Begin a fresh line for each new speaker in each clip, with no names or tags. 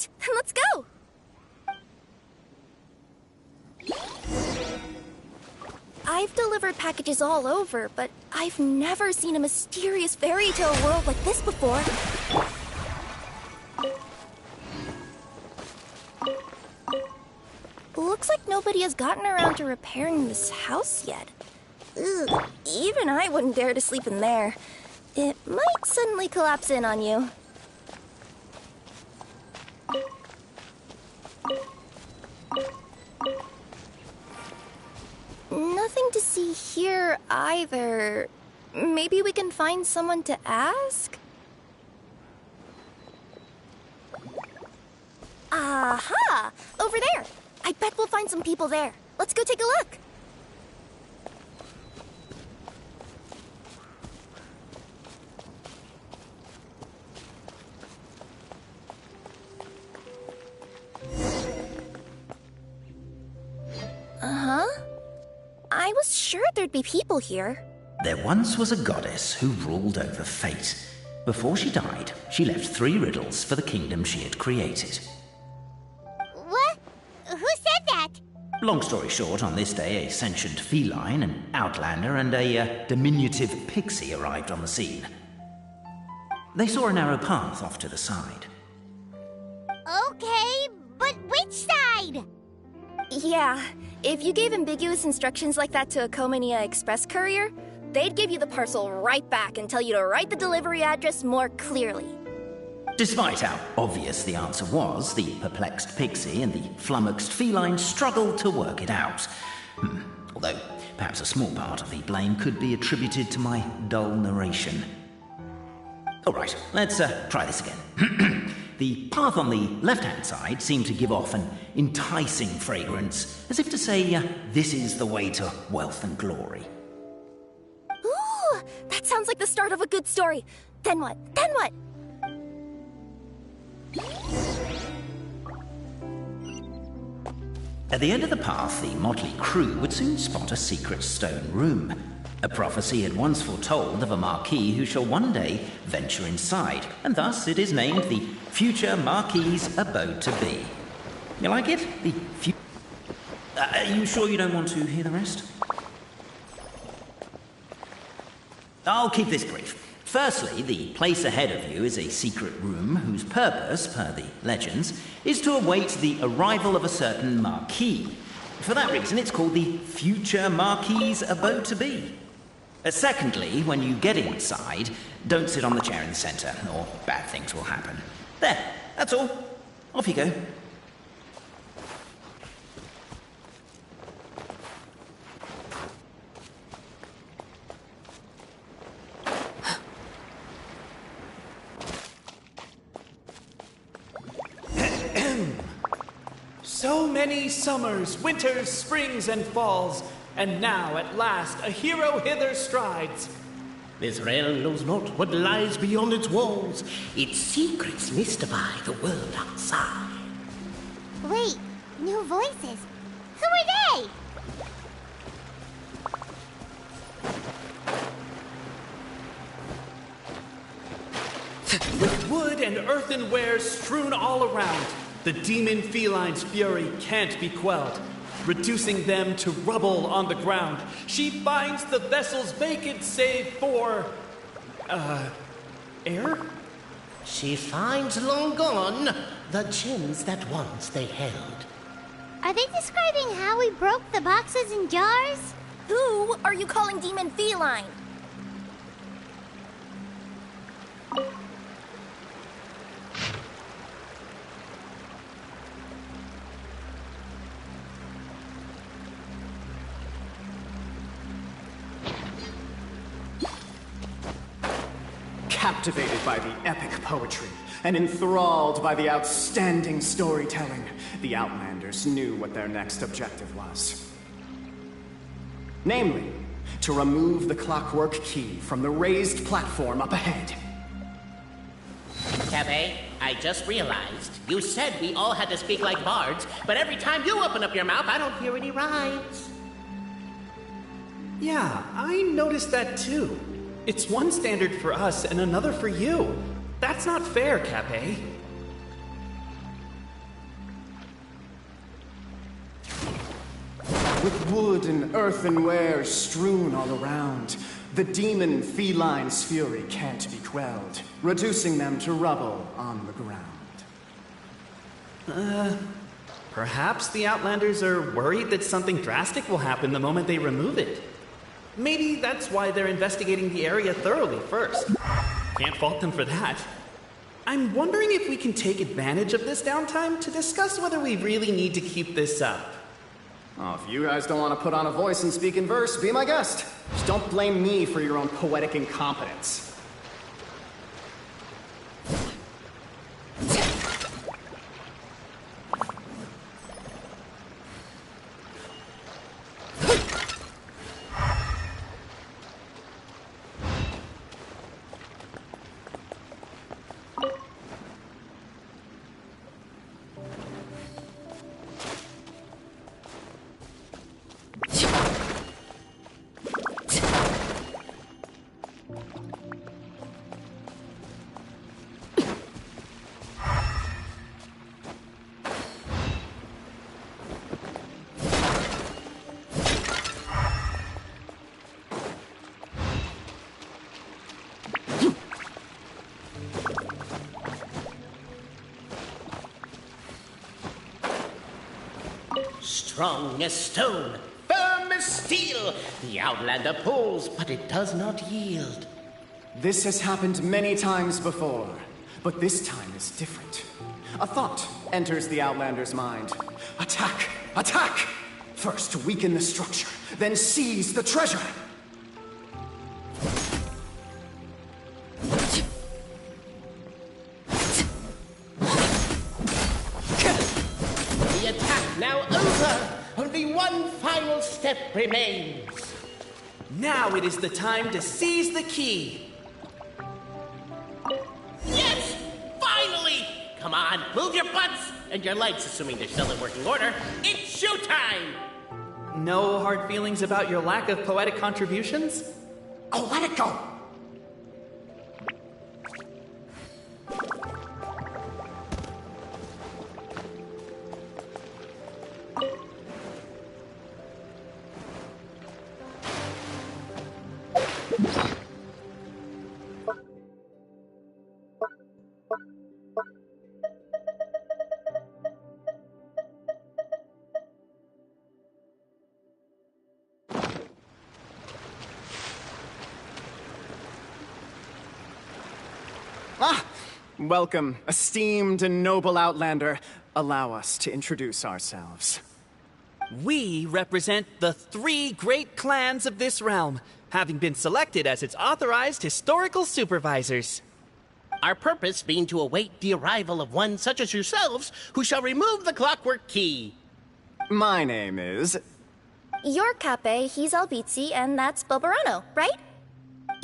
Great! Then let's go! I've delivered packages all over, but I've never seen a mysterious fairy tale world like this before. Looks like nobody has gotten around to repairing this house yet. Ugh, even I wouldn't dare to sleep in there. It might suddenly collapse in on you. Nothing to see here either. Maybe we can find someone to ask? Aha! Over there! I bet we'll find some people there. Let's go take a look. Uh-huh. I was sure there'd be people here.
There once was a goddess who ruled over fate. Before she died, she left 3 riddles for the kingdom she had created.
What? Who said that?
Long story short, on this day, a sentient feline, an outlander, and a diminutive pixie arrived on the scene. They saw a narrow path off to the side.
Okay, but which side?
Yeah, if you gave ambiguous instructions like that to a Comania Express courier, they'd give you the parcel right back and tell you to write the delivery address more clearly.
Despite how obvious the answer was, the perplexed pixie and the flummoxed feline struggled to work it out. Although, perhaps a small part of the blame could be attributed to my dull narration. All right, let's try this again. The path on the left-hand side seemed to give off an enticing fragrance, as if to say, this is the way to wealth and glory.
Ooh, that sounds like the start of a good story. Then what? Then what?
At the end of the path, the motley crew would soon spot a secret stone room. A prophecy had once foretold of a marquis who shall one day venture inside, and thus it is named the future marquis's abode to be. You like it? Are you sure you don't want to hear the rest? I'll keep this brief. Firstly, the place ahead of you is a secret room whose purpose, per the legends, is to await the arrival of a certain marquis. For that reason, it's called the future marquis's abode to be. Secondly, when you get inside, don't sit on the chair in the center, or bad things will happen. There, that's all. Off you go.
So many summers, winters, springs, and falls, and now at last a hero hither strides.
This realm knows not what lies beyond its walls. Its secrets mystify the world outside.
Wait, new voices. Who are they?
With wood and earthenware strewn all around, the demon feline's fury can't be quelled. Reducing them to rubble on the ground, she finds the vessels vacant save for... air?
She finds long gone the gems that once they held.
Are they describing how we broke the boxes and jars?
Who are you calling Demon Feline?
Captivated by the epic poetry and enthralled by the outstanding storytelling, the Outlanders knew what their next objective was. Namely, to remove the clockwork key from the raised platform up ahead.
Cafe, I just realized you said we all had to speak like bards, but every time you open up your mouth, I don't hear any rhymes.
Yeah, I noticed that too. It's one standard for us and another for you. That's not fair, Cafe.
with wood and earthenware strewn all around. The demon feline's fury can't be quelled, reducing them to rubble on the ground.
Perhaps the Outlanders are worried that something drastic will happen the moment they remove it. Maybe that's why they're investigating the area thoroughly first. Can't fault them for that. I'm wondering if we can take advantage of this downtime to discuss whether we really need to keep this up.
Oh, if you guys don't want to put on a voice and speak in verse, be my guest. Just don't blame me for your own poetic incompetence.
Strong as stone, firm as steel. The Outlander pulls, but it does not yield.
This has happened many times before, but this time is different. A thought enters the Outlander's mind. Attack! Attack! First weaken the structure, then seize the treasure!
The attack now over. Only one final step remains.
Now it is the time to seize the key.
Yes! Finally! Come on, move your butts! And your lights, assuming they're still in working order. It's showtime!
No hard feelings about your lack of poetic contributions?
Oh, let it go! Welcome, esteemed and noble Outlander. Allow us to introduce ourselves.
We represent the 3 great clans of this realm, having been selected as its authorized historical supervisors.
Our purpose being to await the arrival of one such as yourselves who shall remove the clockwork key.
My name is...
You're Cape, he's Albizzi, and that's Bobarano, right?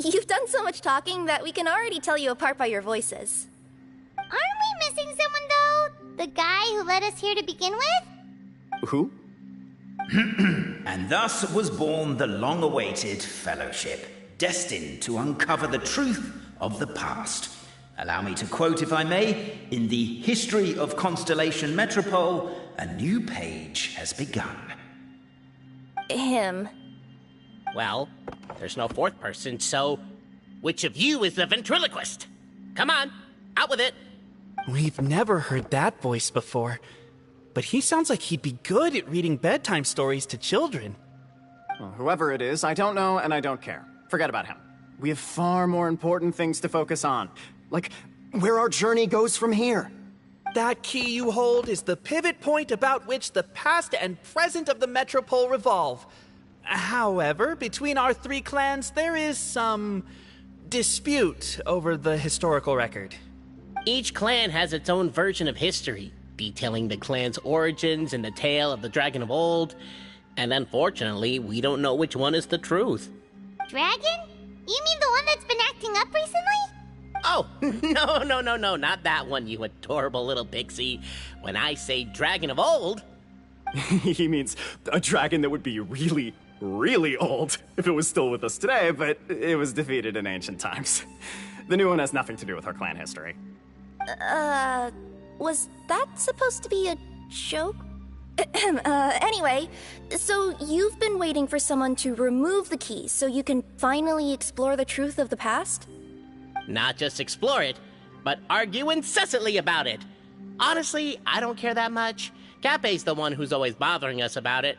You've done so much talking that we can already tell you apart by your voices.
Aren't we missing someone, though? The guy who led us here to begin with?
Who?
And thus was born the long-awaited fellowship, destined to uncover the truth of the past. Allow me to quote, if I may, in the history of Constellation Metropole, a new page has begun.
Him.
Well, there's no fourth person, so which of you is the ventriloquist? Come on, out with it.
We've never heard that voice before, but he sounds like he'd be good at reading bedtime stories to children.
Well, whoever it is, I don't know and I don't care. Forget about him. We have far more important things to focus on. Like, where our journey goes from here.
That key you hold is the pivot point about which the past and present of the Metropole revolve. However, between our 3 clans, there is some dispute over the historical record.
Each clan has its own version of history, detailing the clan's origins and the tale of the dragon of old. And unfortunately, we don't know which one is the truth.
Dragon? You mean the one that's been acting up recently?
Oh, no, not that one, you adorable little pixie. When I say dragon of old...
He means a dragon that would be really, really old if it was still with us today, but it was defeated in ancient times. The new one has nothing to do with our clan history.
Was that supposed to be a joke? Anyway, so you've been waiting for someone to remove the key so you can finally explore the truth of the past?
Not just explore it, but argue incessantly about it. Honestly, I don't care that much. Cape's the one who's always bothering us about it.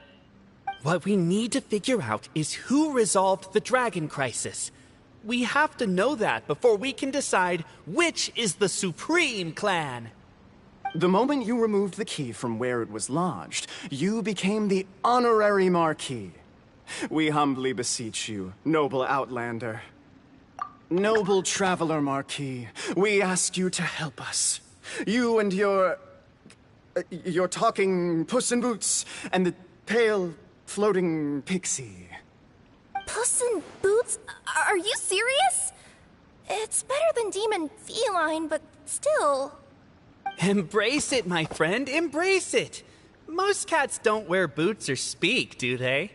What we need to figure out is who resolved the dragon crisis. We have to know that before we can decide which is the supreme clan.
The moment you removed the key from where it was lodged, you became the honorary Marquis. We humbly beseech you, noble Outlander. Noble Traveler Marquis, we ask you to help us. You and your talking Puss in Boots and the pale floating pixie.
Puss in Boots? Are you serious? It's better than demon feline, but still.
Embrace it, my friend, embrace it. Most cats don't wear boots or speak, do they?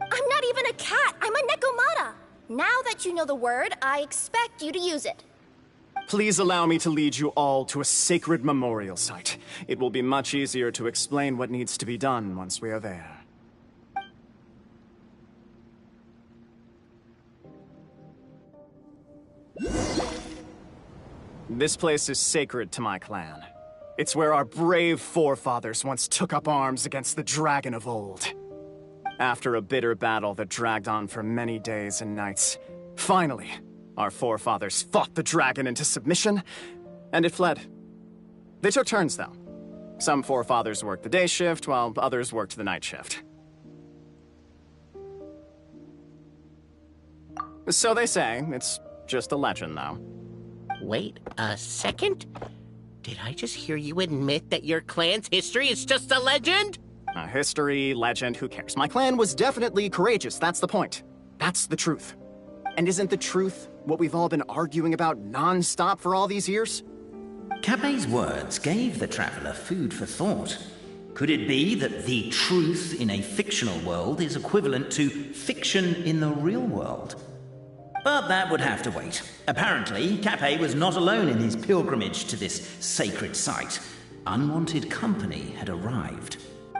I'm not even a cat, I'm a Nekomata. Now that you know the word, I expect you to use it.
Please allow me to lead you all to a sacred memorial site. It will be much easier to explain what needs to be done once we are there. This place is sacred to my clan. It's where our brave forefathers once took up arms against the dragon of old. After a bitter battle that dragged on for many days and nights, finally, our forefathers fought the dragon into submission, and it fled. They took turns, though. Some forefathers worked the day shift, while others worked the night shift. So they say. It's just a legend, though.
Wait a second? Did I just hear you admit that your clan's history is just a legend?
History, legend, who cares? My clan was definitely courageous, that's the point. That's the truth. And isn't the truth what we've all been arguing about non-stop for all these years?
Cape's words gave the traveler food for thought. Could it be that the truth in a fictional world is equivalent to fiction in the real world? But that would have to wait. Apparently, Cape was not alone in his pilgrimage to this sacred site. Unwanted company had arrived.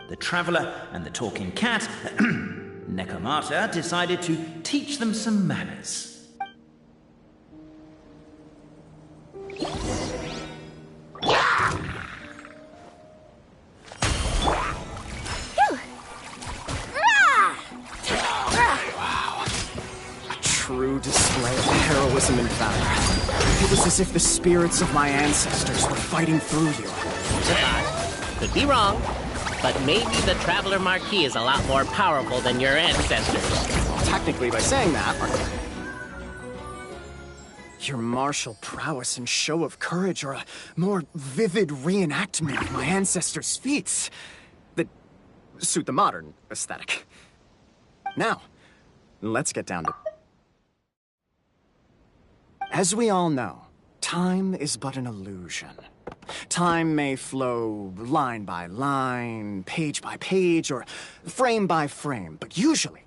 The traveler and the talking cat, Nekomata, decided to teach them some manners.
True display of heroism and valor. It was as if the spirits of my ancestors were fighting through you.
Could be wrong, but maybe the Traveler Marquis is a lot more powerful than your ancestors.
Technically, by saying that, your martial prowess and show of courage are a more vivid reenactment of my ancestors' feats that suit the modern aesthetic. Now, let's get down to... As we all know, time is but an illusion. Time may flow line by line, page by page, or frame by frame, but usually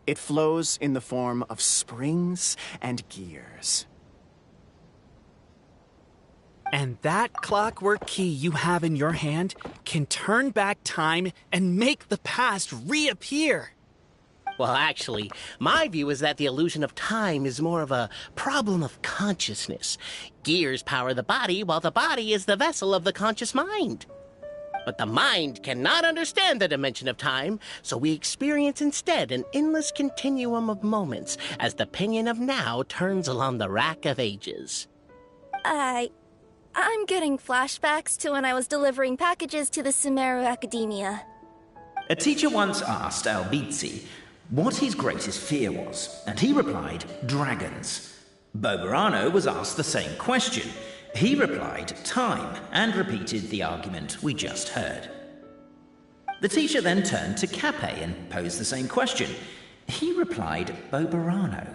it flows in the form of springs and gears.
And that clockwork key you have in your hand can turn back time and make the past reappear.
Well, actually, my view is that the illusion of time is more of a problem of consciousness. Gears power the body, while the body is the vessel of the conscious mind. But the mind cannot understand the dimension of time, so we experience instead an endless continuum of moments as the pinion of now turns along the rack of ages.
I'm getting flashbacks to when I was delivering packages to the Sumeru Academia.
A teacher once asked Albizzi what his greatest fear was, and he replied, dragons. Boberano was asked the same question. He replied, time, and repeated the argument we just heard. The teacher then turned to Cape and posed the same question. He replied, Boberano.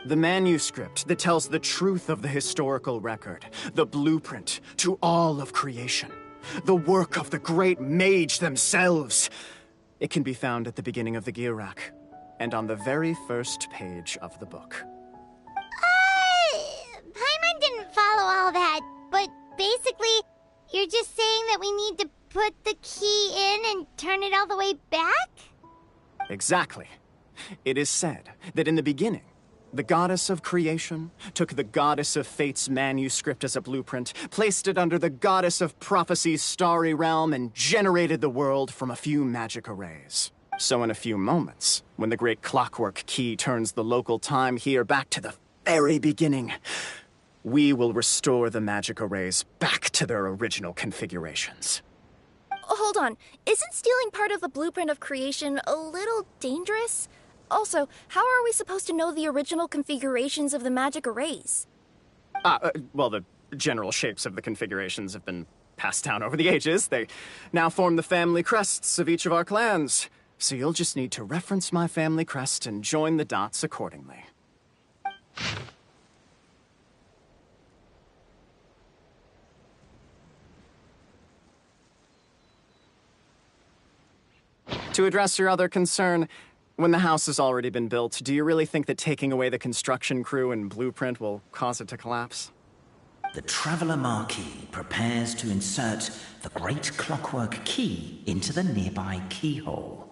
The manuscript that tells the truth of the historical record, the blueprint to all of creation, the work of the great mage themselves. It can be found at the beginning of the gear rack, and on the very first page of the book.
Paimon didn't follow all that, but basically, you're just saying that we need to put the key in and turn it all the way back?
Exactly. It is said that in the beginning, the goddess of creation took the goddess of fate's manuscript as a blueprint, placed it under the goddess of prophecy's starry realm, and generated the world from a few magic arrays. So in a few moments, when the great clockwork key turns the local time here back to the very beginning, we will restore the magic arrays back to their original configurations.
Hold on, isn't stealing part of the blueprint of creation a little dangerous? Also, how are we supposed to know the original configurations of the magic arrays?
Well, the general shapes of the configurations have been passed down over the ages. They now form the family crests of each of our clans. So you'll just need to reference my family crest and join the dots accordingly. To address your other concern, when the house has already been built, do you really think that taking away the construction crew and blueprint will cause it to collapse?
The Traveler Marquis prepares to insert the great clockwork key into the nearby keyhole.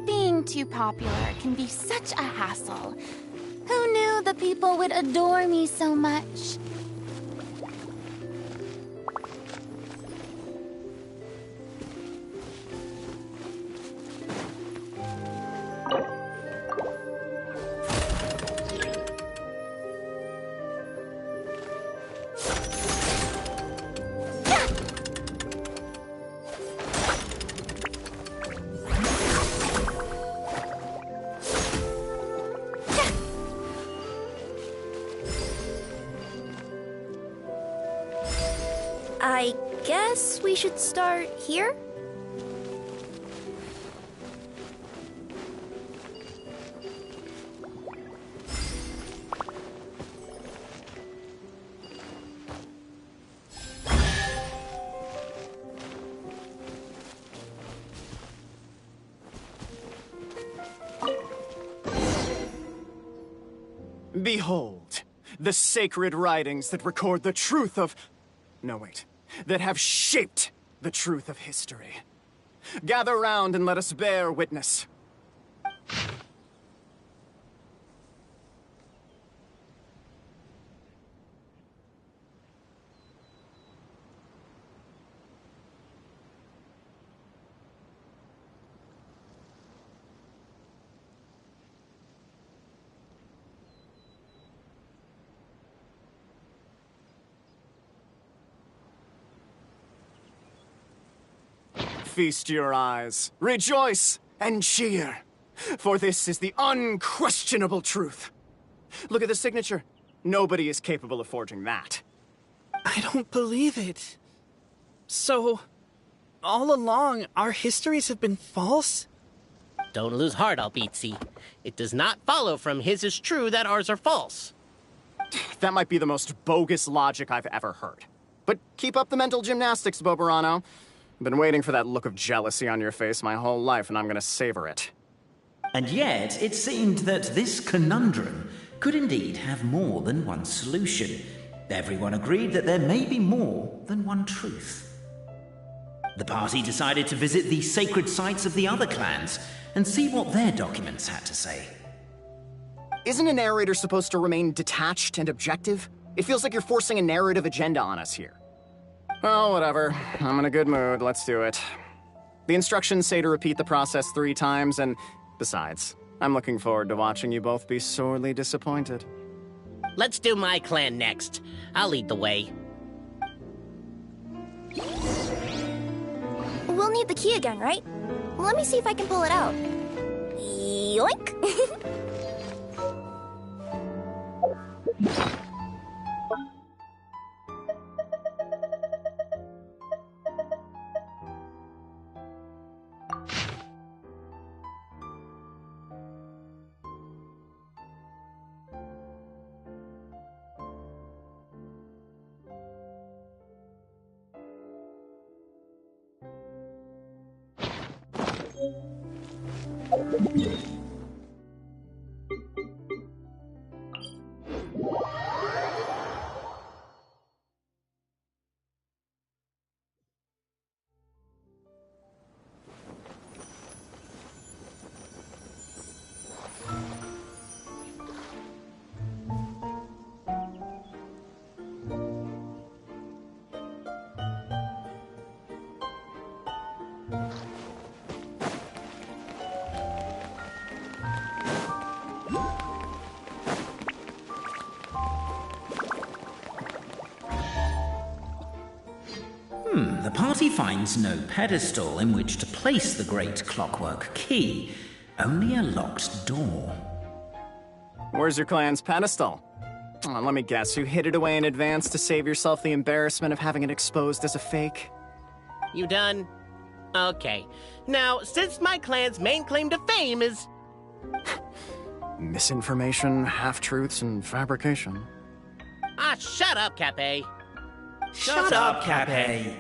Being too popular can be such a hassle. Who knew the people would adore me so much?
I guess we should start here?
Behold, the sacred writings that record the truth of... No, wait. That have shaped the truth of history. Gather round and let us bear witness. Feast your eyes, rejoice, and cheer, for this is the unquestionable truth. Look at the signature. Nobody is capable of forging that.
I don't believe it. So, all along, our histories have been false?
Don't lose heart, Albizzi. It does not follow from his is true that ours are false.
That might be the most bogus logic I've ever heard. But keep up the mental gymnastics, Boberano. I've been waiting for that look of jealousy on your face my whole life, and I'm gonna savor it.
And yet, it seemed that this conundrum could indeed have more than one solution. Everyone agreed that there may be more than one truth. The party decided to visit the sacred sites of the other clans and see what their documents had to say.
Isn't a narrator supposed to remain detached and objective? It feels like you're forcing a narrative agenda on us here. Well, whatever. I'm in a good mood. Let's do it. The instructions say to repeat the process 3 times, and besides, I'm looking forward to watching you both be sorely disappointed.
Let's do my clan next. I'll lead the way.
We'll need the key again, right? Let me see if I can pull it out. Yoink!
The party finds no pedestal in which to place the great clockwork key, only a locked door.
Where's your clan's pedestal? Oh, let me guess, you hid it away in advance to save yourself the embarrassment of having it exposed as a fake?
You done? Okay. Now, since my clan's main claim to fame is...
Misinformation, half-truths, and fabrication.
Ah, shut up, Cape.
Shut up, Cape.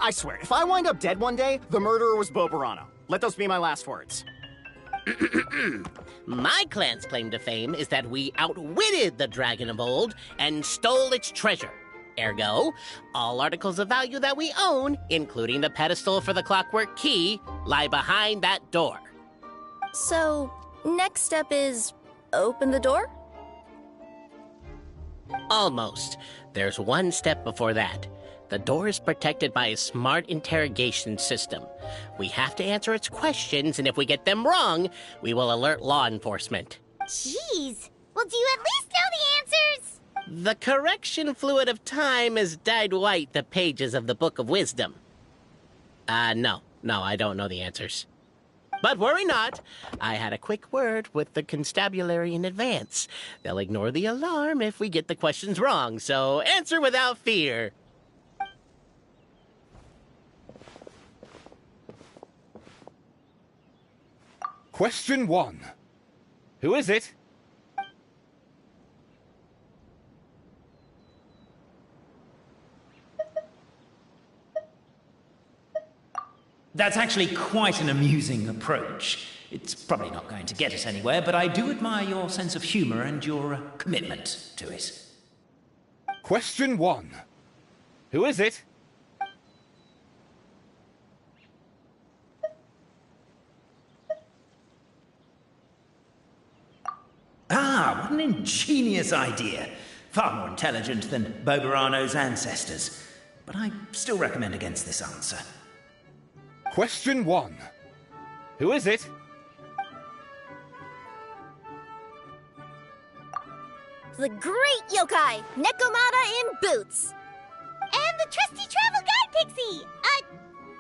I swear, if I wind up dead one day, the murderer was Bobarano. Let those be my last words.
My clan's claim to fame is that we outwitted the dragon of old and stole its treasure. Ergo, all articles of value that we own, including the pedestal for the clockwork key, lie behind that door.
So, next step is open the door?
Almost. There's one step before that. The door is protected by a smart interrogation system. We have to answer its questions, and if we get them wrong, we will alert law enforcement.
Jeez. Well, do you at least know the answers?
The correction fluid of time has dyed white the pages of the Book of Wisdom. No, I don't know the answers. But worry not. I had a quick word with the constabulary in advance. They'll ignore the alarm if we get the questions wrong, so answer without fear.
Question 1. Who is it?
That's actually quite an amusing approach. It's probably not going to get us anywhere, but I do admire your sense of humor and your commitment to it.
Question 1. Who is it?
Ah, what an ingenious idea. Far more intelligent than Bobarano's ancestors. But I still recommend against this answer.
Question 1. Who is it?
The great yokai, Nekomata in boots.
And the trusty travel guide, Pixie!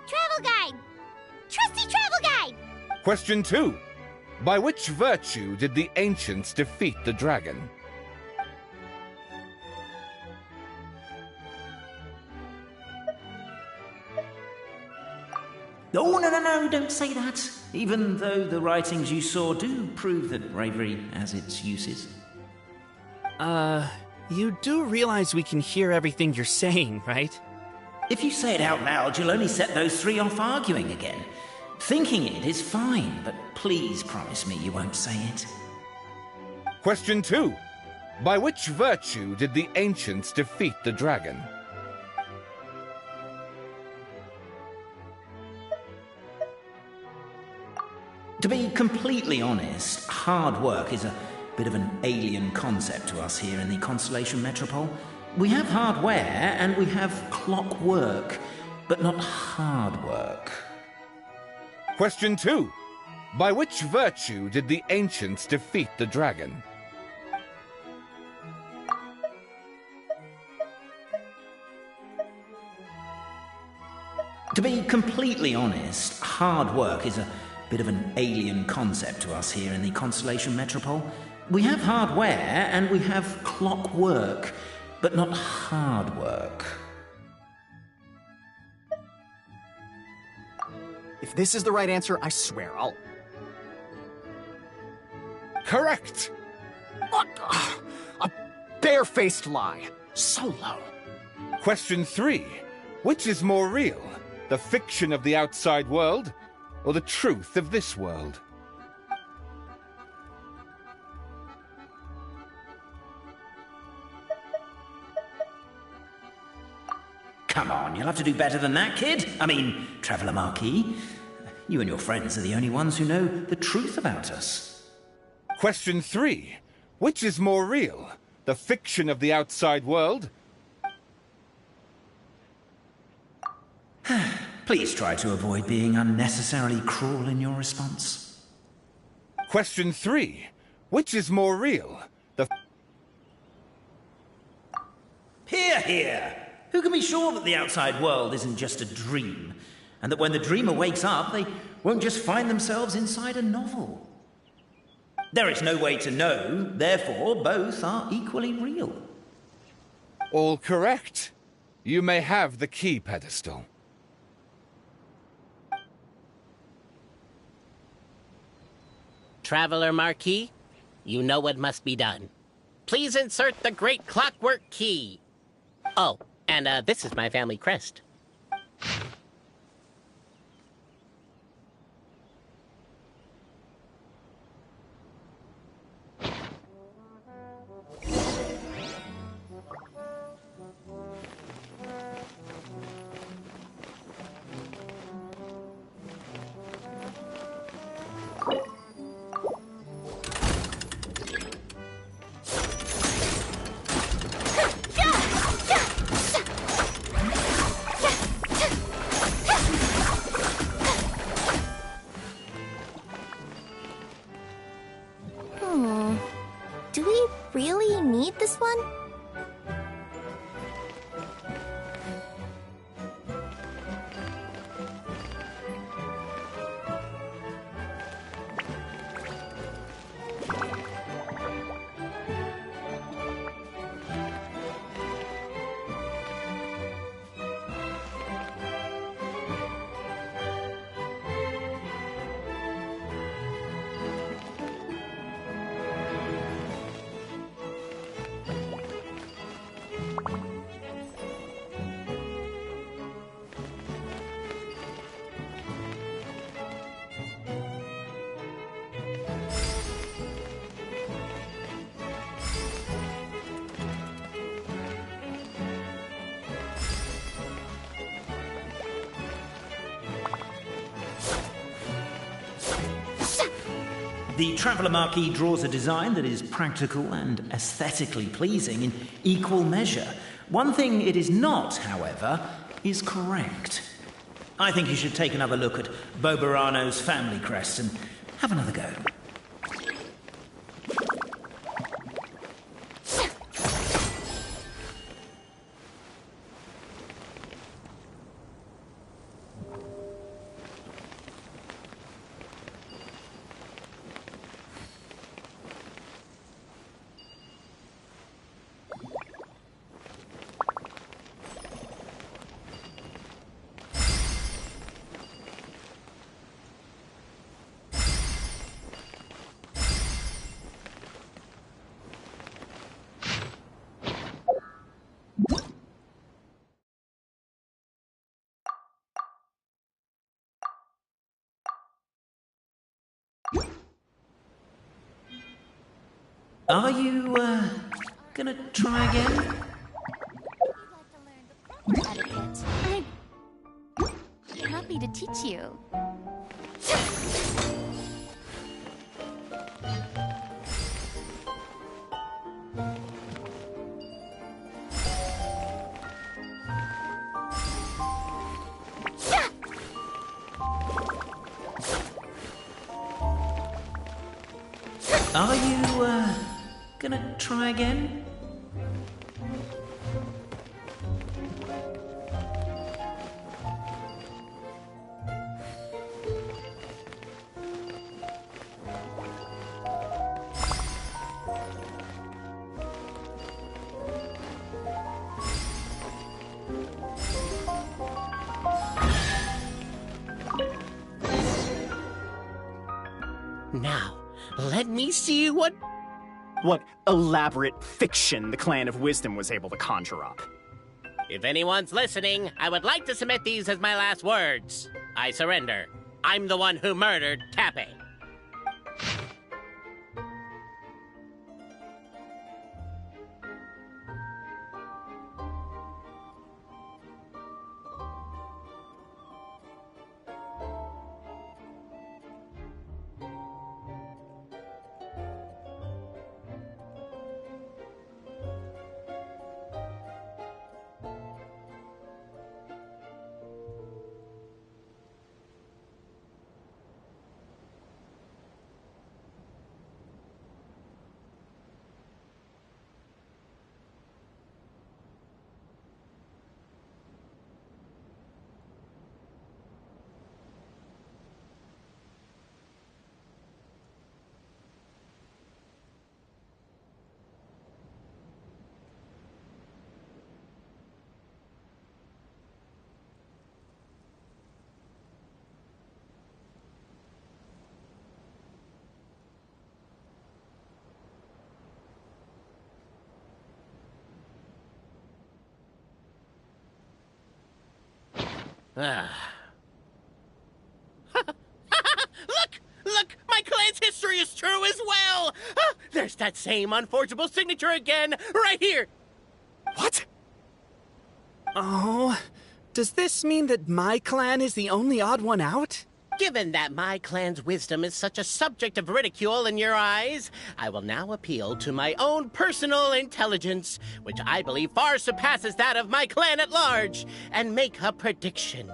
Travel guide. Trusty travel guide!
Question 2. By which virtue did the ancients defeat the dragon?
Oh, no, don't say that. Even though the writings you saw do prove that bravery has its uses.
You do realize we can hear everything you're saying, right?
If you say it out loud, you'll only set those three off arguing again. Thinking it is fine, but please promise me you won't say it.
Question 2. By which virtue did the ancients defeat the dragon?
To be completely honest, hard work is a bit of an alien concept to us here in the Constellation Metropole. We have hardware and we have clockwork, but not hard work.
Question 2. By which virtue did the ancients defeat the dragon?
To be completely honest, hard work is a bit of an alien concept to us here in the Constellation Metropole. We have hardware and we have clockwork, but not hard work.
If this is the right answer, I swear I'll...
Correct!
What? A barefaced lie. So low.
Question 3. Which is more real? the fiction of the outside world, or the truth of this world?
Come on, you'll have to do better than that, kid. I mean, Traveller Marquis, you and your friends are the only ones who know the truth about us.
Question 3. Which is more real, the fiction of the outside world?
Please try to avoid being unnecessarily cruel in your response.
Question 3. Which is more real, the...
Hear, hear! Who can be sure that the outside world isn't just a dream, and that when the dreamer wakes up, they won't just find themselves inside a novel? There is no way to know, therefore both are equally real.
All correct. You may have the key pedestal.
Traveler Marquis, you know what must be done. Please insert the great clockwork key. Oh, and this is my family crest.
Do we really need this one?
The Traveller Marquis draws a design that is practical and aesthetically pleasing in equal measure. One thing it is not, however, is correct. I think you should take another look at Bobarano's family crest and have another go. Are you, gonna try again?
Etiquette. I'm happy to teach you.
Are you, gonna try again?
Now, let me see what
What elaborate fiction the Clan of Wisdom was able to conjure up.
If anyone's listening, I would like to submit these as my last words. I surrender. I'm the one who murdered Tappy. Look! My clan's history is true as well! There's that same unforgeable signature again, right here!
What? Oh, does this mean that my clan is the only odd one out?
Given that my clan's wisdom is such a subject of ridicule in your eyes, I will now appeal to my own personal intelligence, which I believe far surpasses that of my clan at large, and make a prediction.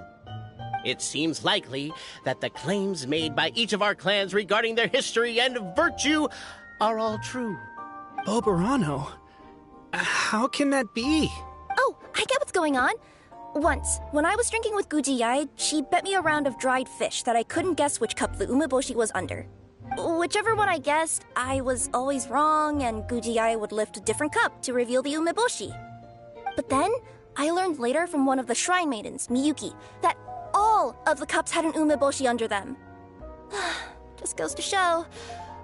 It seems likely that the claims made by each of our clans regarding their history and virtue are all true.
Boberano? How can that be?
Oh, I get what's going on. Once, when I was drinking with Gujiyai, she bet me a round of dried fish that I couldn't guess which cup the umeboshi was under. Whichever one I guessed, I was always wrong, and Gujiyai would lift a different cup to reveal the umeboshi. But then, I learned later from one of the shrine maidens, Miyuki, that all of the cups had an umeboshi under them. Just goes to show,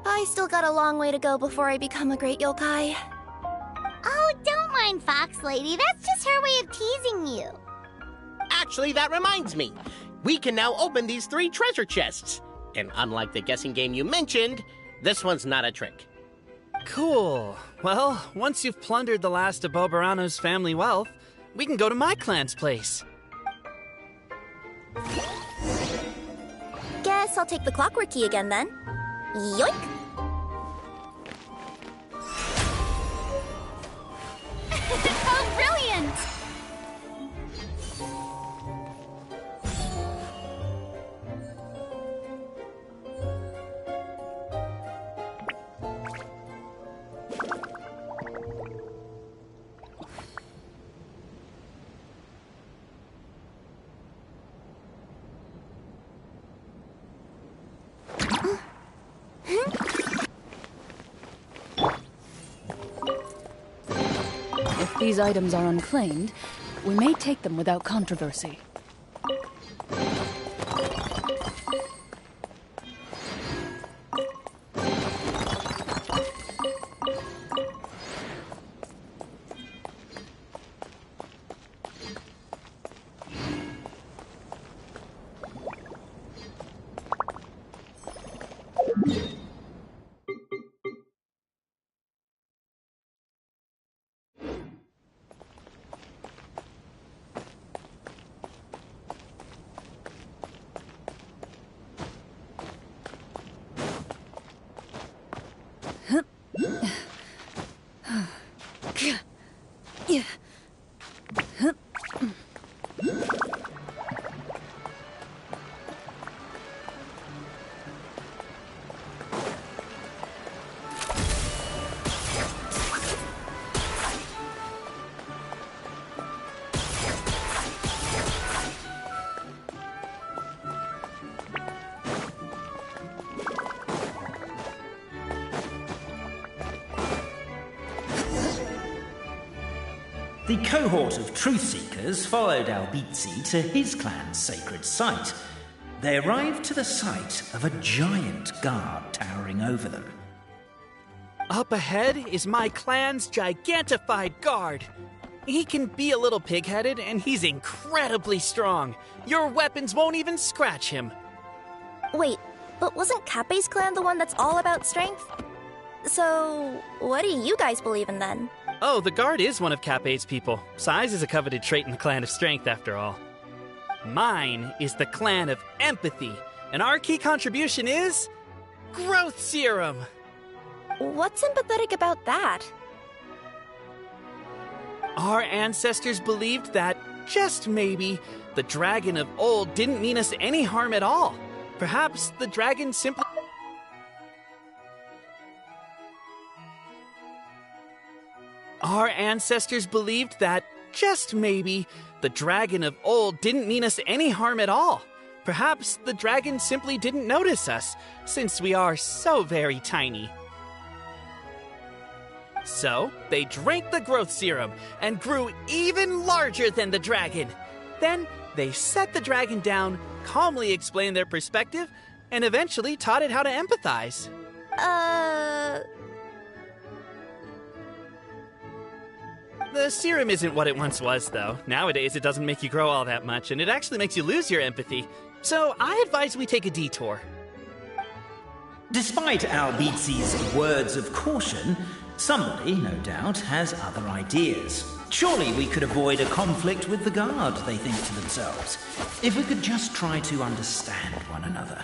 I still got a long way to go before I become a great yokai.
Oh, don't mind Fox Lady. That's just her way of teasing you.
Actually, that reminds me. We can now open these 3 treasure chests. And unlike the guessing game you mentioned, this one's not a trick.
Cool. Well, once you've plundered the last of Boberano's family wealth, we can go to my clan's place.
Guess I'll take the clockwork key again then. Yoink!
Oh, brilliant!
If these items are unclaimed, we may take them without controversy.
The cohort of truth seekers followed Albizzi to his clan's sacred site. They arrived to the site of a giant guard towering over them.
Up ahead is my clan's gigantified guard. He can be a little pig-headed, and he's incredibly strong. Your weapons won't even scratch him.
Wait, but wasn't Kappe's clan the one that's all about strength? So, what do you guys believe in then?
Oh, the guard is one of Kappe's people. Size is a coveted trait in the clan of strength, after all. Mine is the clan of empathy, and our key contribution is growth serum.
What's empathetic about that?
Our ancestors believed that, just maybe, the dragon of old didn't mean us any harm at all. Perhaps the dragon simply... Our ancestors believed that, just maybe, the dragon of old didn't mean us any harm at all. Perhaps the dragon simply didn't notice us, since we are so very tiny. So, they drank the growth serum and grew even larger than the dragon. Then, they set the dragon down, calmly explained their perspective, and eventually taught it how to empathize. The serum isn't what it once was, though. Nowadays, it doesn't make you grow all that much, and it actually makes you lose your empathy. So, I advise we take a detour.
Despite Albizzi's words of caution, somebody, no doubt, has other ideas. Surely we could avoid a conflict with the guard, they think to themselves, if we could just try to understand one another.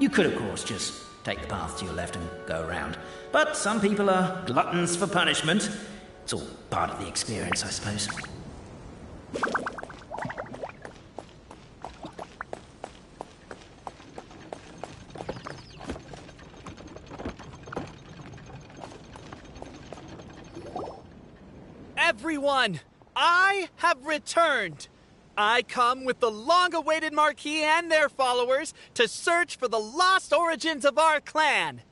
You could, of course, just take the path to your left and go around. But some people are gluttons for punishment. It's all part of the experience, I suppose.
Everyone, I have returned. I come with the long-awaited Marquis and their followers to search for the lost origins of our clan.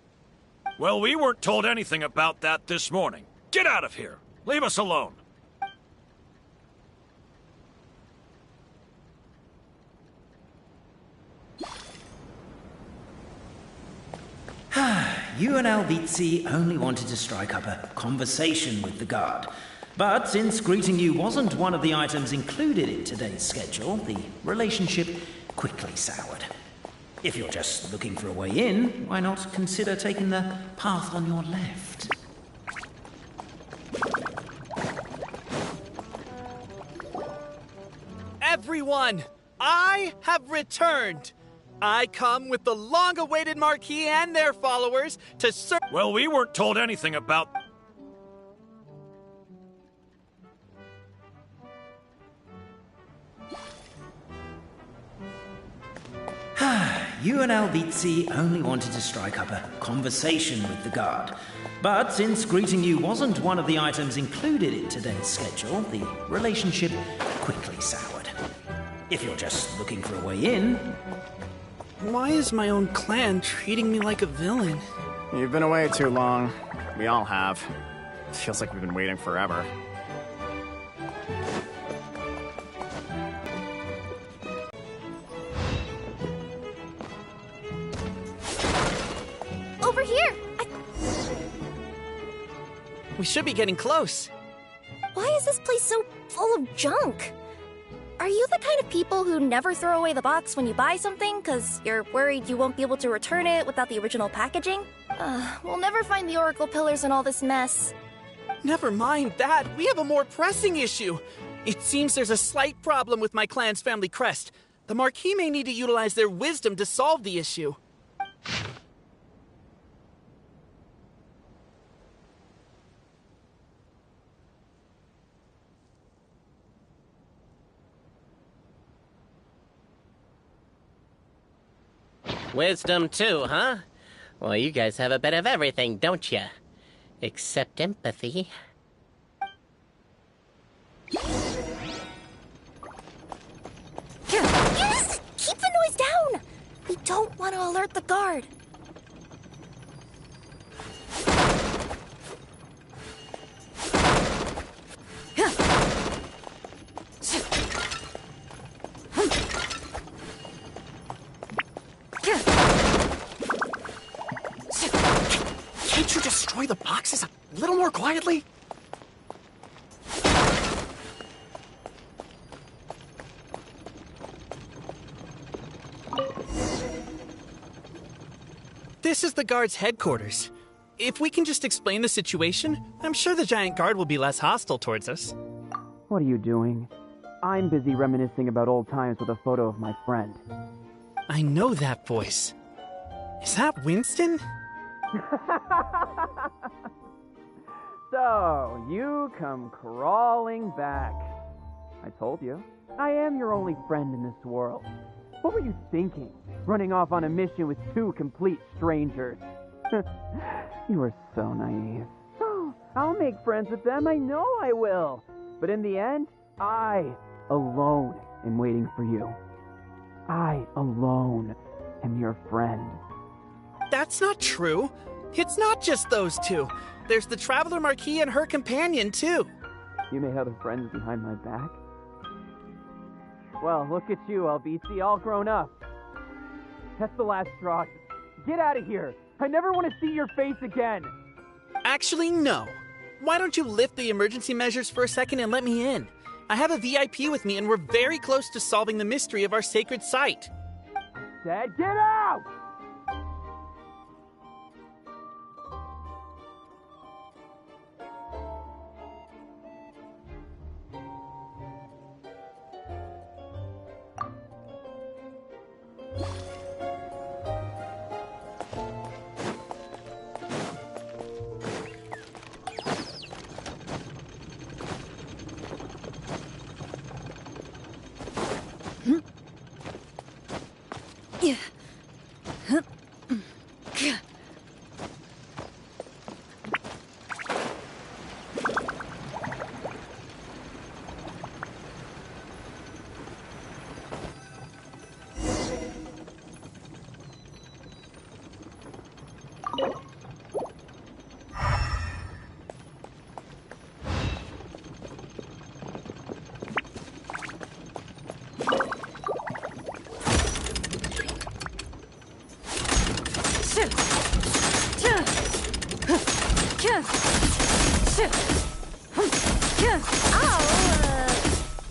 Well, we weren't told anything about that this morning. Get out of here. Leave us alone.
You and Albizzi only wanted to strike up a conversation with the guard. But since greeting you wasn't one of the items included in today's schedule, the relationship quickly soured. If you're just looking for a way in, why not consider taking the path on your left?
Everyone, I have returned. I come with the long-awaited Marquis and their followers to search...
Well, we weren't told anything about...
You and Albizzi only wanted to strike up a conversation with the guard. But since greeting you wasn't one of the items included in today's schedule, the relationship quickly soured. If you're just looking for a way in...
Why is my own clan treating me like a villain?
You've been away too long. We all have. Feels like we've been waiting forever.
Over here!
We should be getting close.
Why is this place so full of junk? Are you the kind of people who never throw away the box when you buy something because you're worried you won't be able to return it without the original packaging? We'll never find the Oracle Pillars in all this mess.
Never mind that. We have a more pressing issue. It seems there's a slight problem with my clan's family crest. The Marquis may need to utilize their wisdom to solve the issue.
Wisdom too, huh? Well, you guys have a bit of everything, don't you? Except empathy.
Yes! Keep the noise down! We don't want to alert the guard.
Can't you destroy the boxes a little more quietly?
This is the guard's headquarters. If we can just explain the situation, I'm sure the giant guard will be less hostile towards us.
What are you doing? I'm busy reminiscing about old times with a photo of my friend.
I know that voice. Is that Winston?
So, you come crawling back. I told you, I am your only friend in this world. What were you thinking, running off on a mission with two complete strangers? You were so naive. Oh, I'll make friends with them, I know I will. But in the end, I, alone, am waiting for you. I, alone, am your friend.
That's not true. It's not just those two. There's the Traveler Marquis and her companion, too.
You may have friends behind my back. Well, look at you, LBC, all grown up. That's the last straw. Get out of here. I never want to see your face again.
Actually, no. Why don't you lift the emergency measures for a second and let me in? I have a VIP with me, and we're very close to solving the mystery of our sacred site.
Dad, get out!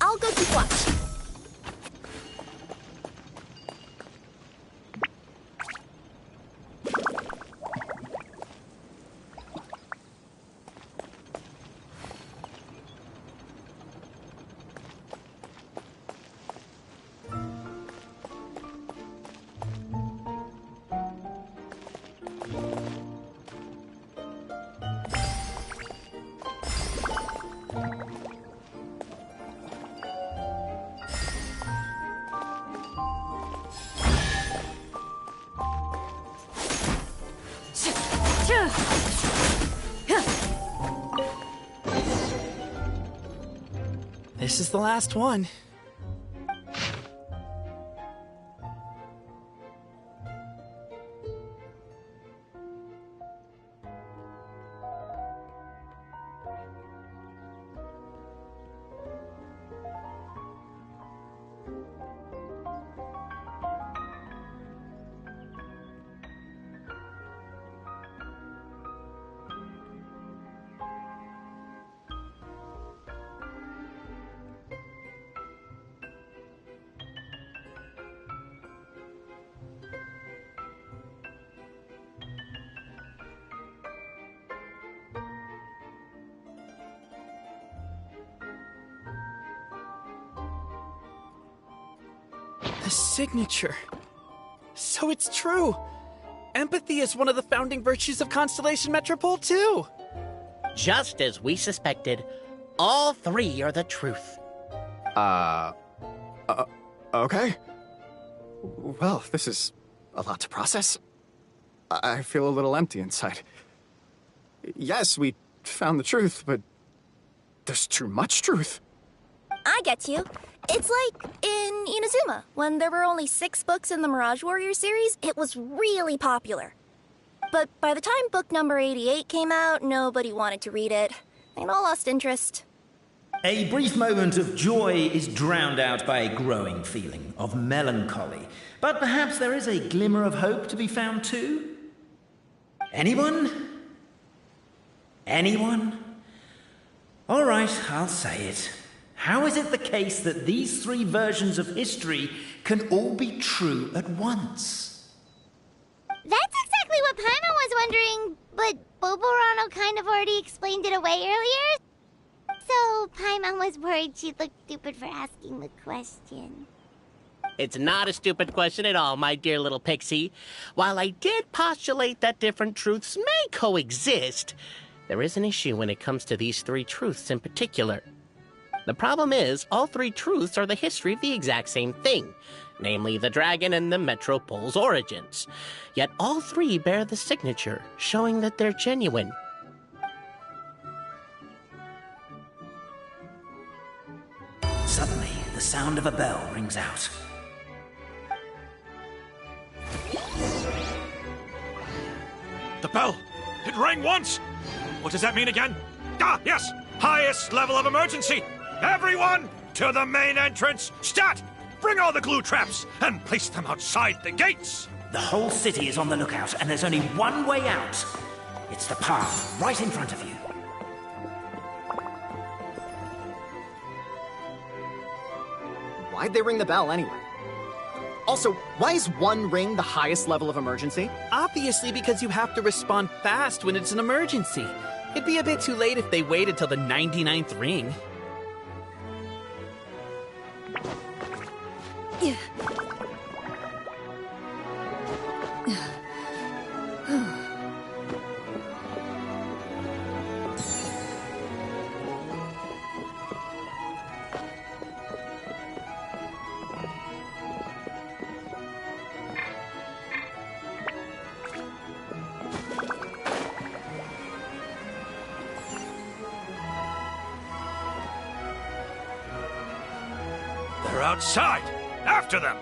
I'll go keep watch.
This is the last one. The signature. So it's true. Empathy is one of the founding virtues of Constellation Metropole, too.
Just as we suspected, all three are the truth.
Okay. Well, this is a lot to process. I feel a little empty inside. Yes, we found the truth, but there's too much truth.
I get you. It's like in Inazuma, when there were only 6 books in the Mirage Warrior series, it was really popular. But by the time book number 88 came out, nobody wanted to read it. They'd all lost interest.
A brief moment of joy is drowned out by a growing feeling of melancholy. But perhaps there is a glimmer of hope to be found too? Anyone? Anyone? All right, I'll say it. How is it the case that these 3 versions of history can all be true at once?
That's exactly what but Boborano kind of already explained it away earlier. So Paimon was worried she'd look stupid for asking the question.
It's not a stupid question at all, my dear little pixie. While I did postulate that different truths may coexist, there is an issue when it comes to these three truths in particular. The problem is, all three truths are the history of the exact same thing, namely the dragon and the Metropole's origins. Yet all three bear the signature, showing that they're genuine.
Suddenly, the sound of a bell rings out.
The bell! It rang once! What does that mean again? Ah, yes! Highest level of emergency! Everyone, to the main entrance! Stat! Bring all the glue traps and place them outside the gates!
The whole city is on the lookout, and there's only one way out. It's the path right in front of you.
Why'd they ring the bell anyway? Also, why is one ring the highest level of emergency?
Obviously because you have to respond fast when it's an emergency. It'd be a bit too late if they waited till the 99th ring.
They're outside! After them!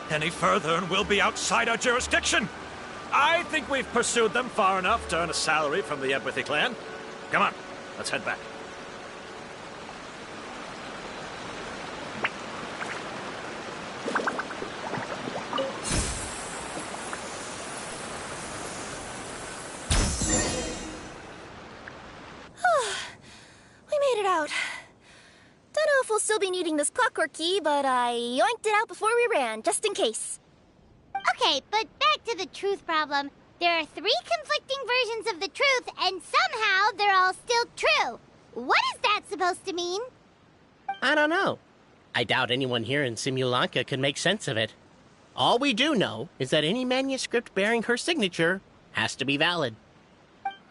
Any further and we'll be outside our jurisdiction.
I think we've pursued them far enough to earn a salary from the Empathy Clan.
Come on, let's head back.
We made it out. Don't know if we'll still be needing this clockwork key, but I yoinked it out before we ran, just in case.
Okay, but back to the truth problem. There are 3 conflicting versions of the truth, and somehow they're all still true. What is that supposed to mean?
I don't know. I doubt anyone here in Simulanka can make sense of it. All we do know is that any manuscript bearing her signature has to be valid.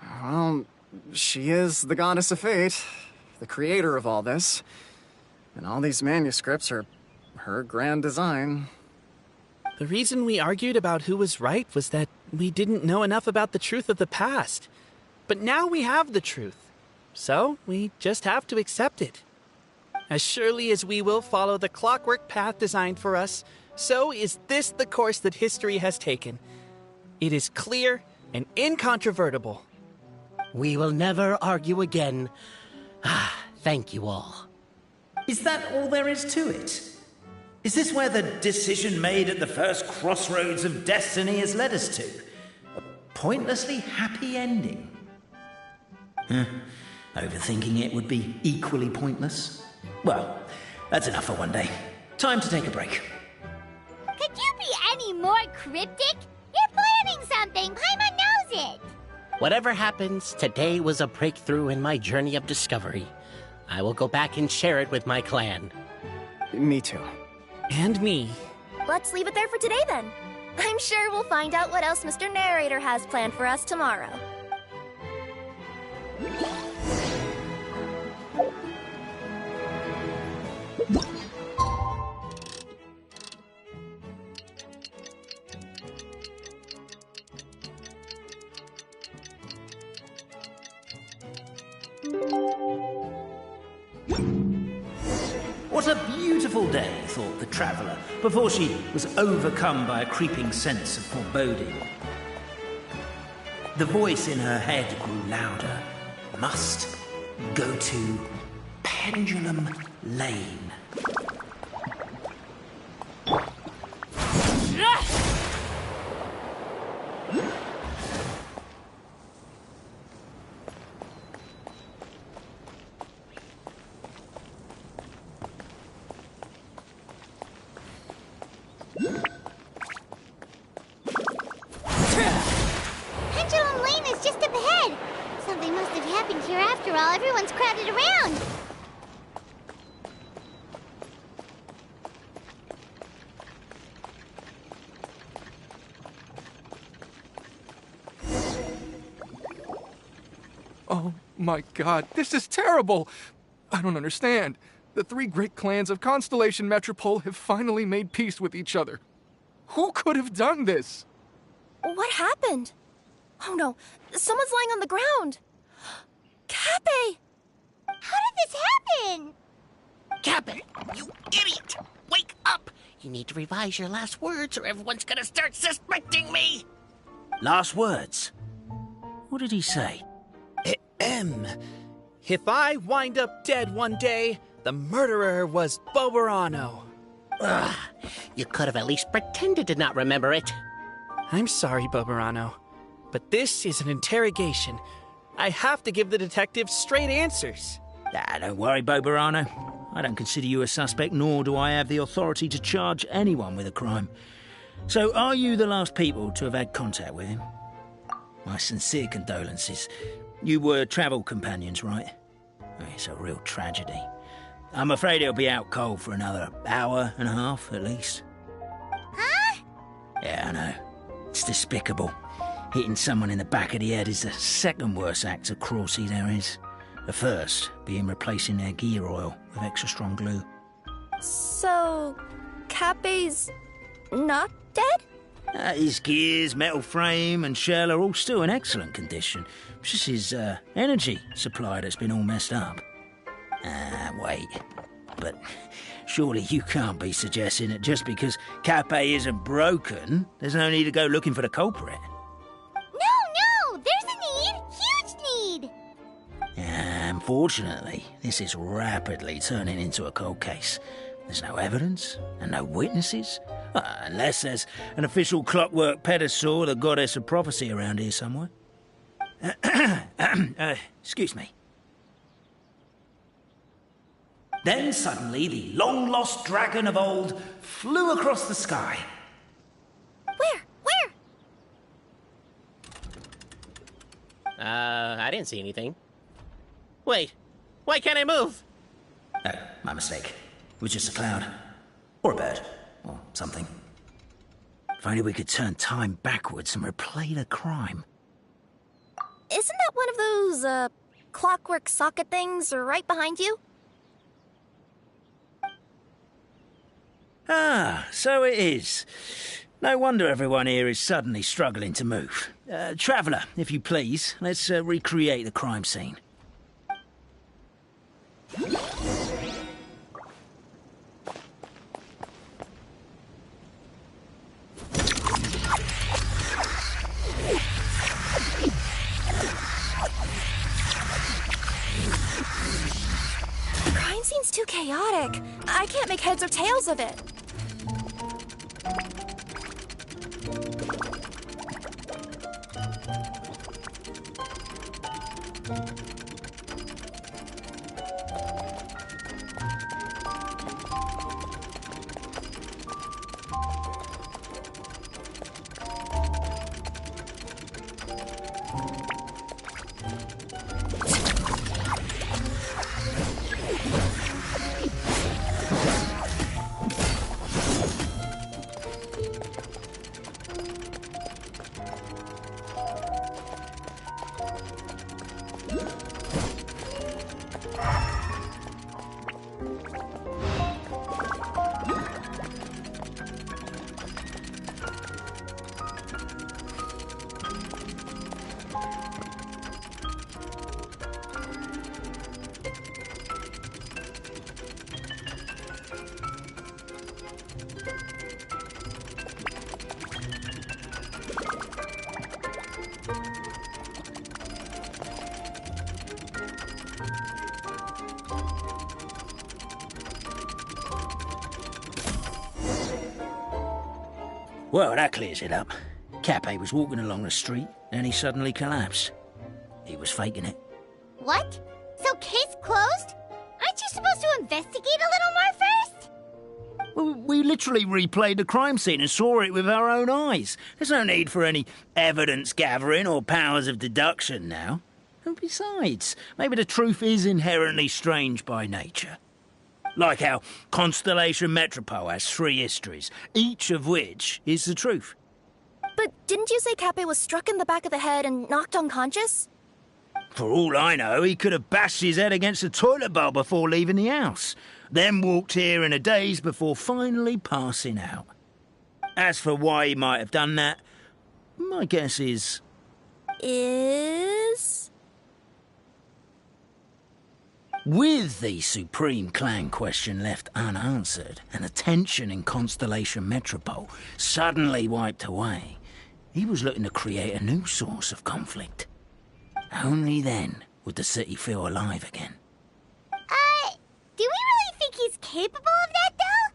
Well, she is the goddess of fate, the creator of all this. And all these manuscripts are her grand design.
The reason we argued about who was right was that we didn't know enough about the truth of the past. But now we have the truth. So we just have to accept it. As surely as we will follow the clockwork path designed for us, so is this the course that history has taken. It is clear and incontrovertible.
We will never argue again. Thank you all.
Is that all there is to it? Is this where the decision made at the first crossroads of destiny has led us to? A pointlessly happy ending? Overthinking it would be equally pointless. Well, that's enough for one day. Time to take a break.
Could you be any more cryptic? You're planning something. Paimon knows it.
Whatever happens, today was a breakthrough in my journey of discovery. I will go back and share it with my clan.
Me too.
And me.
Let's leave it there for today, then. I'm sure we'll find out what else Mr. Narrator has planned for us tomorrow.
What was a beautiful day, thought the traveller, before she was overcome by a creeping sense of foreboding. The voice in her head grew louder. Must go to Pendulum Lane.
Pendulum Lane is just up ahead. Something must have happened here after all. Everyone's crowded around.
Oh my god, this is terrible! I don't understand. The three great clans of Constellation Metropole have finally made peace with each other. Who could have done this?
What happened? Oh no, someone's lying on the ground. Cappe!
How did this happen?
Cappe, you idiot! Wake up! You need to revise your last words or everyone's gonna start suspecting me!
Last words? What did he say?
If I wind up dead one day, the murderer was Boberano.
Ugh, you could have at least pretended to not remember it.
I'm sorry, Boberano, but this is an interrogation. I have to give the detective straight answers.
Don't worry, Boberano. I don't consider you a suspect, nor do I have the authority to charge anyone with a crime. So, are you the last people to have had contact with him? My sincere condolences. You were travel companions, right? It's a real tragedy. I'm afraid he'll be out cold for another hour and a half, at least.
Huh?
Yeah, I know. It's despicable. Hitting someone in the back of the head is the second worst act of cruelty there is. The first being replacing their gear oil with extra strong glue.
So, Cappe's not dead?
His gears, metal frame and shell are all still in excellent condition. It's just his energy supply that's been all messed up. Wait. But surely you can't be suggesting that just because Cappe isn't broken, there's no need to go looking for the culprit.
No! There's a need! Huge need!
Unfortunately, this is rapidly turning into a cold case. There's no evidence and no witnesses. Unless there's an official clockwork pedestal or the goddess of prophecy around here somewhere. Excuse me. Then suddenly the long-lost dragon of old flew across the sky.
Where?
I didn't see anything. Wait, why can't I move?
Oh, my mistake. It was just a cloud. Or a bird. Or something. If only we could turn time backwards and replay the crime.
Isn't that one of those, clockwork socket things right behind you?
So it is. No wonder everyone here is suddenly struggling to move. Traveller, if you please, let's recreate the crime scene.
The crime scene's too chaotic. I can't make heads or tails of it.
Well, that clears it up. Cappe was walking along the street, and he suddenly collapsed. He was faking it.
What? So case closed? Aren't you supposed to investigate a little more first?
Well, we literally replayed the crime scene and saw it with our own eyes. There's no need for any evidence gathering or powers of deduction now. And besides, maybe the truth is inherently strange by nature. Like how Constellation Metropole has 3 histories, each of which is the truth.
But didn't you say Cappe was struck in the back of the head and knocked unconscious?
For all I know, he could have bashed his head against the toilet bowl before leaving the house, then walked here in a daze before finally passing out. As for why he might have done that, my guess is... With the Supreme Clan question left unanswered and the tension in Constellation Metropole suddenly wiped away, he was looking to create a new source of conflict. Only then would the city feel alive again.
Do we really think he's capable of that, though?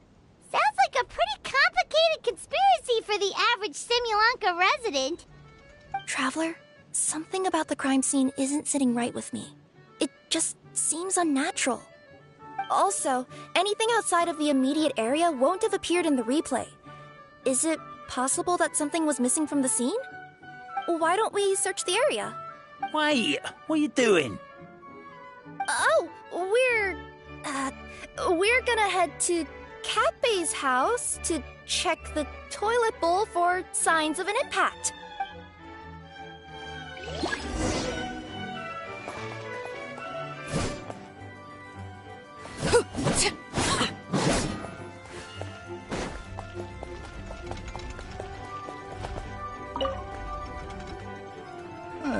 Sounds like a pretty complicated conspiracy for the average Simulanka resident.
Traveler, something about the crime scene isn't sitting right with me. It just seems unnatural. Also, anything outside of the immediate area won't have appeared in the replay. Is it possible that something was missing from the scene? Why don't we search the area?
Wait, what are you doing?
Oh, we're gonna head to Cappe's house to check the toilet bowl for signs of an impact.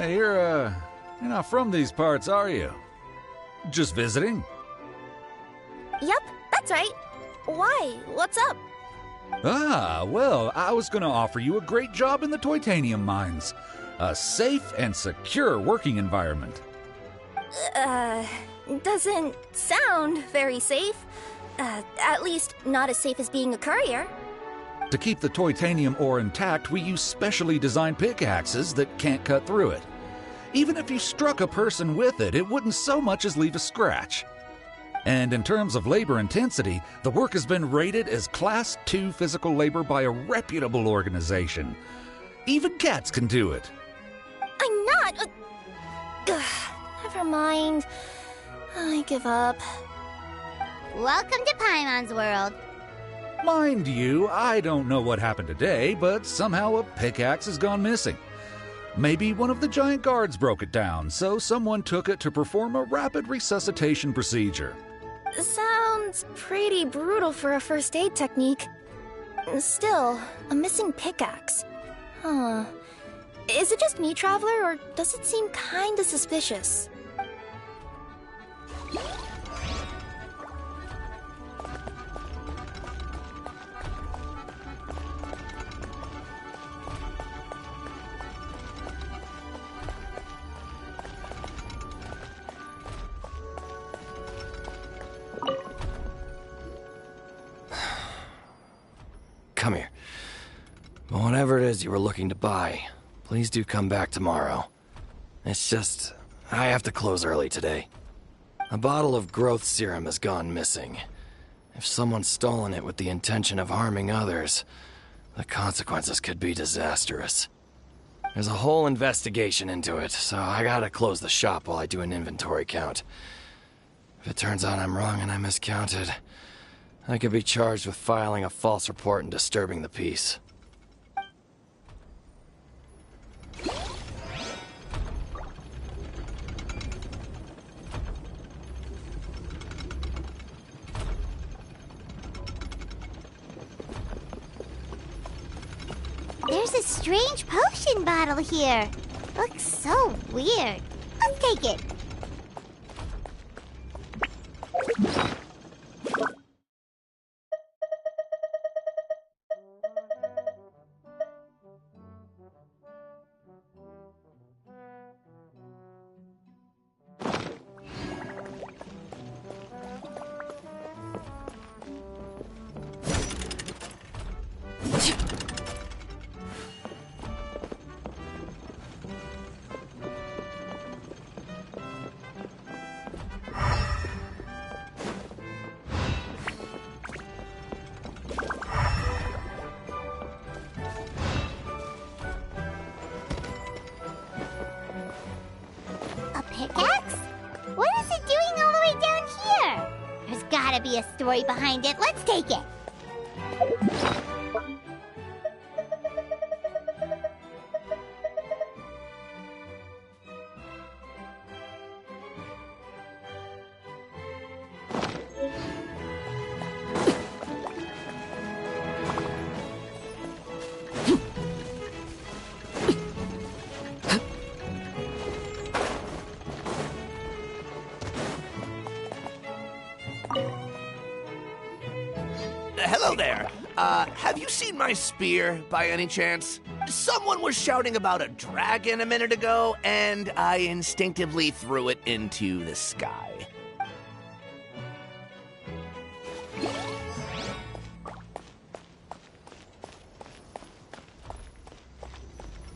You're not from these parts, are you? Just visiting?
Yep, that's right. Why? What's up?
Ah, well, I was gonna offer you a great job in the Titanium mines. A safe and secure working environment.
Doesn't sound very safe. At least not as safe as being a courier.
To keep the Titanium ore intact, we use specially designed pickaxes that can't cut through it. Even if you struck a person with it, it wouldn't so much as leave a scratch. And in terms of labor intensity, the work has been rated as Class 2 physical labor by a reputable organization. Even cats can do it.
I'm not... Never mind. I give up.
Welcome to Paimon's world.
Mind you, I don't know what happened today, but somehow a pickaxe has gone missing. Maybe one of the giant guards broke it down, so someone took it to perform a rapid resuscitation procedure.
Sounds pretty brutal for a first aid technique. Still, a missing pickaxe. Huh. Is it just me, Traveler, or does it seem kinda suspicious?
Come here. Whatever it is you were looking to buy, please do come back tomorrow. It's just, I have to close early today. A bottle of growth serum has gone missing. If someone's stolen it with the intention of harming others, the consequences could be disastrous. There's a whole investigation into it, so I gotta close the shop while I do an inventory count. If it turns out I'm wrong and I miscounted, I could be charged with filing a false report and disturbing the peace.
There's a strange potion bottle here. Looks so weird. Let's take it. What is it doing all the way down here? There's gotta be a story behind it. Let's take it.
Hello there. Have you seen my spear by any chance? Someone was shouting about a dragon a minute ago, and I instinctively threw it into the sky.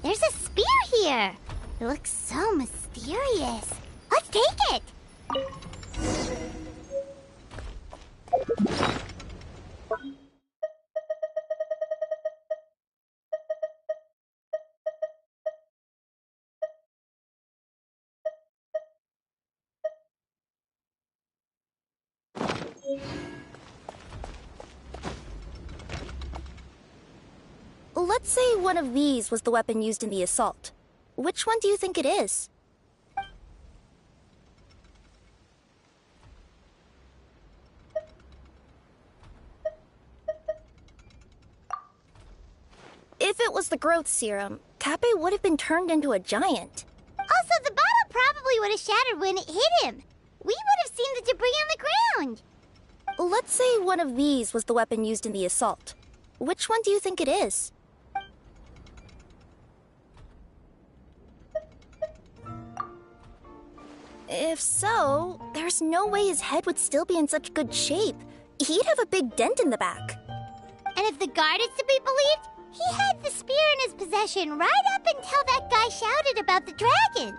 There's a spear here. It looks so mysterious. Let's take it.
Let's say one of these was the weapon used in the assault. Which one do you think it is? If it was the growth serum, Kappe would have been turned into a giant.
Also, the bottle probably would have shattered when it hit him. We would have seen the debris on the ground.
Let's say one of these was the weapon used in the assault. Which one do you think it is? If so, there's no way his head would still be in such good shape. He'd have a big dent in the back.
And if the guard is to be believed, he had the spear in his possession right up until that guy shouted about the dragon.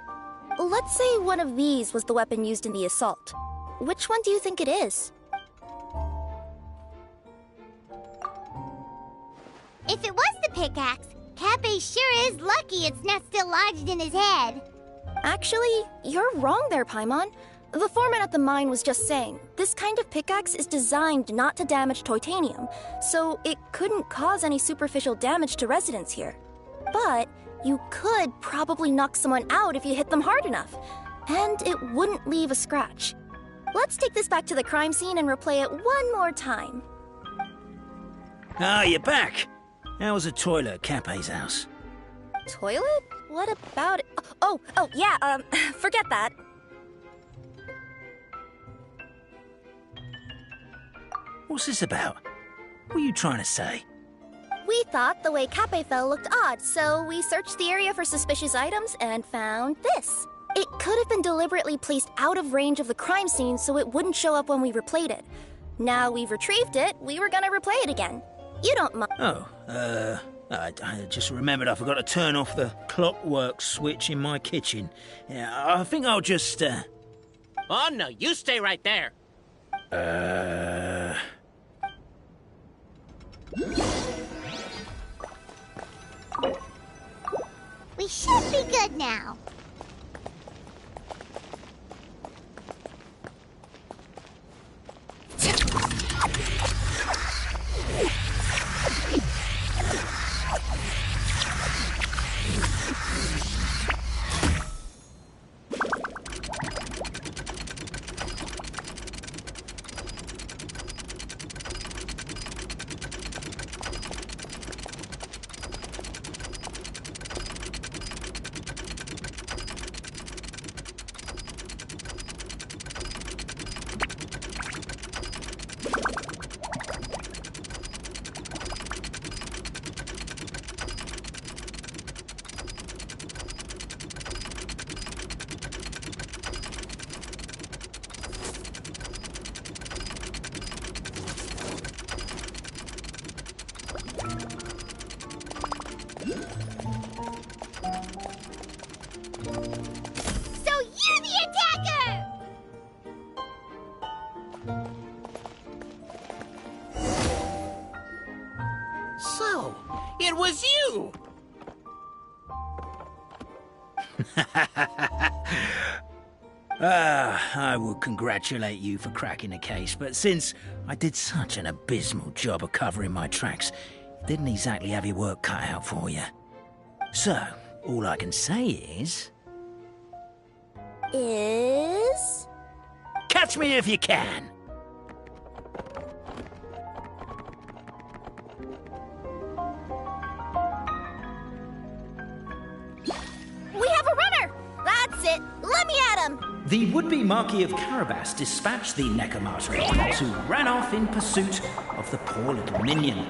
Let's say one of these was the weapon used in the assault. Which one do you think it is?
If it was the pickaxe, Kappe sure is lucky it's not still lodged in his head.
Actually, you're wrong there, Paimon. The foreman at the mine was just saying, this kind of pickaxe is designed not to damage titanium, so it couldn't cause any superficial damage to residents here. But you could probably knock someone out if you hit them hard enough, and it wouldn't leave a scratch. Let's take this back to the crime scene and replay it one more time.
Ah, you're back. How was the toilet at Kappe's house?
Toilet? What about it? Oh, yeah, forget that.
What's this about? What are you trying to say?
We thought the way Kappe fell looked odd, so we searched the area for suspicious items and found this. It could have been deliberately placed out of range of the crime scene so it wouldn't show up when we replayed it. Now we've retrieved it, we were gonna replay it again. You don't mind.
Oh, I just remembered I forgot to turn off the clockwork switch in my kitchen. Yeah, I think I'll just,
Oh, no, you stay right there.
We should be good now.
So, it was you!
I would congratulate you for cracking the case, but since I did such an abysmal job of covering my tracks, didn't exactly have your work cut out for you. So, all I can say is... Catch me if you can!
We have a runner! That's it! Let me at him!
The would-be Marquis of Carabas dispatched the Necromartyr, who ran off in pursuit of the poor little minion.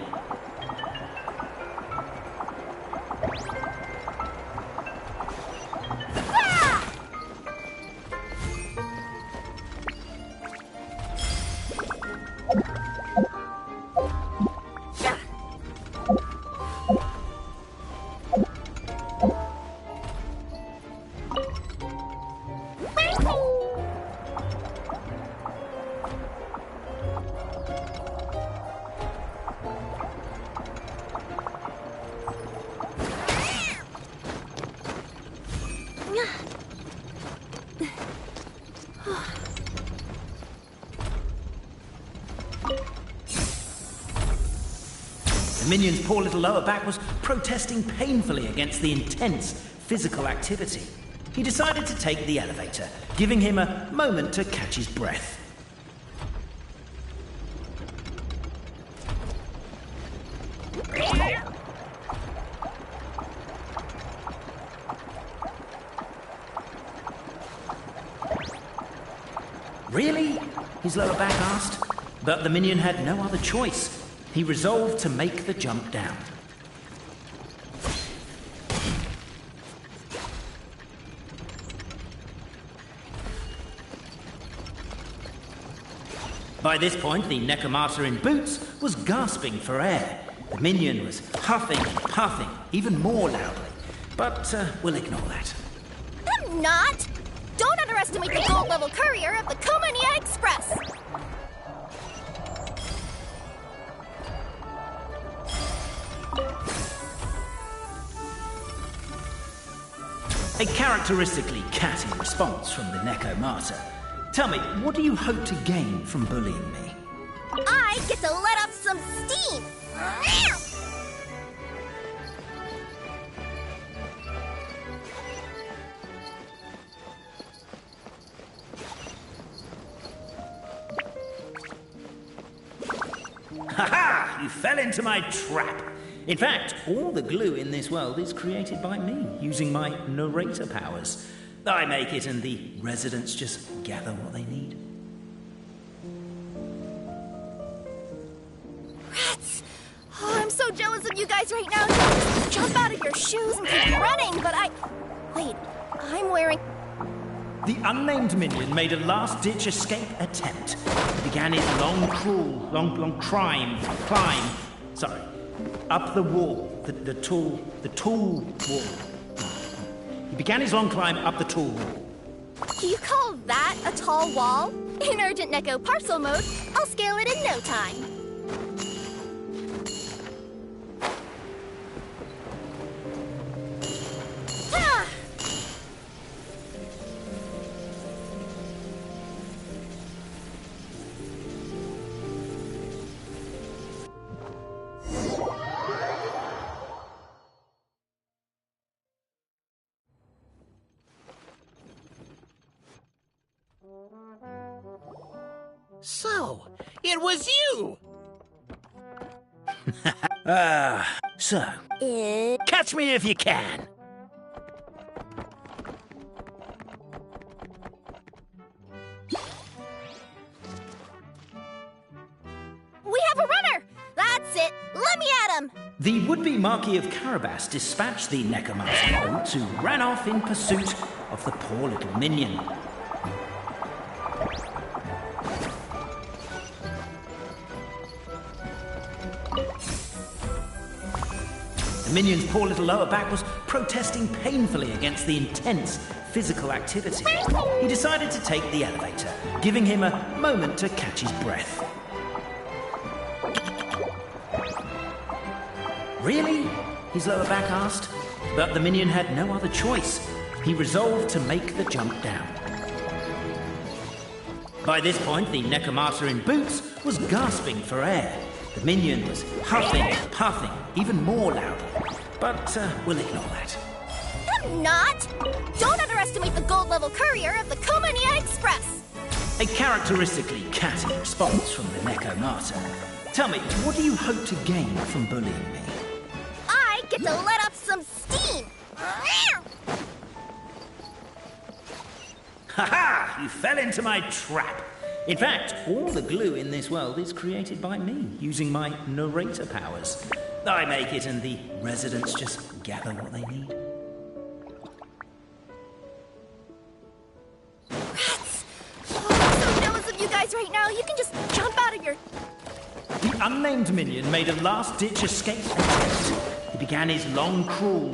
The minion's poor little lower back was protesting painfully against the intense physical activity. He decided to take the elevator, giving him a moment to catch his breath. Really? His lower back asked. But the minion had no other choice. He resolved to make the jump down. By this point, the Necromartyr in boots was gasping for air. The minion was huffing and puffing, even more loudly. But we'll ignore that.
I'm not! Don't underestimate the gold-level courier of the Komania Express!
A characteristically catty response from the Necromartyr. Tell me, what do you hope to gain from bullying me?
I get to let off some steam!
Ha-ha! You fell into my trap! In fact, all the glue in this world is created by me, using my narrator powers. I make it and the residents just gather what they need.
Rats! Oh, I'm so jealous of you guys right now. Just jump out of your shoes and keep running, but Wait, I'm wearing...
The unnamed minion made a last-ditch escape attempt. He began his long climb, up the wall, the tall wall. He began his long climb up the tall wall.
Do you call that a tall wall? In urgent Neko parcel mode, I'll scale it in no time. Ah!
So, it was you!
So... Catch me if you can!
We have a runner! That's it! Let me at him!
The would-be Marquis of Carabas dispatched the Necromartyr, who ran off in pursuit of the poor little minion. The minion's poor little lower back was protesting painfully against the intense physical activity. He decided to take the elevator, giving him a moment to catch his breath. Really? His lower back asked. But the minion had no other choice. He resolved to make the jump down. By this point, the Necromata in boots was gasping for air. The minion was huffing and puffing, even more loudly. But we'll ignore that.
I'm not! Don't underestimate the gold-level courier of the Komania Express!
A characteristically catty response from the Necromata. Tell me, what do you hope to gain from bullying me?
I get to let off some steam!
Ha-ha! You fell into my trap. In fact, all the glue in this world is created by me, using my narrator powers. I make it and the residents just gather what they need.
Rats! Oh, I'm so jealous of you guys right now. You can just jump out of your...
The unnamed minion made a last-ditch escape attempt. He began his long climb,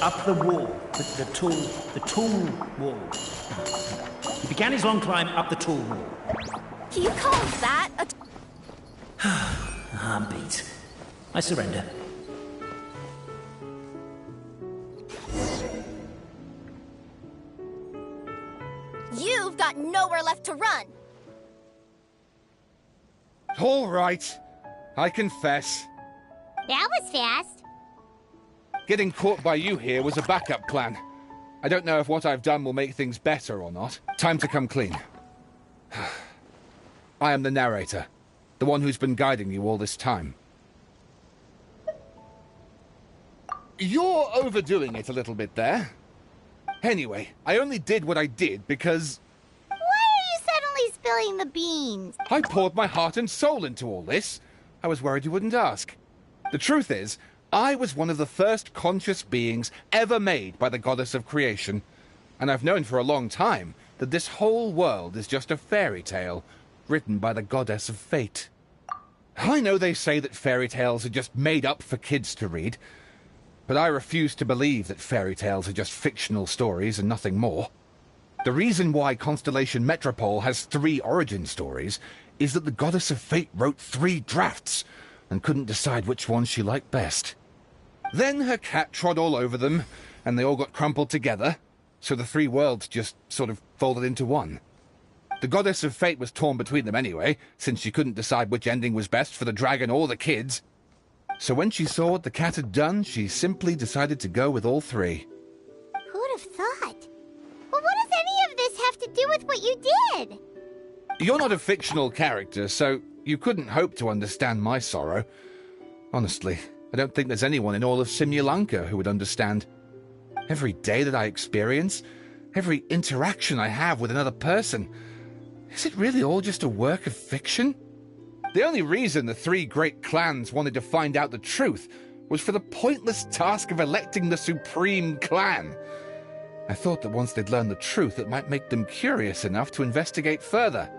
up the wall, the tall wall. He began his long climb up the tall wall.
You call that a...
I'm beat. I surrender.
You've got nowhere left to run.
All right. I confess.
That was fast.
Getting caught by you here was a backup plan. I don't know if what I've done will make things better or not. Time to come clean. I am the narrator, the one who's been guiding you all this time. You're overdoing it a little bit there. Anyway, I only did what I did because...
Why are you suddenly spilling the beans?
I poured my heart and soul into all this. I was worried you wouldn't ask. The truth is, I was one of the first conscious beings ever made by the goddess of creation, and I've known for a long time that this whole world is just a fairy tale written by the goddess of fate. I know they say that fairy tales are just made up for kids to read, but I refuse to believe that fairy tales are just fictional stories and nothing more. The reason why Constellation Metropole has 3 origin stories is that the goddess of fate wrote 3 drafts and couldn't decide which one she liked best. Then her cat trod all over them, and they all got crumpled together, so the 3 worlds just sort of folded into one. The goddess of fate was torn between them anyway, since she couldn't decide which ending was best for the dragon or the kids. So when she saw what the cat had done, she simply decided to go with all 3.
Who'd have thought? Well, what does any of this have to do with what you did?
You're not a fictional character, so you couldn't hope to understand my sorrow. Honestly, I don't think there's anyone in all of Simulanka who would understand. Every day that I experience, every interaction I have with another person, is it really all just a work of fiction? The only reason the 3 great clans wanted to find out the truth was for the pointless task of electing the supreme clan. I thought that once they'd learned the truth, it might make them curious enough to investigate further.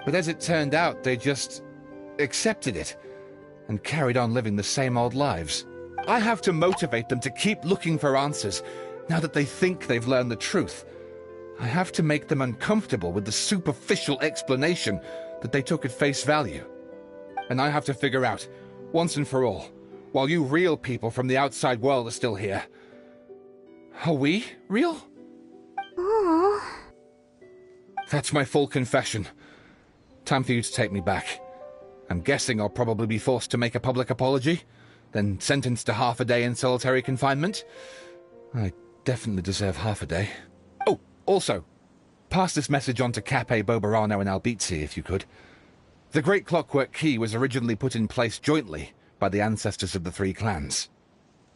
But as it turned out, they just accepted it and carried on living the same old lives. I have to motivate them to keep looking for answers now that they think they've learned the truth. I have to make them uncomfortable with the superficial explanation that they took at face value. And I have to figure out, once and for all, while you real people from the outside world are still here, are we real?
Aww.
That's my full confession. Time for you to take me back. I'm guessing I'll probably be forced to make a public apology, then sentenced to half a day in solitary confinement. I definitely deserve half a day. Oh, also, pass this message on to Cape, Bobarano, and Albizzi, if you could. The Great Clockwork Key was originally put in place jointly by the ancestors of the 3 clans.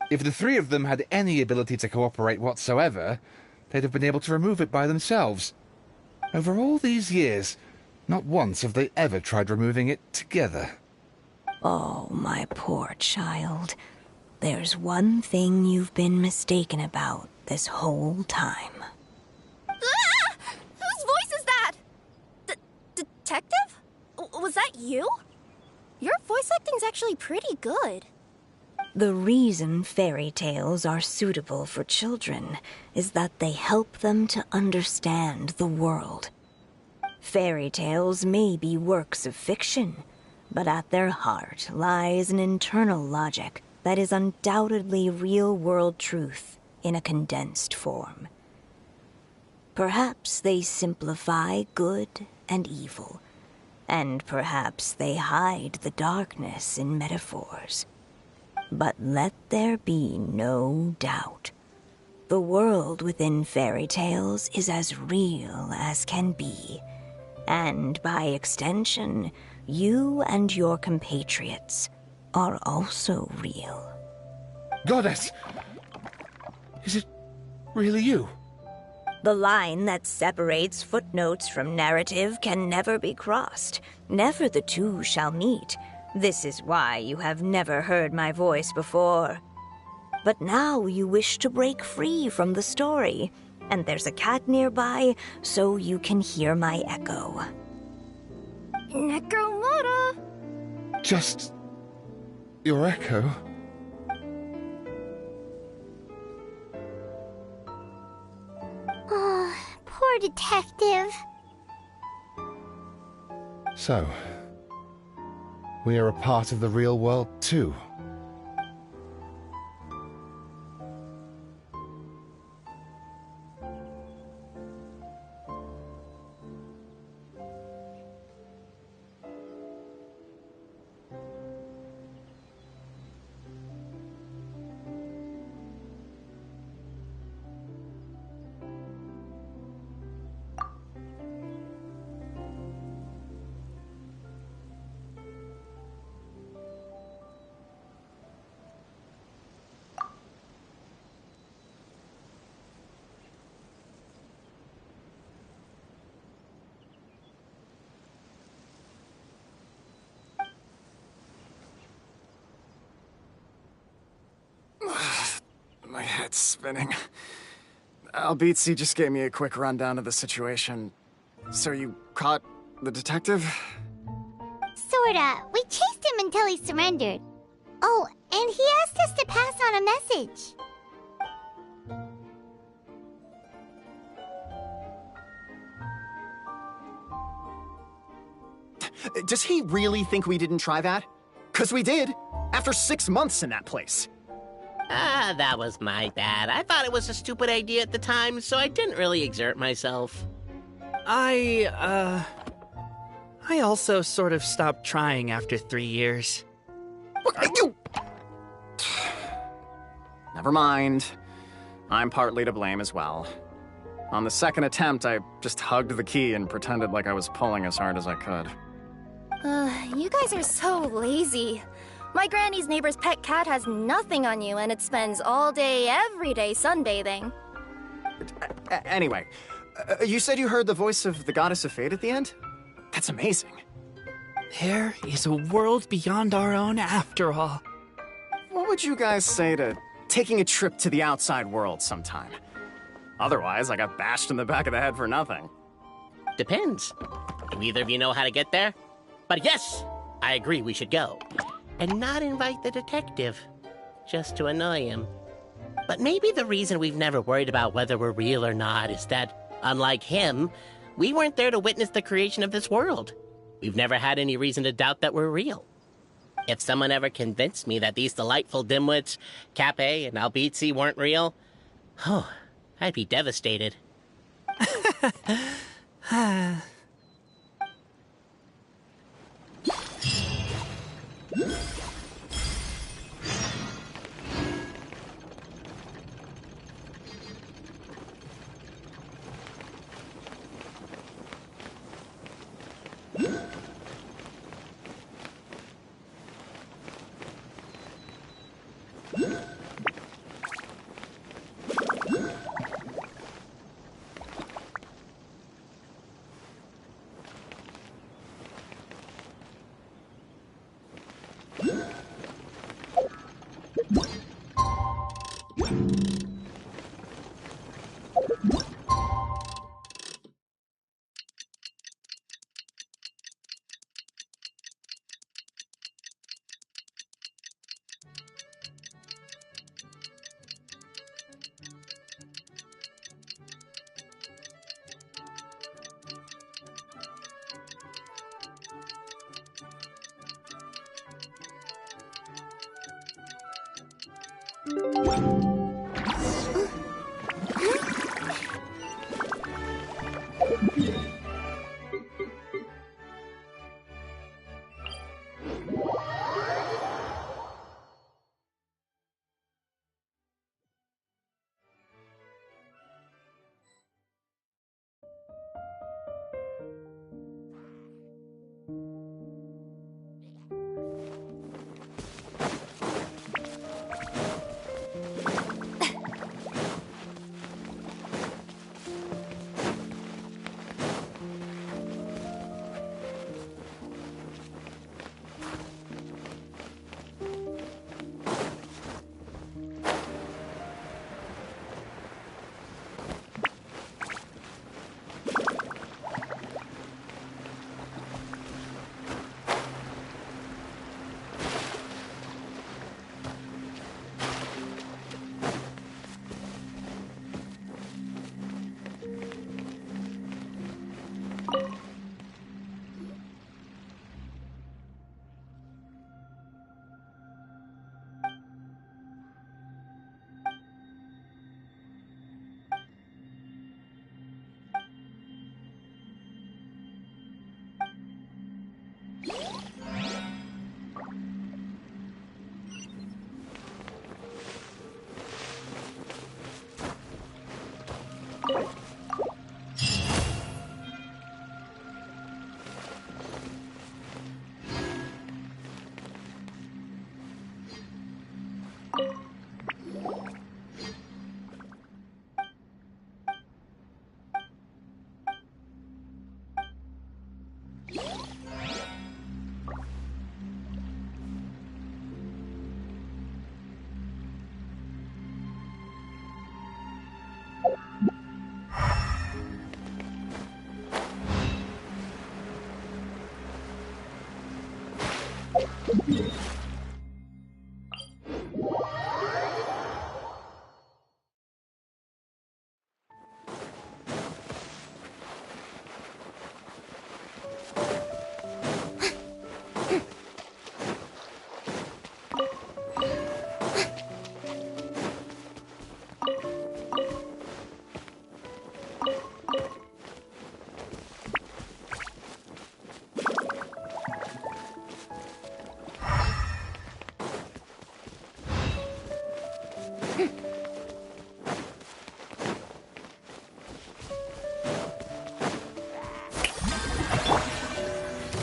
If the 3 of them had any ability to cooperate whatsoever, they'd have been able to remove it by themselves. Over all these years, not once have they ever tried removing it together.
Oh, my poor child. There's one thing you've been mistaken about this whole time.
Ah! Whose voice is that? Detective? Was that you? Your voice acting's actually pretty good.
The reason fairy tales are suitable for children is that they help them to understand the world. Fairy tales may be works of fiction, but at their heart lies an internal logic that is undoubtedly real-world truth in a condensed form. Perhaps they simplify good and evil, and perhaps they hide the darkness in metaphors. But let there be no doubt. The world within fairy tales is as real as can be, and by extension, you and your compatriots are also real.
Goddess! Is it really you?
The line that separates footnotes from narrative can never be crossed. Never the two shall meet. This is why you have never heard my voice before. But now you wish to break free from the story, and there's a cat nearby, so you can hear my echo.
Necromora!
Just your echo?
Oh, poor detective.
So, we are a part of the real world too.
My head's spinning. Albizzi just gave me a quick rundown of the situation. So you caught the detective?
Sorta. We chased him until he surrendered. Oh, and he asked us to pass on a message.
Does he really think we didn't try that? 'Cause we did, after 6 months in that place.
That was my bad. I thought it was a stupid idea at the time, so I didn't really exert myself.
I also sort of stopped trying after 3 years.
You... Never mind. I'm partly to blame as well. On the second attempt, I just hugged the key and pretended like I was pulling as hard as I could.
You guys are so lazy. My granny's neighbor's pet cat has nothing on you, and it spends all day, every day sunbathing.
Anyway, you said you heard the voice of the Goddess of Fate at the end? That's amazing.
There is a world beyond our own after all.
What would you guys say to taking a trip to the outside world sometime? Otherwise, I got bashed in the back of the head for nothing.
Depends. Do either of you know how to get there? But yes, I agree we should go. And not invite the detective, just to annoy him. But maybe the reason we've never worried about whether we're real or not is that, unlike him, we weren't there to witness the creation of this world. We've never had any reason to doubt that we're real. If someone ever convinced me that these delightful dimwits, Cape and Albizzi, weren't real, I'd be devastated.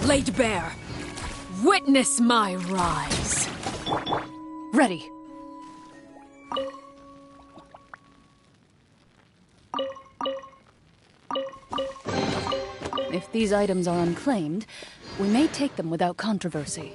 Laid bare. Witness my rise.
Ready. If these items are unclaimed, we may take them without controversy.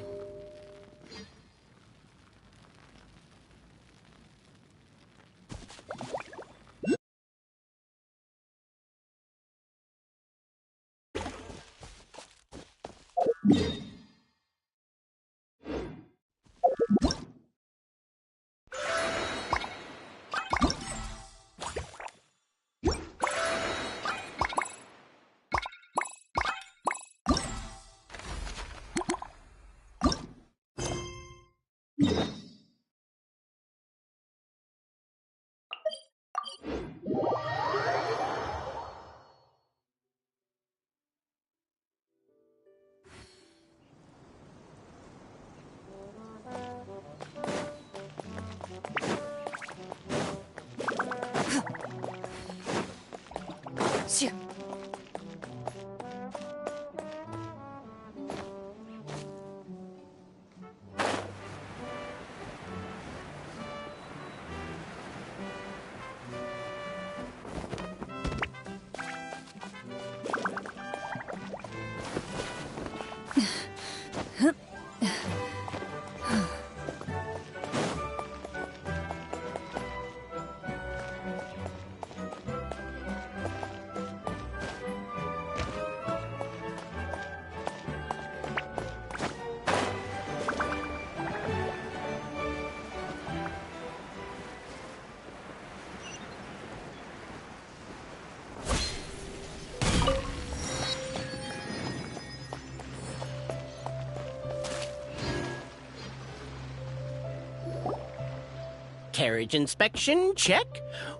Carriage inspection, check.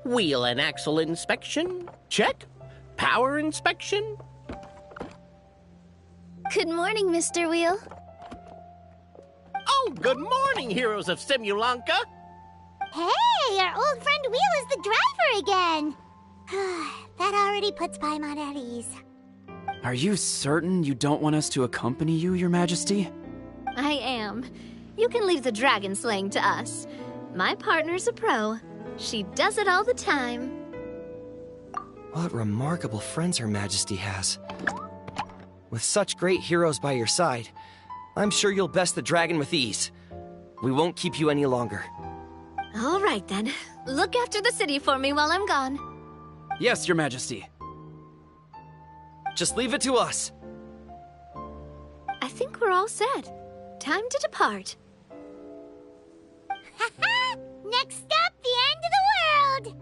Wheel and axle inspection, check. power inspection?
Good morning, Mr. Wheel.
Oh, good morning, heroes of Simulanka.
Hey, our old friend Wheel is the driver again. That already puts Paimon at ease.
Are you certain you don't want us to accompany you, Your Majesty?
I am. You can leave the dragon slaying to us. My partner's a pro. She does it all the time.
What remarkable friends Her Majesty has. With such great heroes by your side, I'm sure you'll best the dragon with ease. We won't keep you any longer.
All right, then. Look after the city for me while I'm gone.
Yes, Your Majesty.
Just leave it to us.
I think we're all set. Time to depart.
Next stop, the end of the world!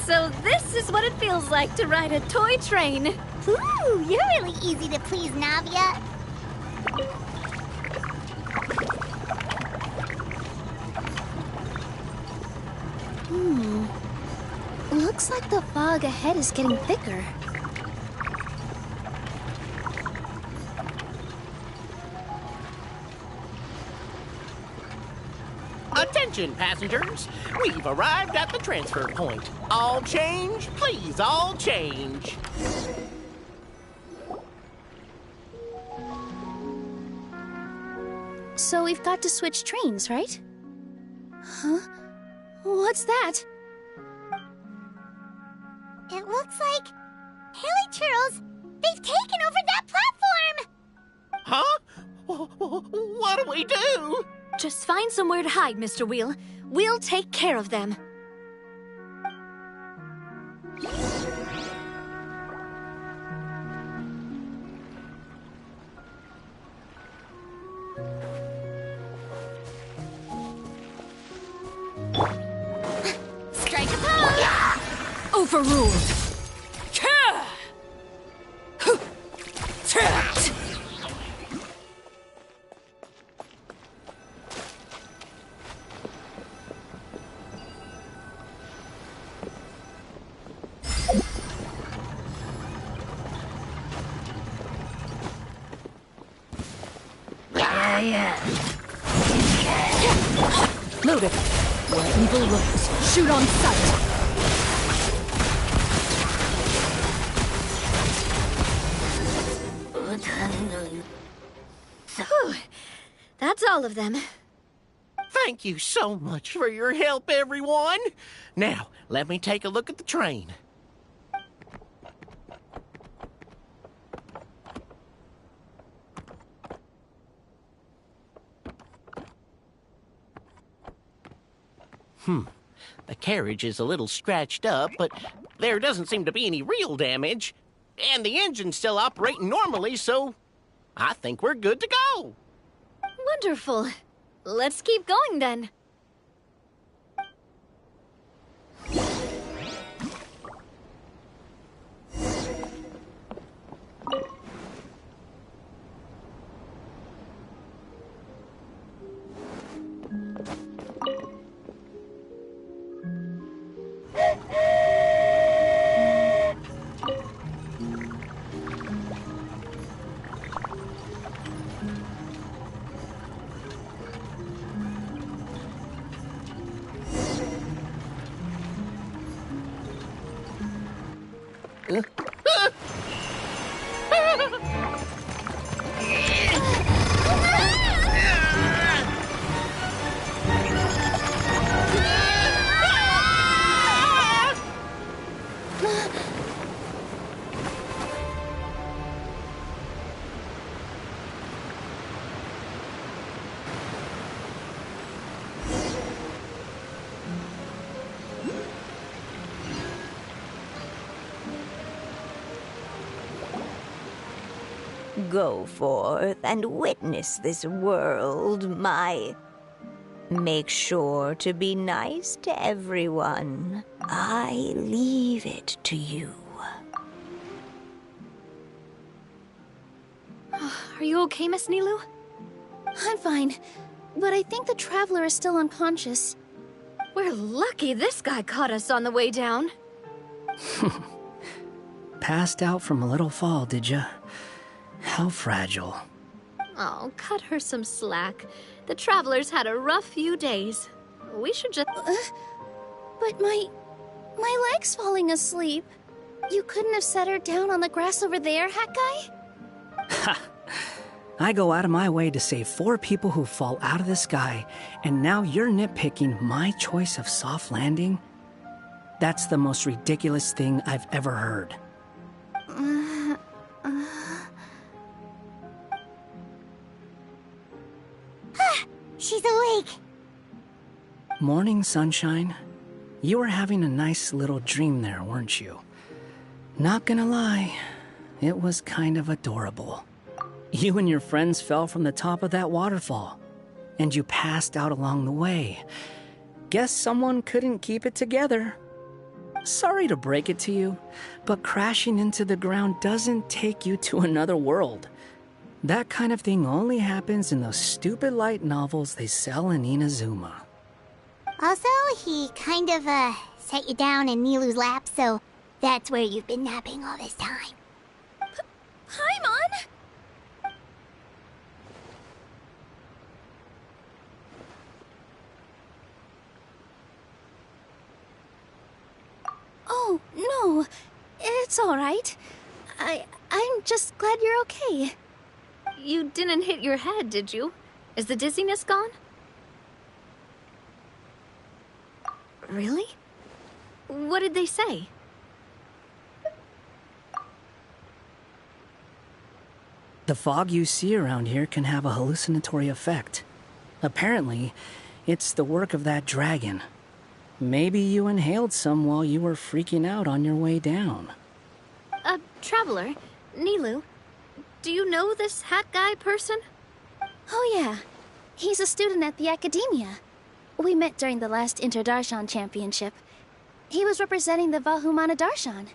So this is what it feels like to ride a toy train.
Ooh, you're really easy to please, Navia.
Looks like the fog ahead is getting thicker.
Attention, passengers. We've arrived at the transfer point. All change, please, all change.
So we've got to switch trains, right? Huh? What's that?
It looks like... Haley Churls, they've taken over that platform!
Huh? What do we do?
Just find somewhere to hide, Mr. Wheel. We'll take care of them.
Strike a pose!
Overruled. Loaded. Where evil lurks, shoot on sight.
Whew. That's all of them.
Thank you so much for your help, everyone. Now, let me take a look at the train. The carriage is a little scratched up, but there doesn't seem to be any real damage. And the engine's still operating normally, so I think we're good to go.
Wonderful. Let's keep going then.
Go forth and witness this world, my... Make sure to be nice to everyone. I leave it to you.
Are you okay, Miss Nilu?
I'm fine, but I think the Traveler is still unconscious.
We're lucky this guy caught us on the way down.
Passed out from a little fall, did ya? How fragile.
Oh, cut her some slack. The Traveler's had a rough few days. We should just...
But my leg's falling asleep. You couldn't have set her down on the grass over there, Hat Guy?
Ha! I go out of my way to save 4 people who fall out of the sky, and now you're nitpicking my choice of soft landing? That's the most ridiculous thing I've ever heard.
She's awake.
Morning, sunshine. You were having a nice little dream there, weren't you? Not gonna lie, it was kind of adorable. You and your friends fell from the top of that waterfall, and you passed out along the way. Guess someone couldn't keep it together. Sorry to break it to you, but crashing into the ground doesn't take you to another world. That kind of thing only happens in those stupid light novels they sell in Inazuma.
Also, he kind of, set you down in Nilu's lap, so that's where you've been napping all this time.
Paimon! Oh, no. It's all right. I'm just glad you're okay.
You didn't hit your head, did you? Is the dizziness gone? Really? What did they say?
The fog you see around here can have a hallucinatory effect. Apparently, it's the work of that dragon. Maybe you inhaled some while you were freaking out on your way down.
Traveler, Nilu, do you know this Hat Guy person?
Oh yeah, he's a student at the Academia. We met during the last Inter-Darshan Championship. He was representing the Vahumana Darshan.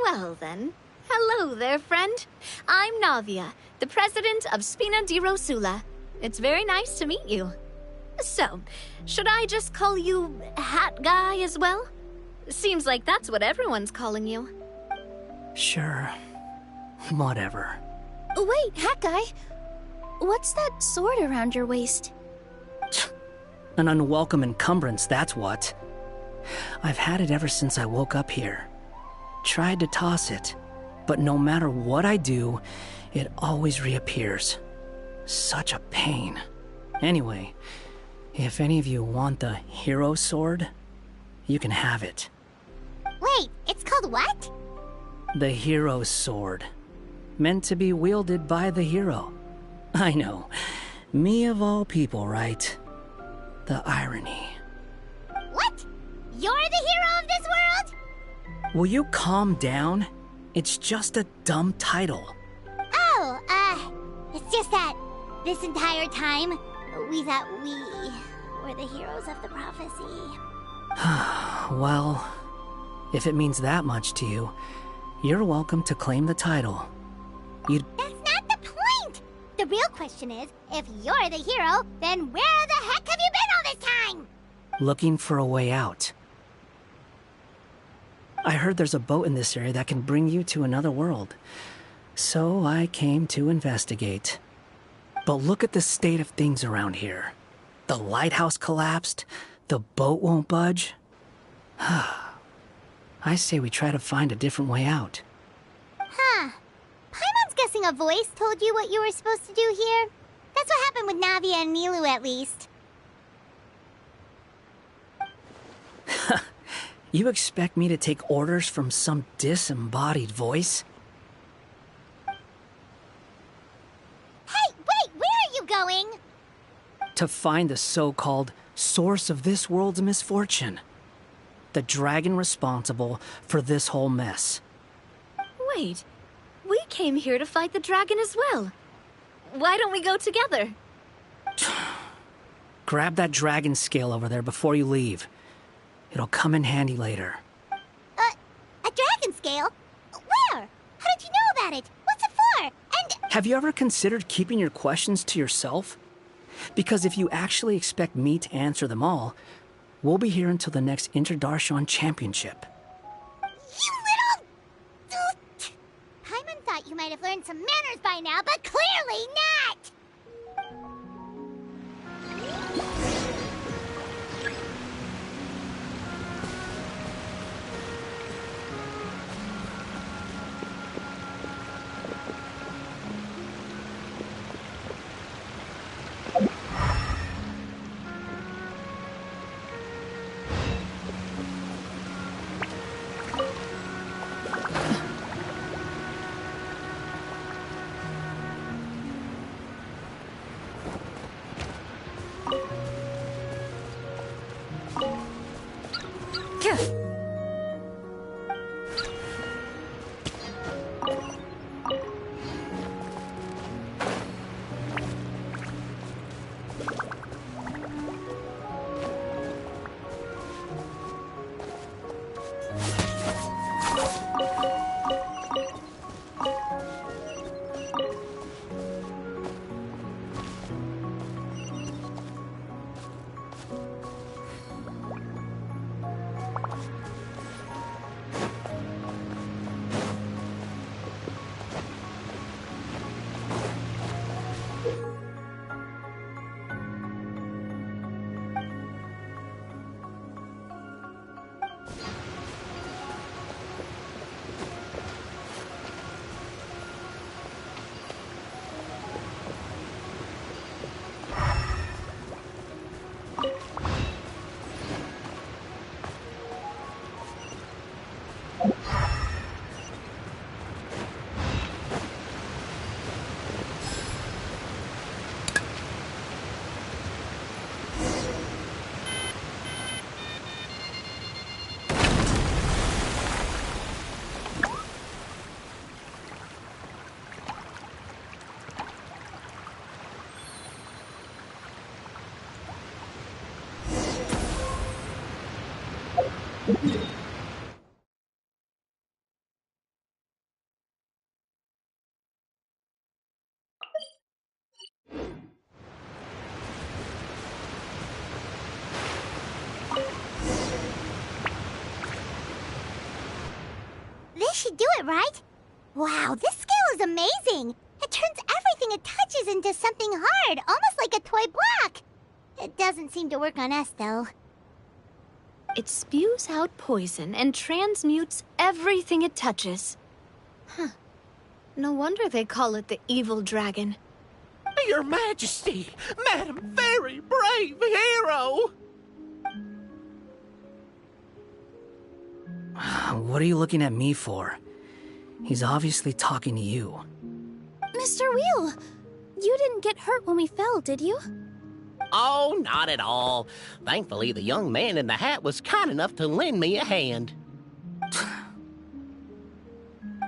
Well then, hello there, friend. I'm Navia, the president of Spina di Rosula. It's very nice to meet you. So, should I just call you Hat Guy as well? Seems like that's what everyone's calling you.
Sure. Whatever.
Wait, Hat Guy. What's that sword around your waist?
An unwelcome encumbrance, that's what. I've had it ever since I woke up here. Tried to toss it, but no matter what I do, it always reappears. Such a pain. Anyway, if any of you want the hero sword, you can have it.
Wait, it's called what?
The hero sword. Meant to be wielded by the hero. I know. Me of all people, right? The irony.
What? You're the hero of this world?
Will you calm down? It's just a dumb title.
Oh, it's just that this entire time, we thought we were the heroes of the prophecy.
Well, if it means that much to you, you're welcome to claim the title.
That's not the point! The real question is, if you're the hero, then where the heck have you been all this time?
Looking for a way out. I heard there's a boat in this area that can bring you to another world. So I came to investigate. But look at the state of things around here. The lighthouse collapsed. The boat won't budge. I say we try to find a different way out.
Huh. Paimon's guessing a voice told you what you were supposed to do here. That's what happened with Navia and Nilu, at least.
You expect me to take orders from some disembodied voice?
Hey, wait, where are you going?
To find the so-called source of this world's misfortune. The dragon responsible for this whole mess.
Wait, We came here to fight the dragon as well. Why don't we go together?
Grab that dragon scale over there before you leave. It'll come in handy later.
A dragon scale? Where? How did you know about it? What's it for? And...
Have you ever considered keeping your questions to yourself? Because if you actually expect me to answer them all, we'll be here until the next Interdarshan Championship.
You little... Paimon thought you might have learned some manners by now, but clearly not! This should do it, right? Wow, this scale is amazing! It turns everything it touches into something hard, almost like a toy block! It doesn't seem to work on us, though.
It spews out poison and transmutes everything it touches. Huh. No wonder they call it the evil dragon.
Your Majesty, Madam Very Brave Hero!
What are you looking at me for? He's obviously talking to you.
Mr. Wheel, you didn't get hurt when we fell, did you?
Oh, not at all. Thankfully, the young man in the hat was kind enough to lend me a hand.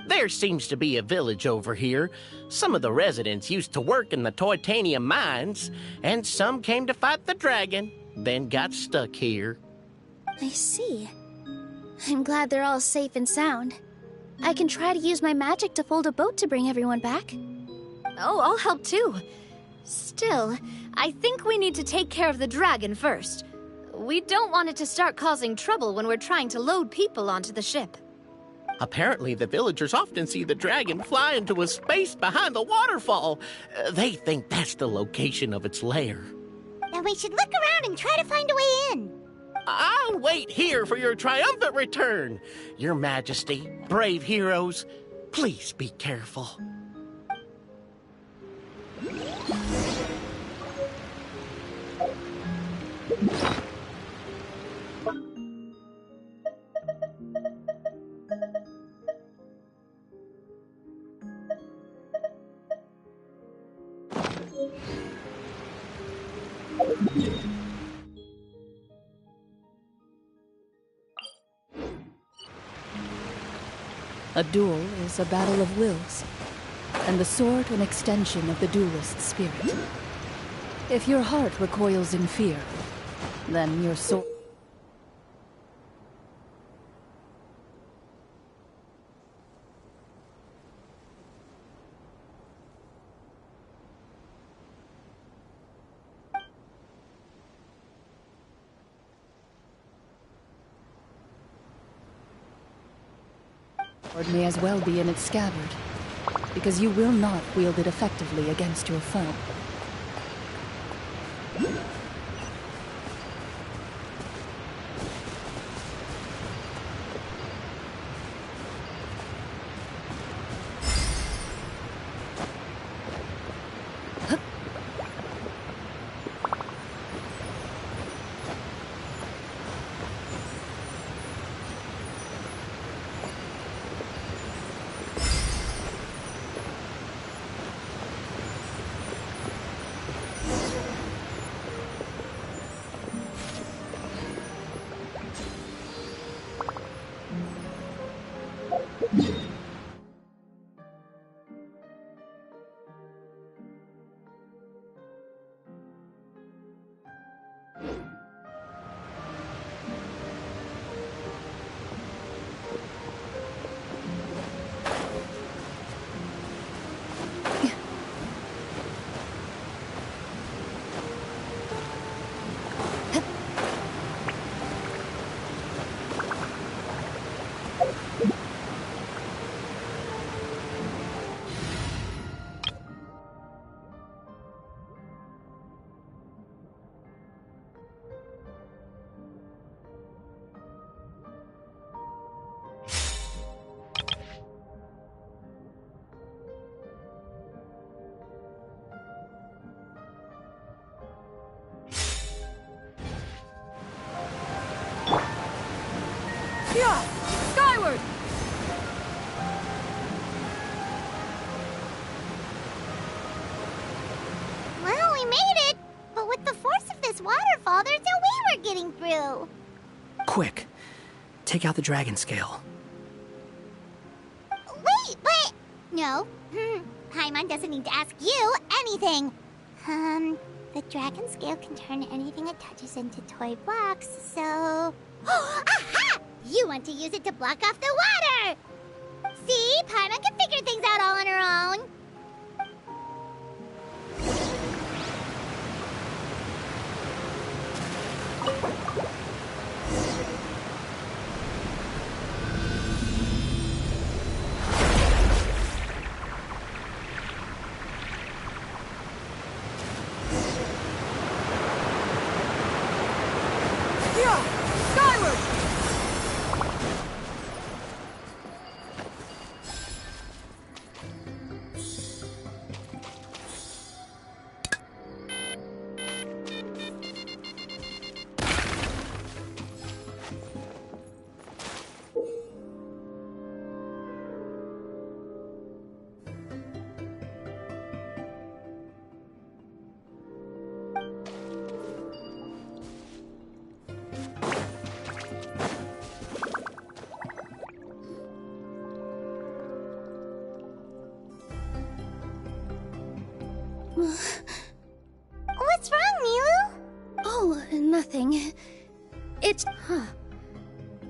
There seems to be a village over here. Some of the residents used to work in the titanium mines, and some came to fight the dragon, then got stuck here.
I see. I'm glad they're all safe and sound. I can try to use my magic to fold a boat to bring everyone back.
Oh, I'll help too. Still, I think we need to take care of the dragon first. We don't want it to start causing trouble when we're trying to load people onto the ship.
Apparently, the villagers often see the dragon fly into a space behind the waterfall. They think that's the location of its lair.
Then we should look around and try to find a way in.
I'll wait here for your triumphant return. Your Majesty, brave heroes, please be careful.
A duel is a battle of wills, and the sword an extension of the duelist's spirit. If your heart recoils in fear, then your sword... may as well be in its scabbard, because you will not wield it effectively against your foe.
Skyward!
Well, we made it! But with the force of this waterfall, there's no way we're getting through!
Quick, take out the dragon scale.
Wait, but... No. Paimon doesn't need to ask you anything. The dragon scale can turn anything it touches into toy blocks, so... Aha! You want to use it to block off the water! See? Paimon can figure things out all on her own.
Skyward!
What's wrong, Milu?
Oh, nothing. It's...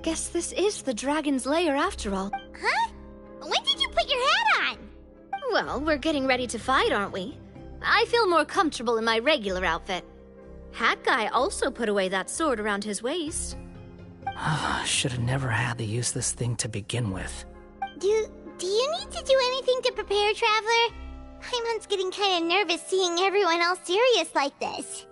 Guess this is the dragon's lair after all.
Huh? When did you put your hat on?
Well, we're getting ready to fight, aren't we? I feel more comfortable in my regular outfit. Hat Guy also put away that sword around his waist.
Should have never had to use this thing to begin with.
Do you need to do anything to prepare, Traveler? Paimon's getting kind of nervous seeing everyone else serious like this.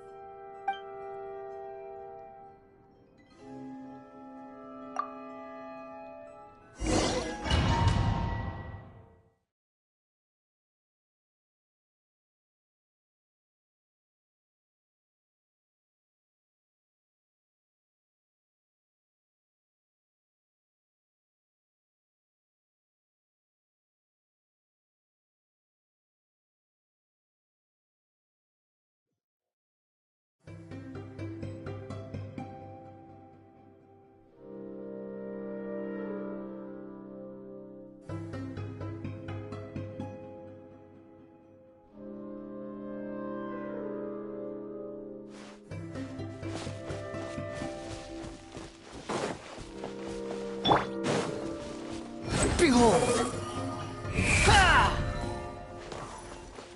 Behold!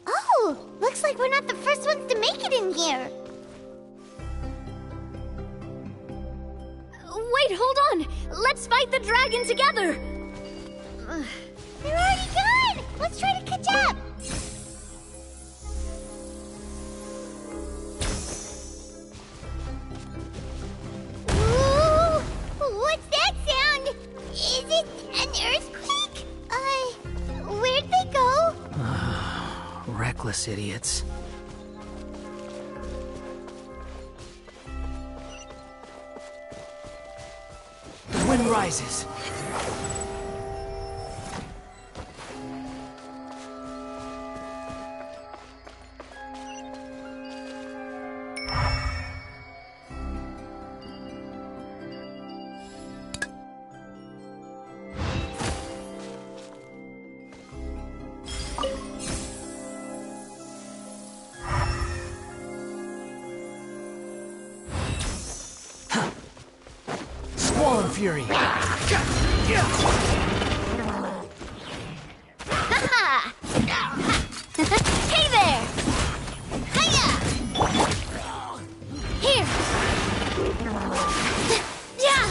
Oh, looks like we're not the first ones to make it in here.
Wait, hold on! Let's fight the dragon together!
They're already gone! Let's try to catch up! Ooh, what's that sound? Is it an earthquake? Where'd they go?
Reckless idiots. The wind rises. Squall Fury.
Ha-ha! Hey there! Hiya! Here! Yeah!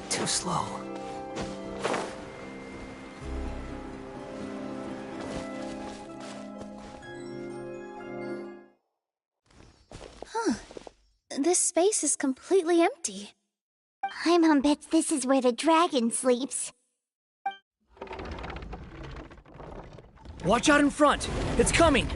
Too slow.
Huh. This space is completely empty.
My mom bets this is where the dragon sleeps.
Watch out in front! It's coming!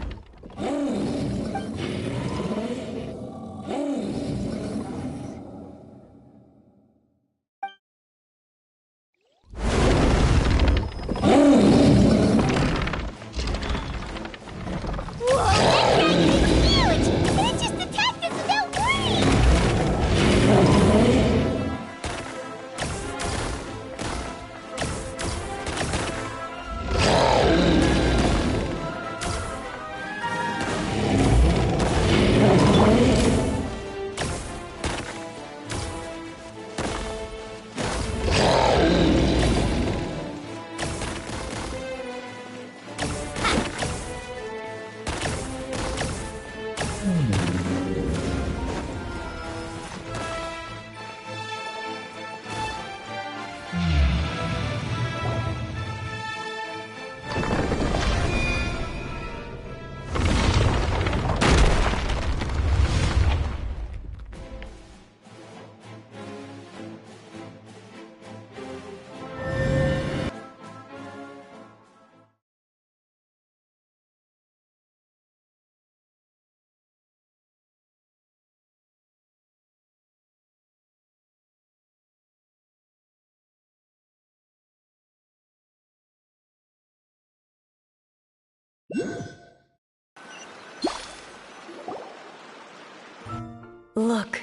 Look,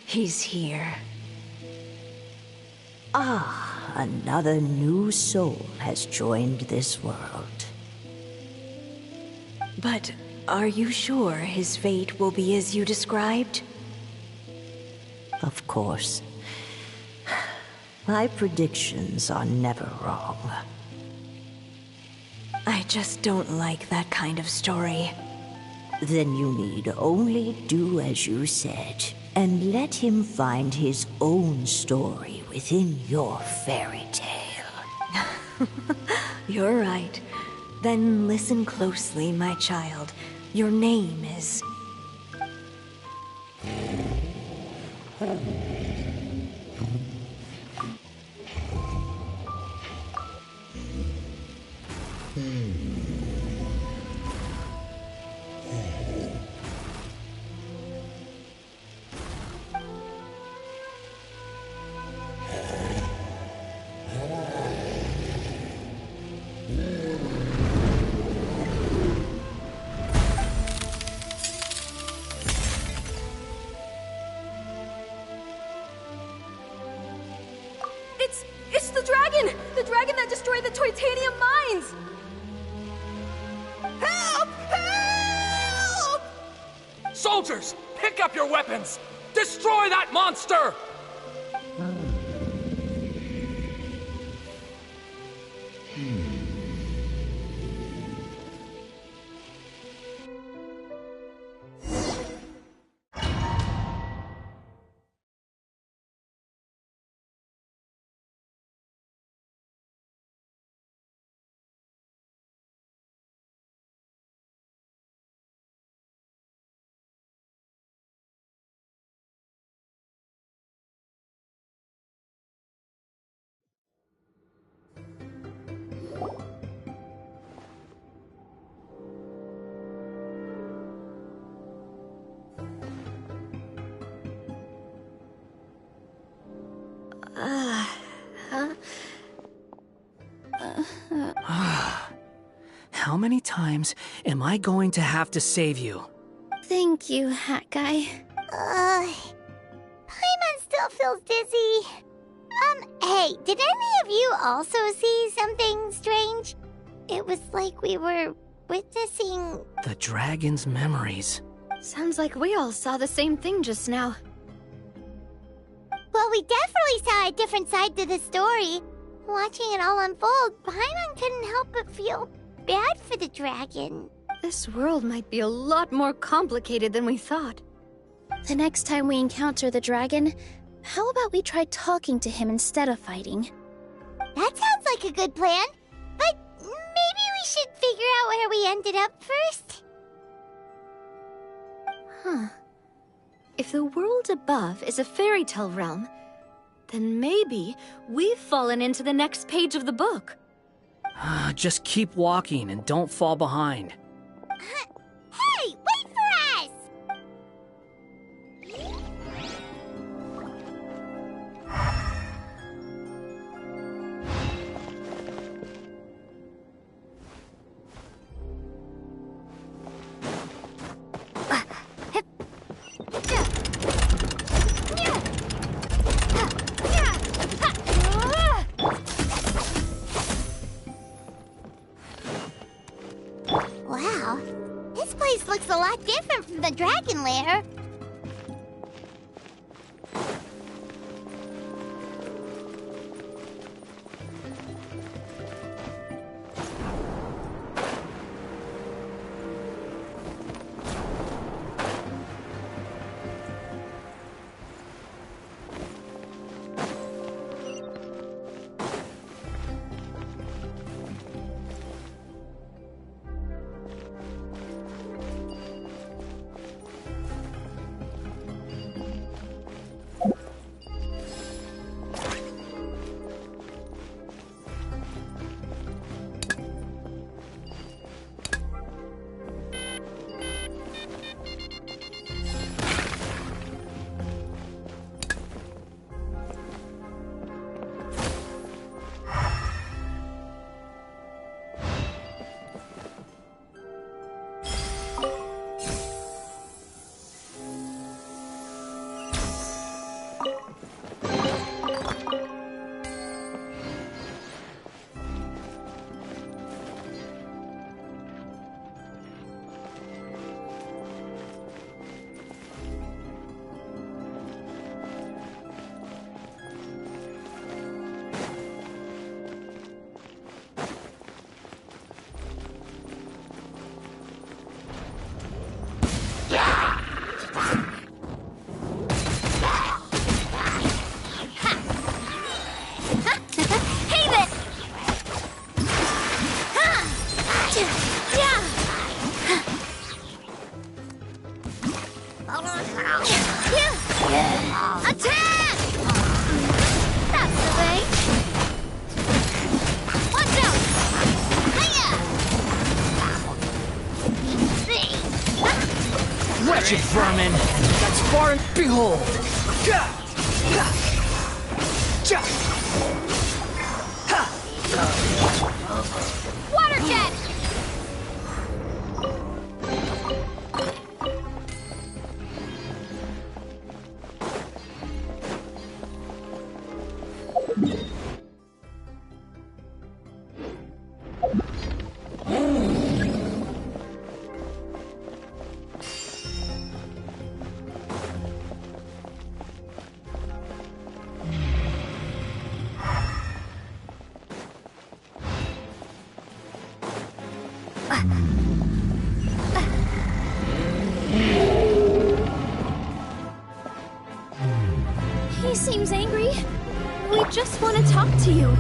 he's here. Ah, another new soul has joined this world. But are you sure his fate will be as you described? Of course. My predictions are never wrong. I just don't like that kind of story. Then you need only do as you said, and let him find his own story within your fairy tale. You're right. Then listen closely, my child. Your name is...
It's the dragon! The dragon that destroyed the titanium mines!
Help! Help! Soldiers, pick up your weapons! Destroy that monster!
How many times am I going to have to save you?
Thank you, Hat Guy.
Paimon still feels dizzy. Hey, did any of you also see something strange? It was like we were witnessing...
The dragon's memories.
Sounds like we all saw the same thing just now.
Well, we definitely saw a different side to the story. Watching it all unfold, Paimon couldn't help but feel bad for the dragon.
This world might be a lot more complicated than we thought.
The next time we encounter the dragon, how about we try talking to him instead of fighting?
That sounds like a good plan. But maybe we should figure out where we ended up first.
Huh. If the world above is a fairy tale realm, then maybe we've fallen into the next page of the book.
Just keep walking and don't fall behind.
Hey, wait for us! Wow, this place looks a lot different from the dragon lair.
wretched vermin! That's far and behold!
Water jet! He seems angry. We just want to talk to you.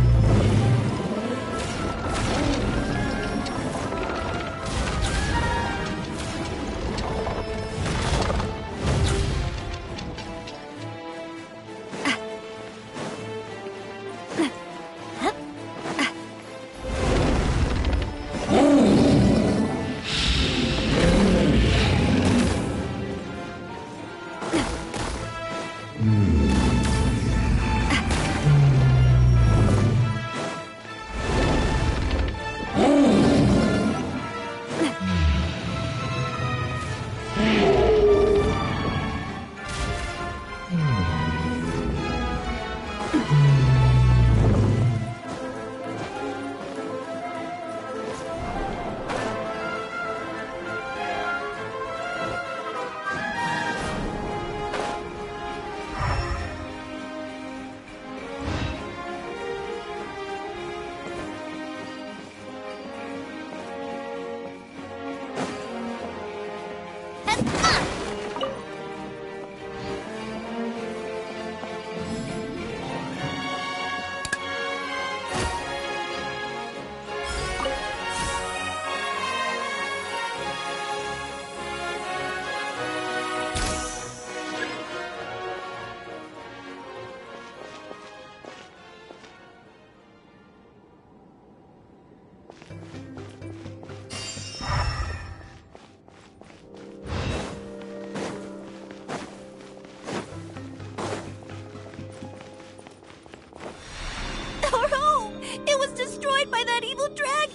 Our home! It was destroyed by that evil dragon!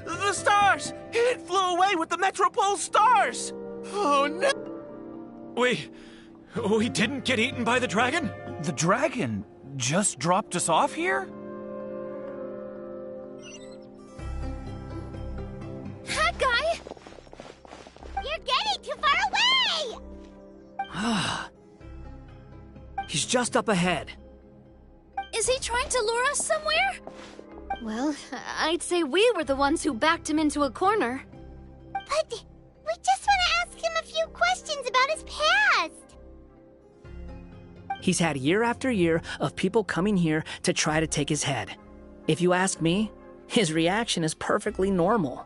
The stars! It flew away with the Metropole stars! Oh no!
We didn't get eaten by the dragon?
The dragon just dropped us off here?
That guy! You're getting too far away!
He's just up ahead.
Is he trying to lure us somewhere? Well, I'd say we were the ones who backed him into a corner.
But we just want to ask him a few questions about his past.
He's had year after year of people coming here to try to take his head. If you ask me, his reaction is perfectly normal.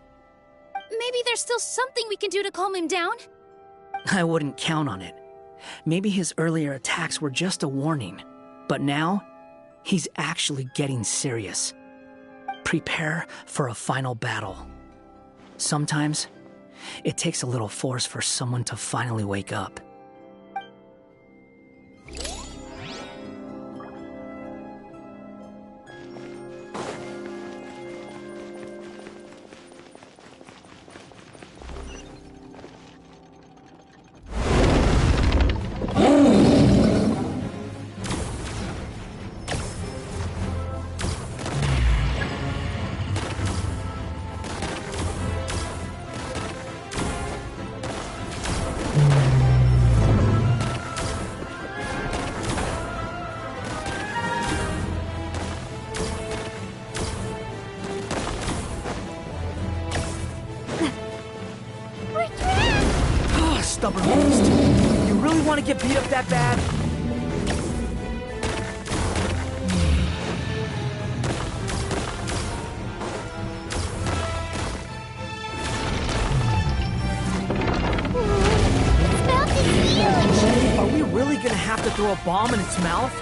Maybe there's still something we can do to calm him down?
I wouldn't count on it. Maybe his earlier attacks were just a warning, but now he's actually getting serious. Prepare for a final battle. Sometimes it takes a little force for someone to finally wake up. Stubborn beast. You really want to get beat up that bad? Are we really gonna have to throw a bomb in its mouth?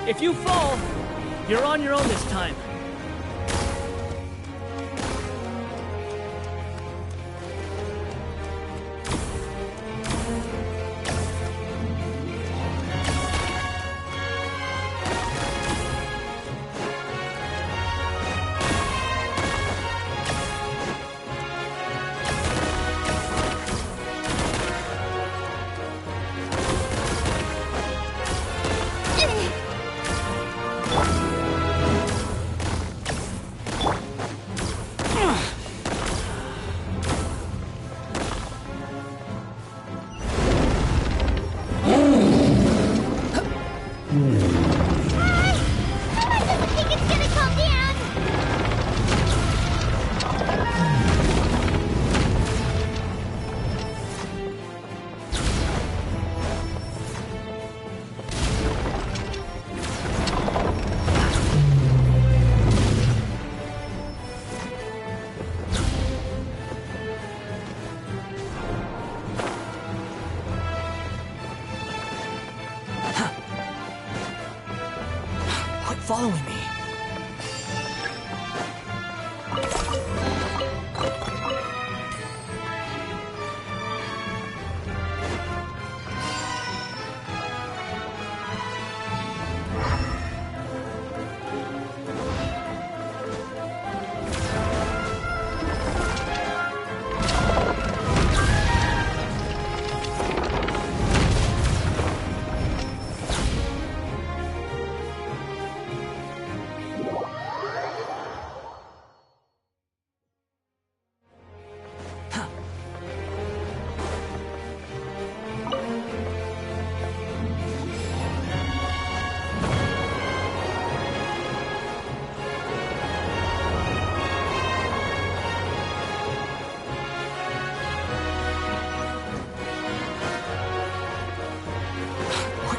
If you fall, you're on your own this time. Following me.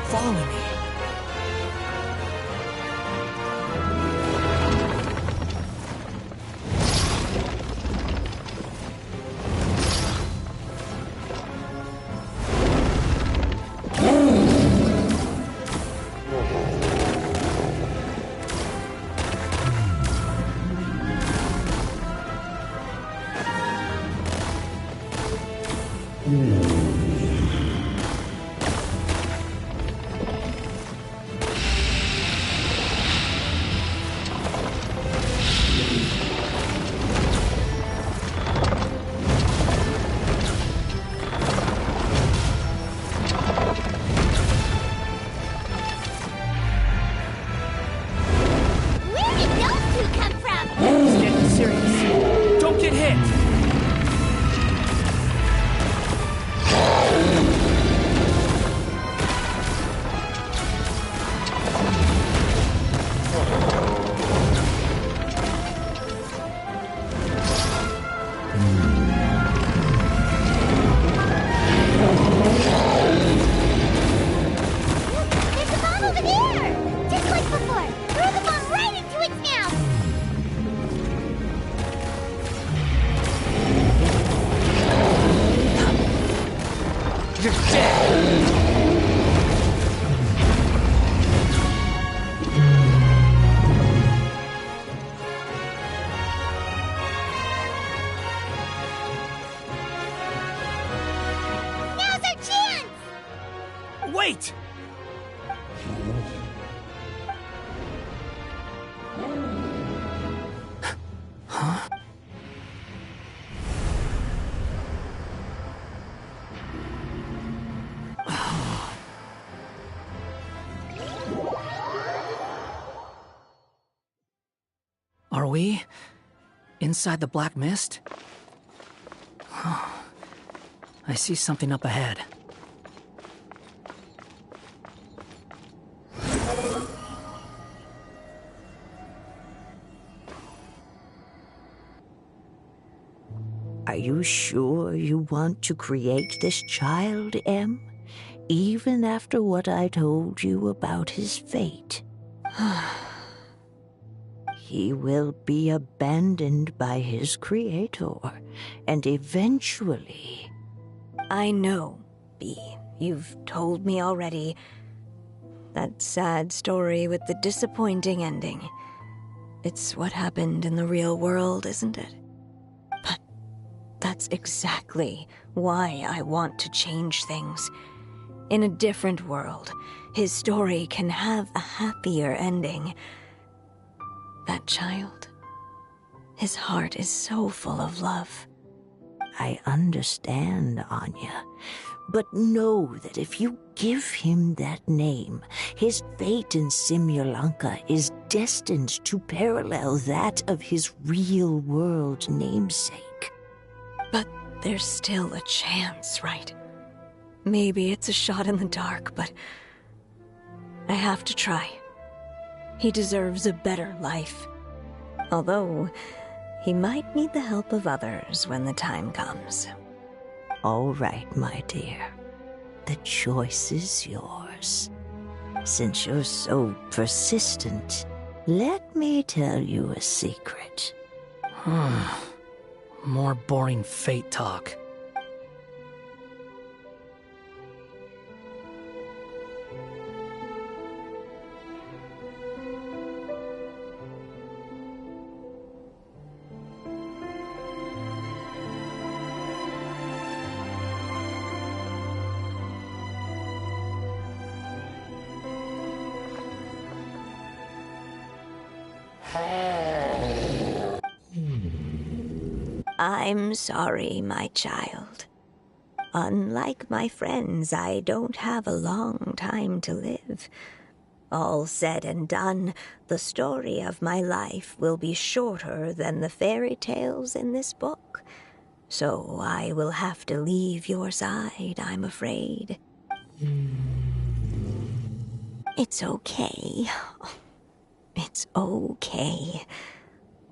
Following me. Wait! Huh? Are we inside the black mist? I see something up ahead.
Are you sure you want to create this child, Em? Even after what I told you about his fate? He will be abandoned by his creator, and eventually...
I know, Bee. You've told me already. That sad story with the disappointing ending. It's what happened in the real world, isn't it? But that's exactly why I want to change things. In a different world, his story can have a happier ending. That child, his heart is so full of love.
I understand, Anya. But know that if you give him that name, his fate in Simulanka is destined to parallel that of his real-world namesake.
But there's still a chance, right? Maybe it's a shot in the dark, but I have to try. He deserves a better life. Although, he might need the help of others when the time comes.
All right, my dear. The choice is yours. Since you're so persistent, let me tell you a secret.
More boring fate talk.
I'm sorry, my child. Unlike my friends, I don't have a long time to live. All said and done, the story of my life will be shorter than the fairy tales in this book. So I will have to leave your side, I'm afraid. It's okay. It's okay.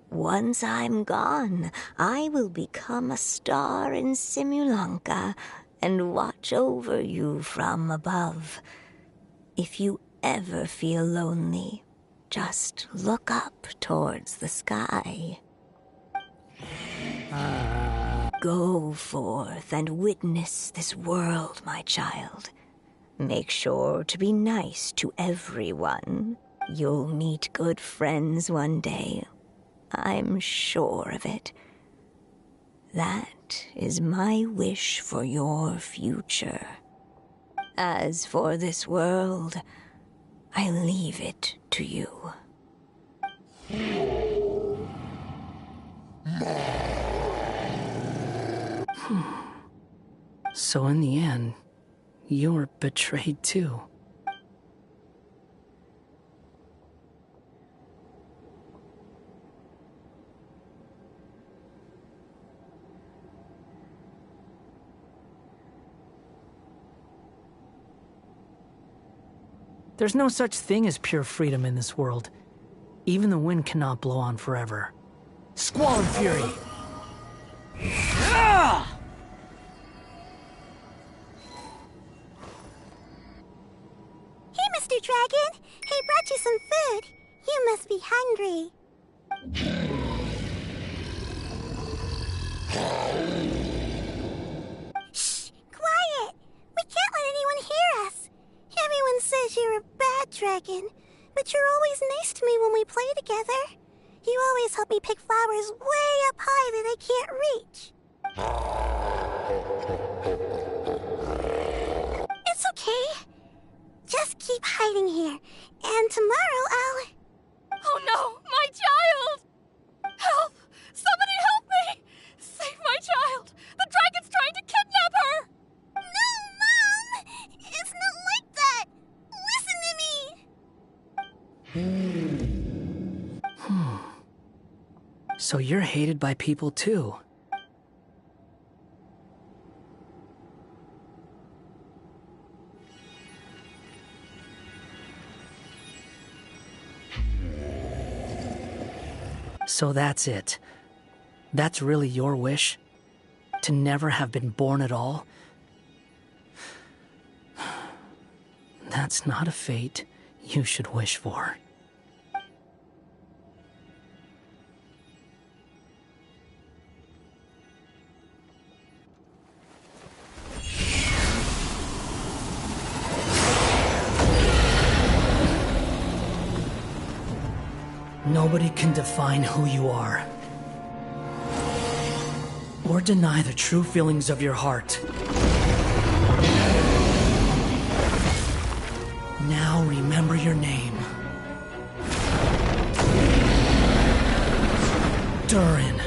Once I'm gone, I will become a star in Simulanka and watch over you from above. If you ever feel lonely, just look up towards the sky. Go forth and witness this world, my child. Make sure to be nice to everyone. You'll meet good friends one day. I'm sure of it. That is my wish for your future. As for this world, I leave it to you.
So in the end, you were betrayed too. There's no such thing as pure freedom in this world. Even the wind cannot blow on forever. Squall and fury!
Hey, Mr. Dragon! He brought you some food. You must be hungry. Shh! Quiet! We can't let anyone hear us. Everyone says you're a bad dragon, but you're always nice to me when we play together. You always help me pick flowers way up high that I can't reach. It's okay. Just keep hiding here, and tomorrow I'll...
Oh no, my child! Help! Somebody help me! Save my child! The dragon's trying to kidnap her!
No, Mom! It's not like that! Listen to me!
So you're hated by people too. So that's it. That's really your wish? To never have been born at all? That's not a fate you should wish for. Nobody can define who you are, or deny the true feelings of your heart. Now remember your name. Durin.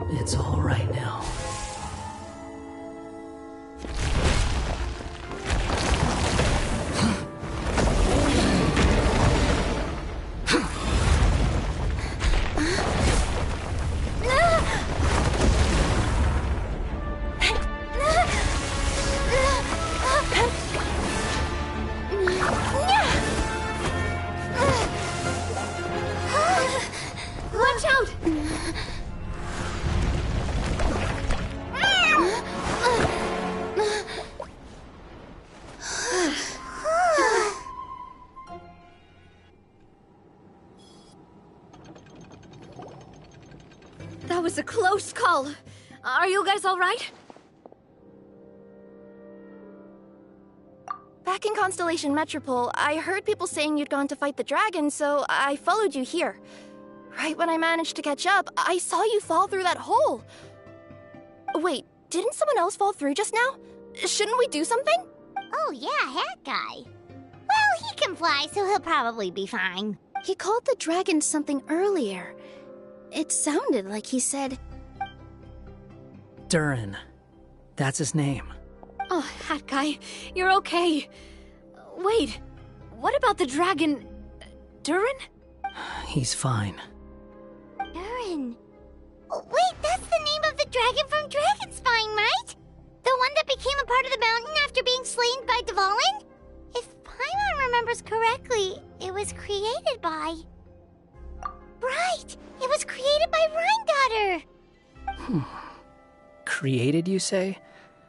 It's all right now.
Watch out! That was a close call. Are you guys all right?
Back in Constellation Metropole, I heard people saying you'd gone to fight the dragon, so I followed you here. Right when I managed to catch up, I saw you fall through that hole. Wait, didn't someone else fall through just now? Shouldn't we do something?
Oh yeah, Hat Guy. Well, he can fly, so he'll probably be fine.
He called the dragon something earlier. It sounded like he said...
Durin. That's his name.
Oh, Hat Guy, you're okay. Wait, what about the dragon... Durin?
He's fine.
Durin. Oh, wait, that's the name of the dragon from Dragonspine, right? The one that became a part of the mountain after being slain by Dvalin? If Paimon remembers correctly, it was created by... Right! It was created by Rhine Daughter!
Created, you say?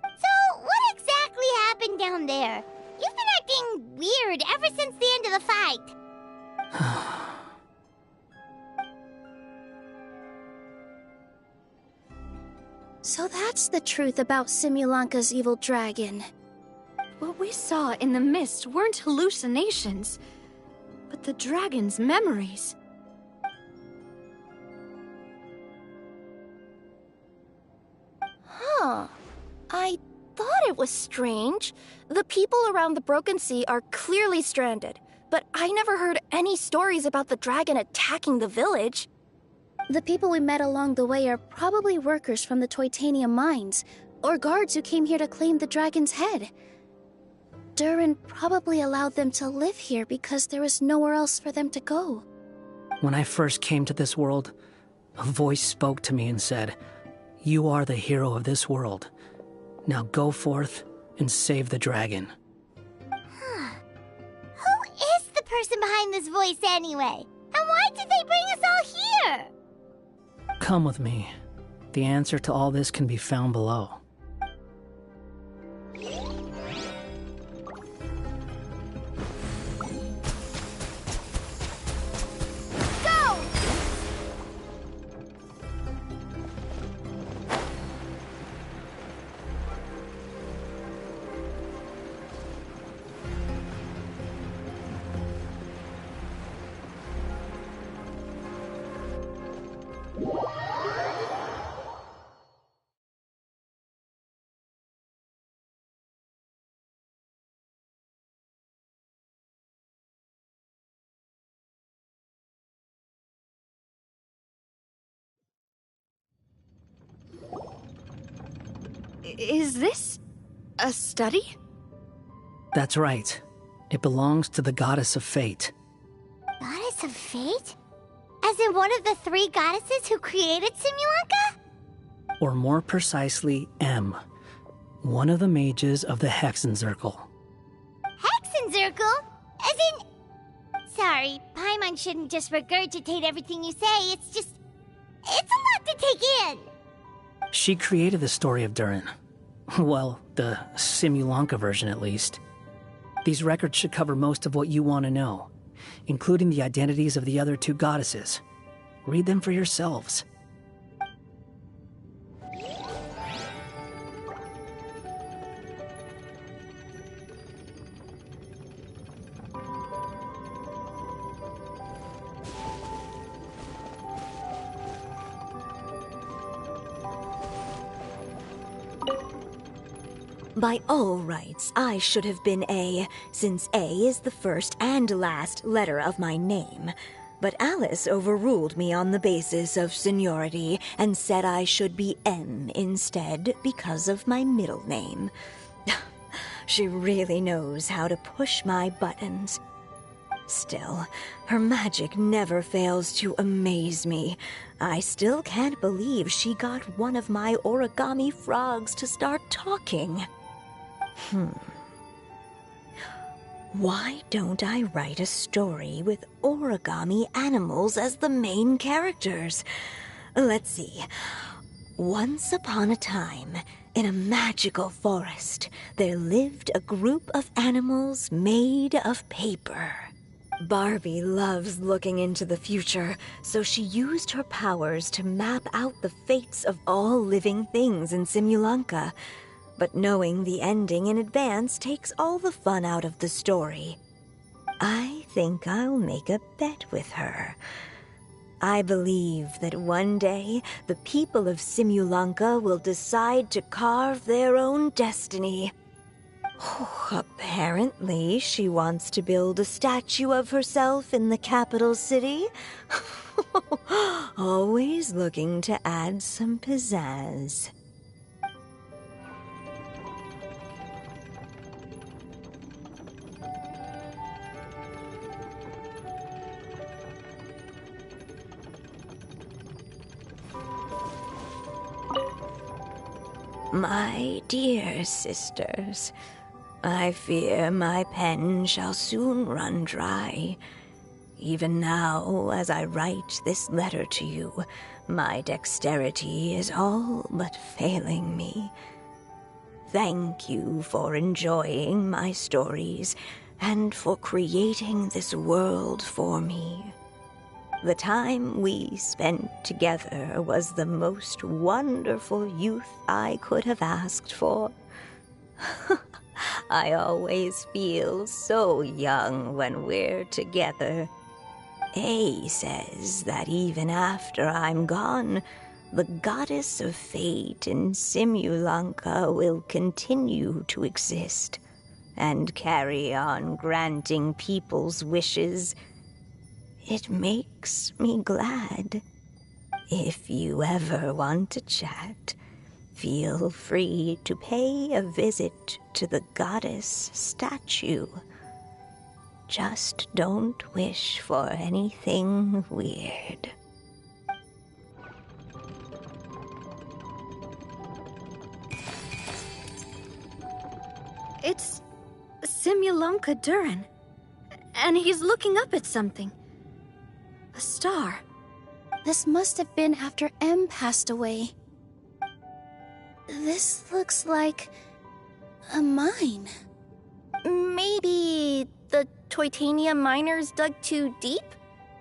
So, what exactly happened down there? You've been acting weird ever since the end of the fight.
So that's the truth about Simulanka's evil dragon. What we saw in the mist weren't hallucinations, but the dragon's memories.
Huh. I thought it was strange. The people around the Broken Sea are clearly stranded, but I never heard any stories about the dragon attacking the village.
The people we met along the way are probably workers from the Toitanium mines, or guards who came here to claim the dragon's head. Durin probably allowed them to live here because there was nowhere else for them to go.
When I first came to this world, a voice spoke to me and said, "You are the hero of this world. Now go forth and save the dragon."
Who is the person behind this voice anyway? And why did they bring us all here?
Come with me. The answer to all this can be found below.
Is this a study?
That's right. It belongs to the Goddess of Fate.
Goddess of Fate? As in one of the three goddesses who created Simulanka?
Or more precisely, M. One of the mages of the Hexenzirkel.
Hexenzirkel? As in... Sorry, Paimon shouldn't just regurgitate everything you say, it's just... It's a lot to take in!
She created the story of Durin. Well, the Simulanka version at least. These records should cover most of what you want to know, including the identities of the other two goddesses. Read them for yourselves.
By all rights, I should have been A, since A is the first and last letter of my name. But Alice overruled me on the basis of seniority and said I should be M instead because of my middle name. She really knows how to push my buttons. Still, her magic never fails to amaze me. I still can't believe she got one of my origami frogs to start talking. Why don't I write a story with origami animals as the main characters? Let's see. Once upon a time, in a magical forest, there lived a group of animals made of paper. Barbie loves looking into the future, so she used her powers to map out the fates of all living things in Simulanka. But knowing the ending in advance takes all the fun out of the story. I think I'll make a bet with her. I believe that one day the people of Simulanka will decide to carve their own destiny. Apparently, she wants to build a statue of herself in the capital city. Always looking to add some pizzazz. My dear sisters, I fear my pen shall soon run dry. Even now, as I write this letter to you, my dexterity is all but failing me. Thank you for enjoying my stories and for creating this world for me. The time we spent together was the most wonderful youth I could have asked for. I always feel so young when we're together. A says that even after I'm gone, the goddess of fate in Simulanka will continue to exist and carry on granting people's wishes. It makes me glad. If you ever want to chat, feel free to pay a visit to the goddess statue. Just don't wish for anything weird.
It's Simulanka Durin. And he's looking up at something. A star.
This must have been after M passed away. This looks like a mine. Maybe the Titanium miners dug too deep?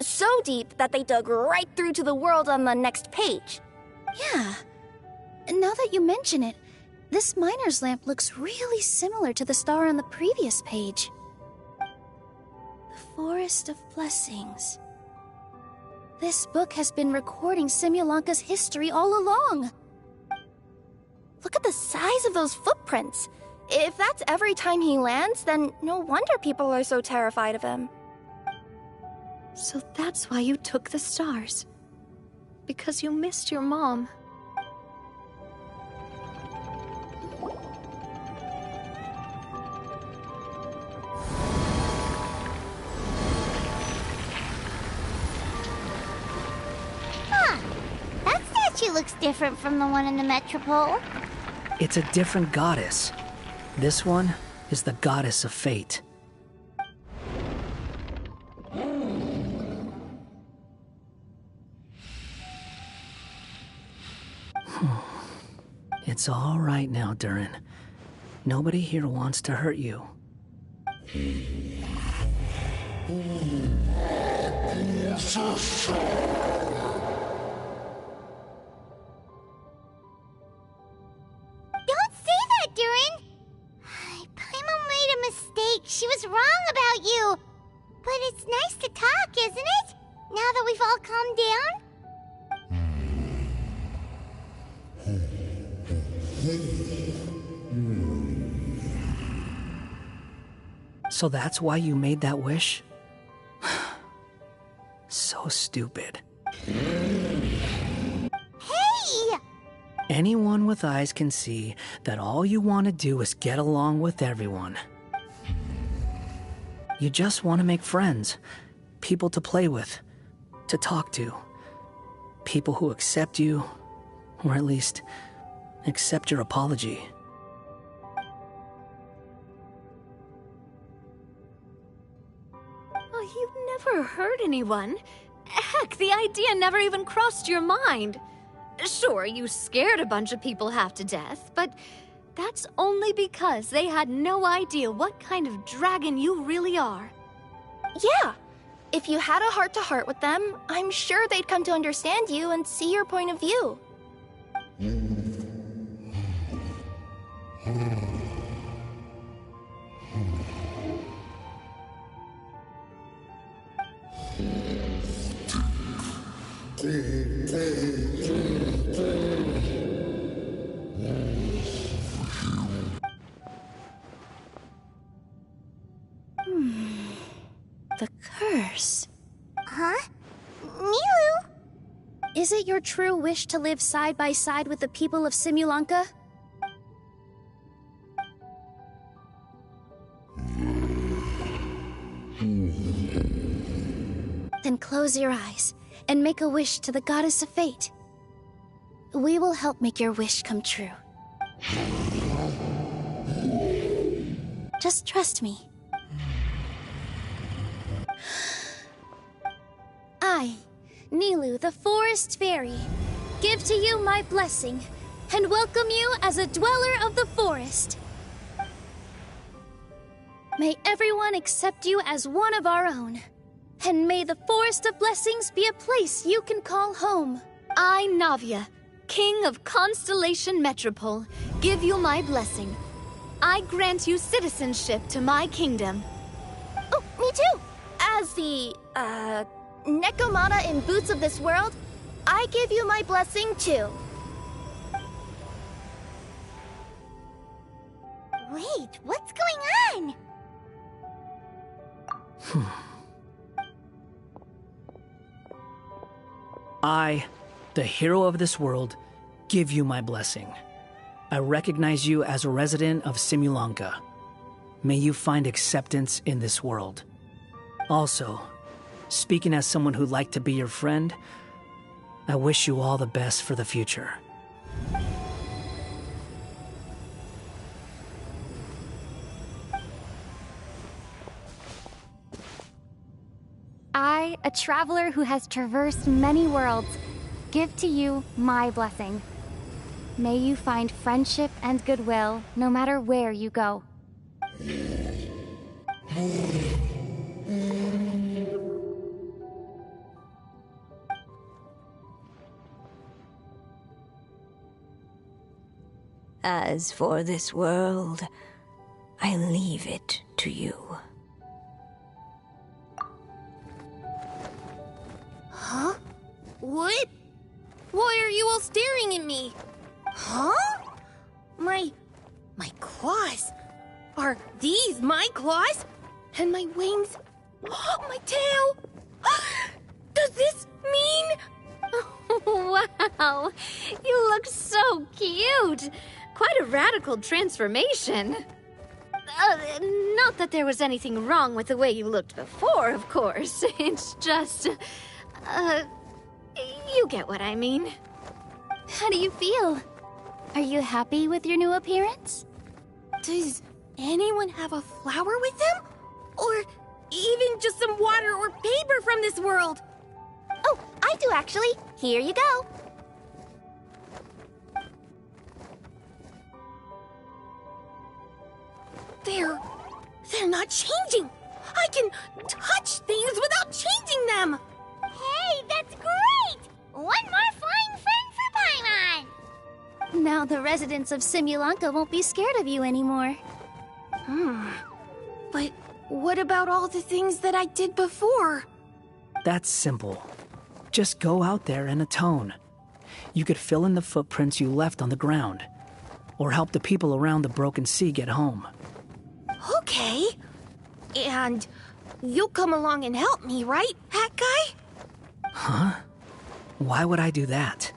So deep that they dug right through to the world on the next page. Yeah. Now that you mention it, this miner's lamp looks really similar to the star on the previous page. The Forest of Blessings. This book has been recording Simulanka's history all along. Look at the size of those footprints. If that's every time he lands, then no wonder people are so terrified of him.
So that's why you took the stars. Because you missed your mom.
She looks different from the one in the Metropole.
It's a different goddess. This one is the goddess of fate. It's all right now, Durin. Nobody here wants to hurt you.
She was wrong about you. But it's nice to talk, isn't it? Now that we've all calmed down?
So that's why you made that wish? So stupid.
Hey!
Anyone with eyes can see that all you want to do is get along with everyone. You just want to make friends, people to play with, to talk to. People who accept you, or at least accept your apology.
Oh, you've never hurt anyone. Heck, the idea never even crossed your mind. Sure, you scared a bunch of people half to death, but that's only because they had no idea what kind of dragon you really are.
Yeah. If you had a heart-to-heart with them, I'm sure they'd come to understand you and see your point of view. The curse.
Huh? Nilu?
Is it your true wish to live side by side with the people of Simulanka? Then close your eyes and make a wish to the goddess of fate. We will help make your wish come true. Just trust me. I, Nilu, the Forest Fairy, give to you my blessing and welcome you as a dweller of the forest. May everyone accept you as one of our own, and may the Forest of Blessings be a place you can call home.
I, Navia, King of Constellation Metropole, give you my blessing. I grant you citizenship to my kingdom.
Oh, me too! As the, Nekomata in Boots of this world, I give you my blessing too.
Wait, what's going on?
I, the hero of this world, give you my blessing. I recognize you as a resident of Simulanka. May you find acceptance in this world. Also, speaking as someone who'd like to be your friend, I wish you all the best for the future.
I, a traveler who has traversed many worlds, give to you my blessing. May you find friendship and goodwill no matter where you go.
As for this world, I leave it to you.
Huh? What? Why are you all staring at me? Huh? My claws. Are these my claws? And my wings? My tail? Does this mean?
Wow, you look so cute. Quite a radical transformation. Not that there was anything wrong with the way you looked before, of course. It's just, you get what I mean.
How do you feel? Are you happy with your new appearance? Does anyone have a flower with them? Or even just some water or paper from this world? Oh, I do actually. Here you go. They're not changing. I can touch things without changing them.
Hey, that's great! One more flying friend for Paimon!
Now the residents of Simulanka won't be scared of you anymore. But what about all the things that I did before?
That's simple. Just go out there and atone. You could fill in the footprints you left on the ground, or help the people around the broken sea get home.
Okay. And you'll come along and help me, right, Hat Guy?
Huh? Why would I do that?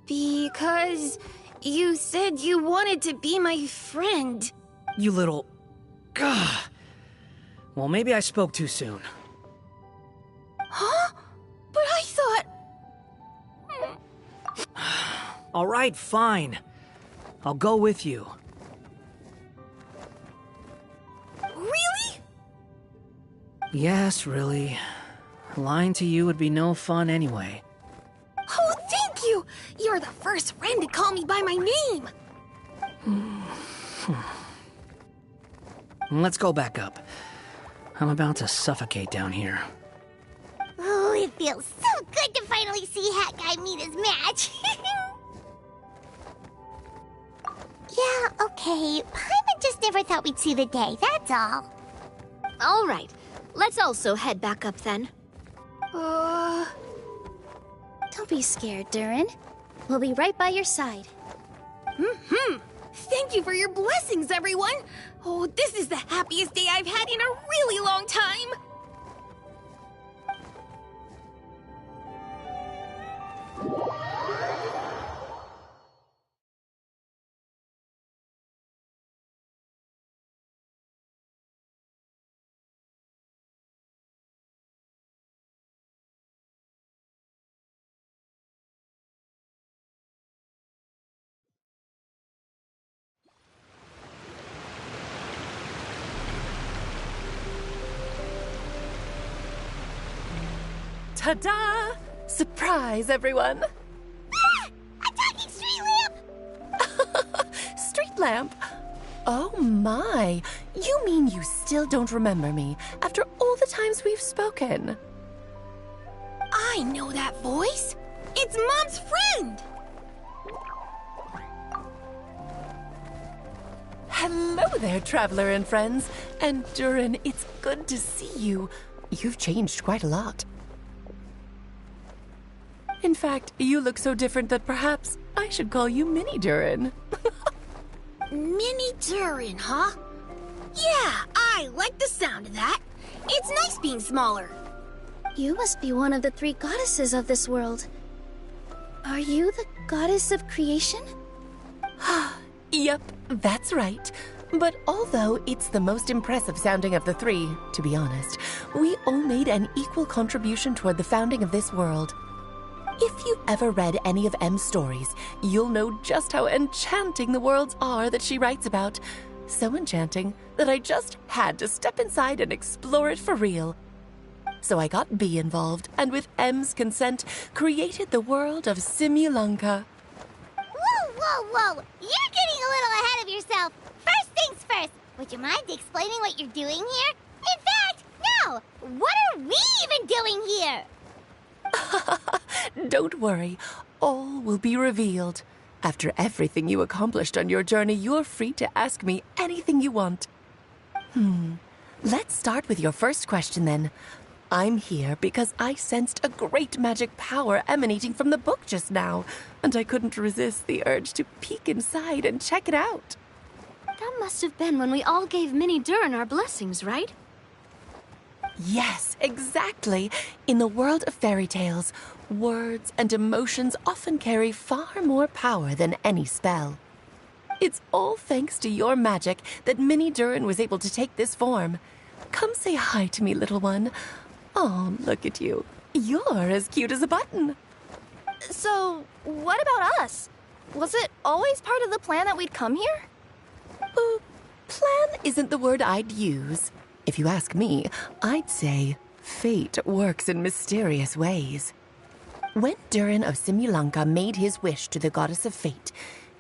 Because you said you wanted to be my friend.
You little... Gah. Well, maybe I spoke too soon.
Huh? But I thought...
All right, fine. I'll go with you.
Really?
Yes, really. Lying to you would be no fun anyway.
Oh, thank you! You're the first friend to call me by my name!
Let's go back up. I'm about to suffocate down here.
Oh, it feels so good to finally see Hat Guy meet his match. Yeah, okay. Paimon just never thought we'd see the day, that's all.
All right. Let's also head back up then.
Don't be scared, Durin. We'll be right by your side. Thank you for your blessings, everyone! Oh, this is the happiest day I've had in a really long time!
Ta-da! Surprise, everyone!
Ah! A talking street lamp!
Street lamp? Oh my! You mean you still don't remember me after all the times we've spoken?
I know that voice! It's Mom's friend!
Hello there, traveler and friends. And Durin, it's good to see you. You've changed quite a lot. In fact, you look so different that perhaps I should call you Mini Durin.
Mini Durin, huh? Yeah, I like the sound of that. It's nice being smaller. You must be one of the 3 goddesses of this world. Are you the goddess of creation?
Yep, that's right. But although it's the most impressive sounding of the 3, to be honest, we all made an equal contribution toward the founding of this world. If you've ever read any of M's stories, you'll know just how enchanting the worlds are that she writes about. So enchanting that I just had to step inside and explore it for real. So I got B involved, and with M's consent, created the world of Simulanka.
Whoa, whoa, whoa! You're getting a little ahead of yourself. First things first, would you mind explaining what you're doing here? In fact, no! What are we even doing here?
Don't worry, all will be revealed. After everything you accomplished on your journey, you're free to ask me anything you want. Let's start with your first question then. I'm here because I sensed a great magic power emanating from the book just now, and I couldn't resist the urge to peek inside and check it out.
That must have been when we all gave Mini Durin our blessings, right?
Yes, exactly. In the world of fairy tales, words and emotions often carry far more power than any spell. It's all thanks to your magic that Mini Durin was able to take this form. Come say hi to me, little one. Oh, look at you. You're as cute as a button.
So, what about us? Was it always part of the plan that we'd come here?
Plan isn't the word I'd use. If you ask me, I'd say fate works in mysterious ways. When Durin of Simulanka made his wish to the goddess of fate,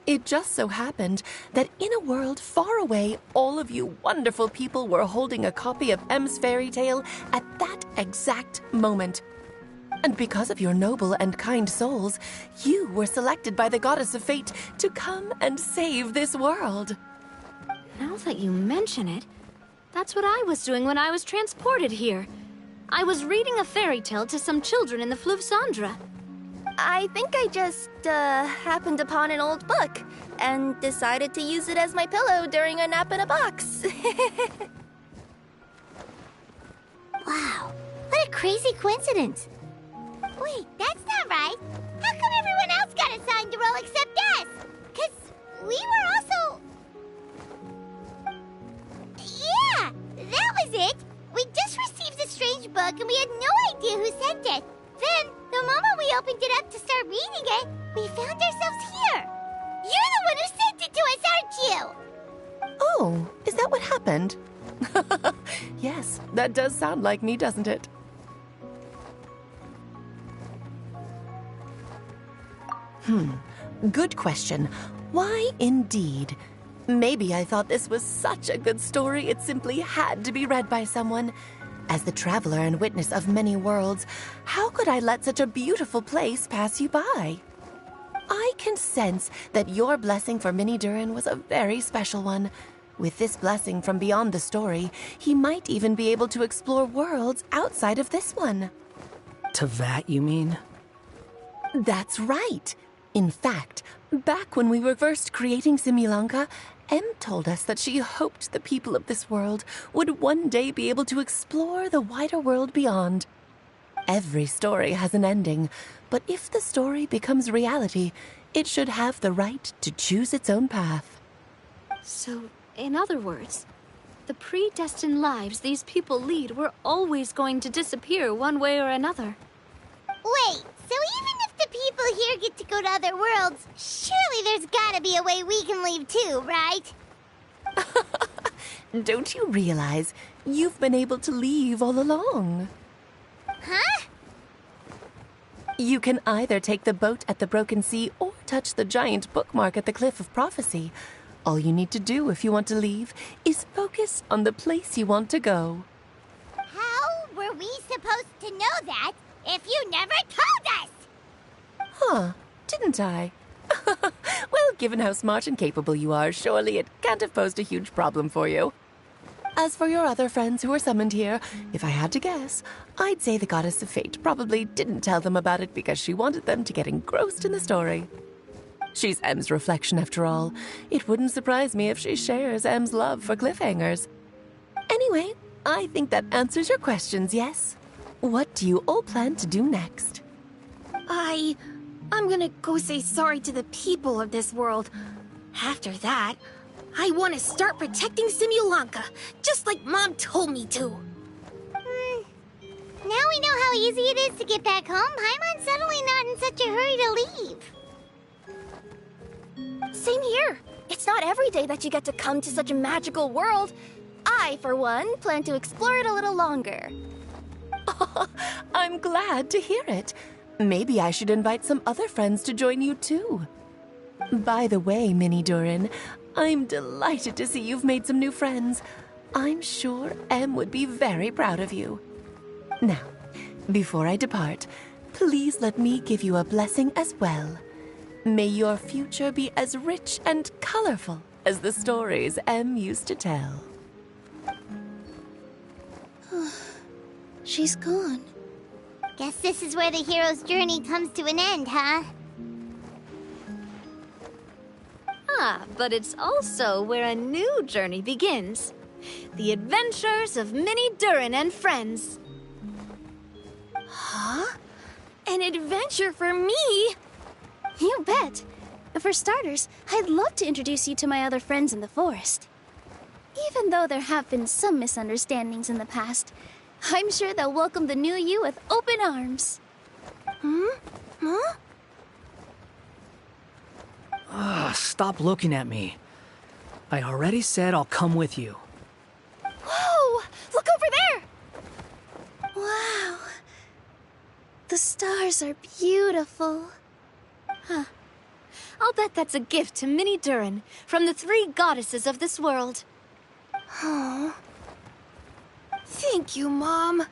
it just so happened that in a world far away, all of you wonderful people were holding a copy of M's fairy tale at that exact moment. And because of your noble and kind souls, you were selected by the goddess of fate to come and save this world.
Now that you mention it, that's what I was doing when I was transported here. I was reading a fairy tale to some children in the Fleuve Cendre.
I think I just, happened upon an old book and decided to use it as my pillow during a nap in a box.
crazy coincidence. Wait, that's not right. How come everyone else got assigned to roll except us? 'Cause we were also... Yeah, that was it. We just received a strange book and we had no idea who sent it. Then, the moment we opened it up to start reading it, we found ourselves here. You're the one who sent it to us, aren't you?
Oh, is that what happened? Yes, that does sound like me, doesn't it? Good question. Why indeed? Maybe I thought this was such a good story it simply had to be read by someone. As the traveler and witness of many worlds, how could I let such a beautiful place pass you by? I can sense that your blessing for Minnie Durin was a very special one. With this blessing from beyond the story, he might even be able to explore worlds outside of this one.
Teyvat, you mean?
That's right. In fact, back when we were first creating Simulanka, Em told us that she hoped the people of this world would one day be able to explore the wider world beyond. Every story has an ending, but if the story becomes reality, it should have the right to choose its own path.
So, in other words, the predestined lives these people lead were always going to disappear one way or another.
Wait, so even if the people here get to go to other worlds, surely there's gotta be a way we can leave too, right?
Don't you realize you've been able to leave all along?
Huh?
You can either take the boat at the Broken Sea or touch the giant bookmark at the Cliff of Prophecy. All you need to do if you want to leave is focus on the place you want to go.
How were we supposed to know that if you never told us?
Huh, didn't I? Well, given how smart and capable you are, surely it can't have posed a huge problem for you. As for your other friends who were summoned here, if I had to guess, I'd say the Goddess of Fate probably didn't tell them about it because she wanted them to get engrossed in the story. She's Em's reflection, after all. It wouldn't surprise me if she shares Em's love for cliffhangers. Anyway, I think that answers your questions, yes? What do you all plan to do next?
I'm gonna go say sorry to the people of this world. After that, I want to start protecting Simulanka, just like Mom told me to.
Now we know how easy it is to get back home. Paimon's suddenly not in such a hurry to leave.
Same here. It's not every day that you get to come to such a magical world. I, for one, plan to explore it a little longer.
I'm glad to hear it. Maybe I should invite some other friends to join you too. By the way, Minnie Durin, I'm delighted to see you've made some new friends. I'm sure Em would be very proud of you. Now, before I depart, please let me give you a blessing as well. May your future be as rich and colorful as the stories Em used to tell.
She's gone. Guess this is where the hero's journey comes to an end, huh?
Ah, but it's also where a new journey begins. The adventures of Minnie Durin and friends.
Huh? An adventure for me? You bet. For starters, I'd love to introduce you to my other friends in the forest. Even though there have been some misunderstandings in the past, I'm sure they'll welcome the new you with open arms. Huh?
Stop looking at me. I already said I'll come with you.
Whoa! Look over there! Wow. The stars are beautiful.
Huh. I'll bet that's a gift to Minnie Durin from the three goddesses of this world.
Oh. Thank you, Mom.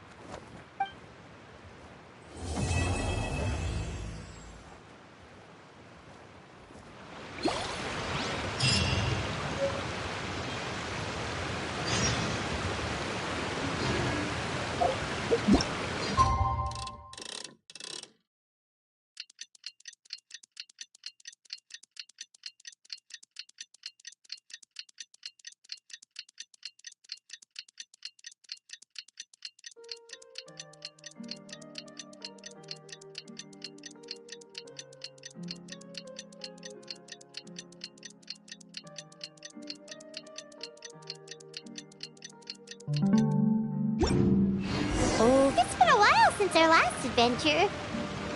Oh, it's been a while since our last adventure.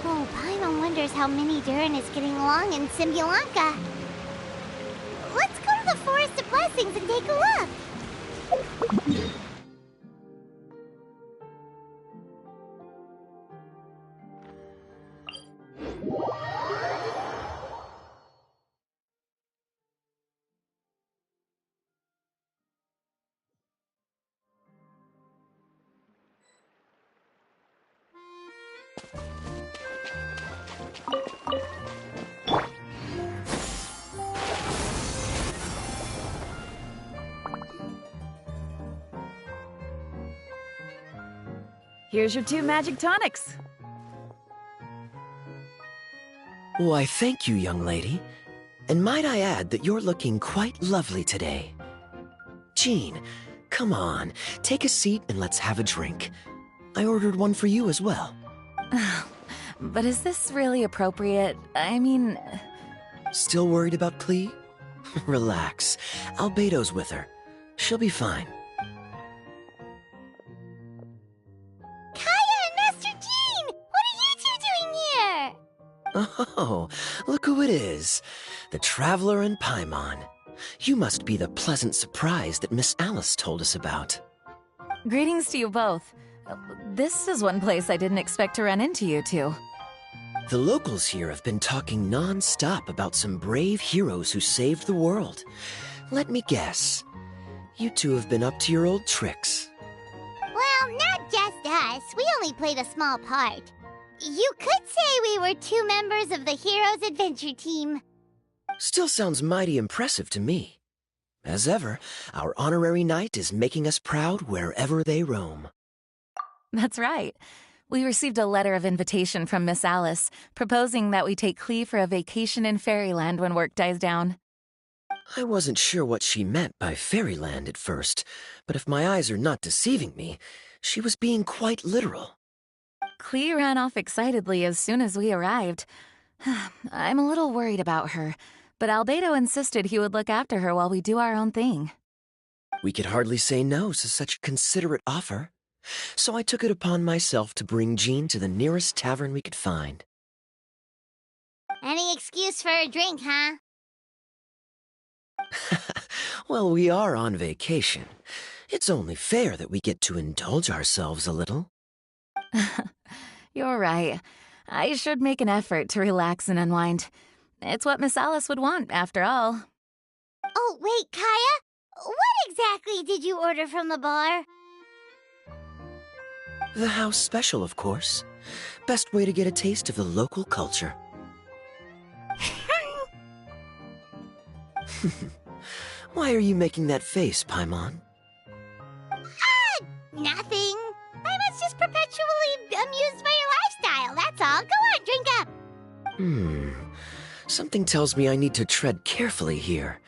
Oh, Paimon wonders how Mini Durin is getting along in Symbulanka. Let's go to the Forest of Blessings and take a look.
Here's your 2 magic tonics.
Why, thank you, young lady. And might I add that you're looking quite lovely today. Jean, come on, take a seat and let's have a drink. I ordered one for you as well.
But is this really appropriate? I mean...
Still worried about Klee? Relax. Albedo's with her. She'll be fine.
Kaya and Master Jean! What are you two doing here?
Oh, look who it is. The Traveler and Paimon. You must be the pleasant surprise that Miss Alice told us about.
Greetings to you both. This is one place I didn't expect to run into you two.
The locals here have been talking non-stop about some brave heroes who saved the world. Let me guess. You two have been up to your old tricks.
Well, not just us. We only played a small part. You could say we were 2 members of the Heroes Adventure Team.
Still sounds mighty impressive to me. As ever, our honorary knight is making us proud wherever they roam.
That's right. We received a letter of invitation from Miss Alice, proposing that we take Klee for a vacation in Fairyland when work dies down.
I wasn't sure what she meant by Fairyland at first, but if my eyes are not deceiving me, she was being quite literal.
Klee ran off excitedly as soon as we arrived. I'm a little worried about her, but Albedo insisted he would look after her while we do our own thing.
We could hardly say no to such a considerate offer, so I took it upon myself to bring Jean to the nearest tavern we could find.
Any excuse for a drink, huh?
Well, we are on vacation. It's only fair that we get to indulge ourselves a little.
You're right. I should make an effort to relax and unwind. It's what Miss Alice would want, after all.
Oh, wait, Kaya? What exactly did you order from the bar?
The house special, of course. Best way to get a taste of the local culture. Why are you making that face, Paimon?
Nothing. I'm just perpetually amused by your lifestyle, that's all. Go on, drink up.
Something tells me I need to tread carefully here.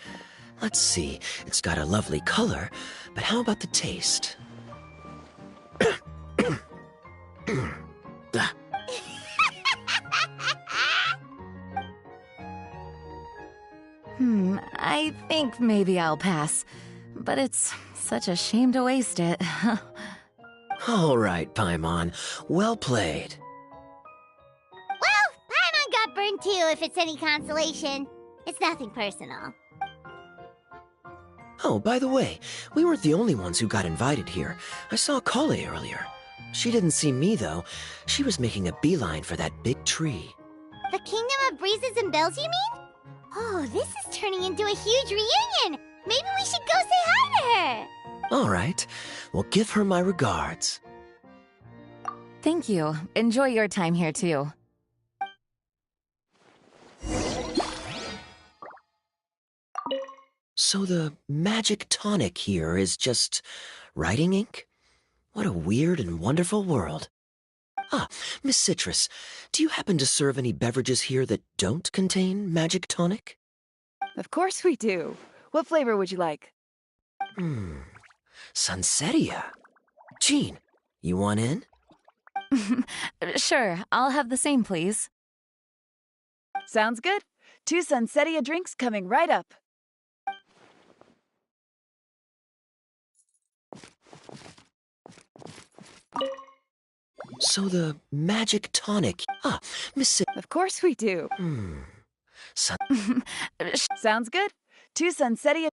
Let's see, it's got a lovely color, but how about the taste?
I think maybe I'll pass, but it's such a shame to waste it.
All right, Paimon, well played.
Well, Paimon got burned too, if it's any consolation. It's nothing personal.
Oh, by the way, we weren't the only ones who got invited here. I saw Kale earlier. She didn't see me, though. She was making a beeline for that big tree.
The Kingdom of Breezes and Bells, you mean? Oh, this is turning into a huge reunion! Maybe we should go say hi to her!
All right. Well, give her my regards.
Thank you. Enjoy your time here, too.
So the magic tonic here is just writing ink? What a weird and wonderful world. Ah, Miss Citrus, do you happen to serve any beverages here that don't contain magic tonic?
Of course we do. What flavor would you like?
Sunsetia. Jean, you want in?
Sure, I'll have the same, please.
Sounds good. 2 Sunsetia drinks coming right up.
So the magic tonic. Ah, Miss.
Of course we do. Sounds good. To Sunsetia.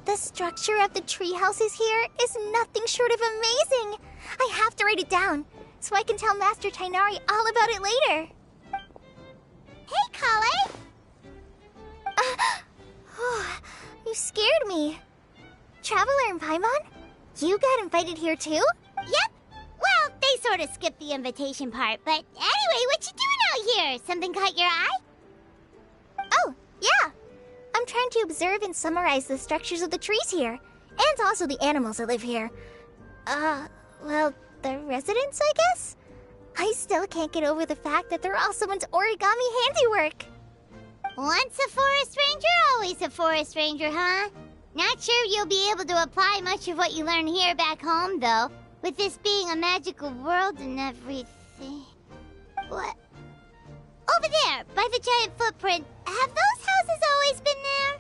The structure of the tree houses here is nothing short of amazing. I have to write it down so I can tell Master Tainari all about it later. Hey, Kale! You scared me. Traveler and Paimon? You got invited here too?
Yep. Well, they sort of skipped the invitation part, but anyway, what you doing out here? Something caught your eye?
Oh, yeah. I'm trying to observe and summarize the structures of the trees here, and also the animals that live here. Well, the residents, I guess? I still can't get over the fact that they're all someone's origami handiwork.
Once a forest ranger, always a forest ranger, huh? Not sure you'll be able to apply much of what you learn here back home, though, with this being a magical world and everything. What? Over there, by the giant footprint, have those houses always been there?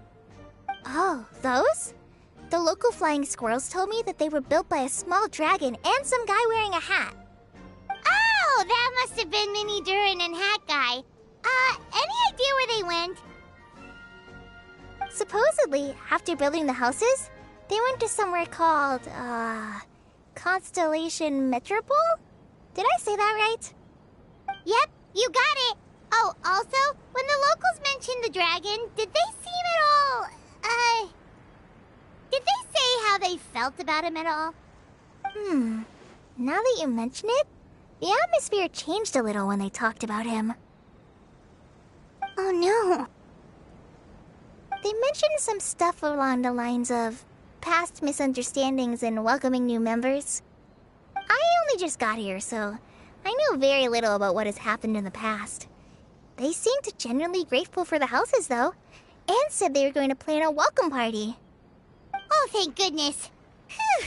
Oh, those? The local flying squirrels told me that they were built by a small dragon and some guy wearing a hat.
Oh, that must have been Minnie Durin and Hat Guy. Any idea where they went?
Supposedly, after building the houses, they went to somewhere called, Constellation Metropole? Did I say that right?
Yep, you got it. Oh, also, when the locals mentioned the dragon, did they seem at all, did they say how they felt about him at all?
Now that you mention it, the atmosphere changed a little when they talked about him.
Oh no.
They mentioned some stuff along the lines of past misunderstandings and welcoming new members. I only just got here, so I know very little about what has happened in the past. They seemed genuinely grateful for the houses, though, and said they were going to plan a welcome party.
Oh, thank goodness. Whew.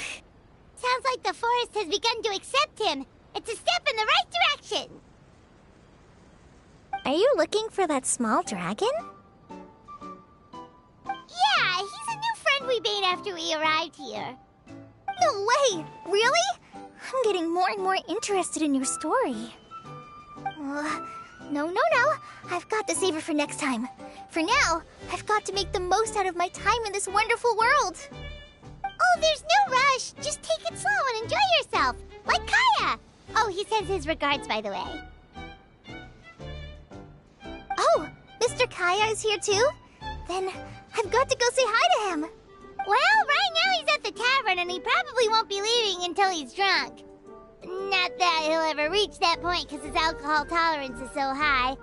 Sounds like the forest has begun to accept him. It's a step in the right direction.
Are you looking for that small dragon?
Yeah, he's a new friend we made after we arrived here.
No way! Really? I'm getting more and more interested in your story. No. I've got to save it for next time. For now, I've got to make the most out of my time in this wonderful world.
Oh, there's no rush. Just take it slow and enjoy yourself. Like Kaya. Oh, he sends his regards, by the way.
Oh, Mr. Kaya is here too? Then I've got to go say hi to him.
Well, right now he's at the tavern and he probably won't be leaving until he's drunk. Not that he'll ever reach that point because his alcohol tolerance is so high.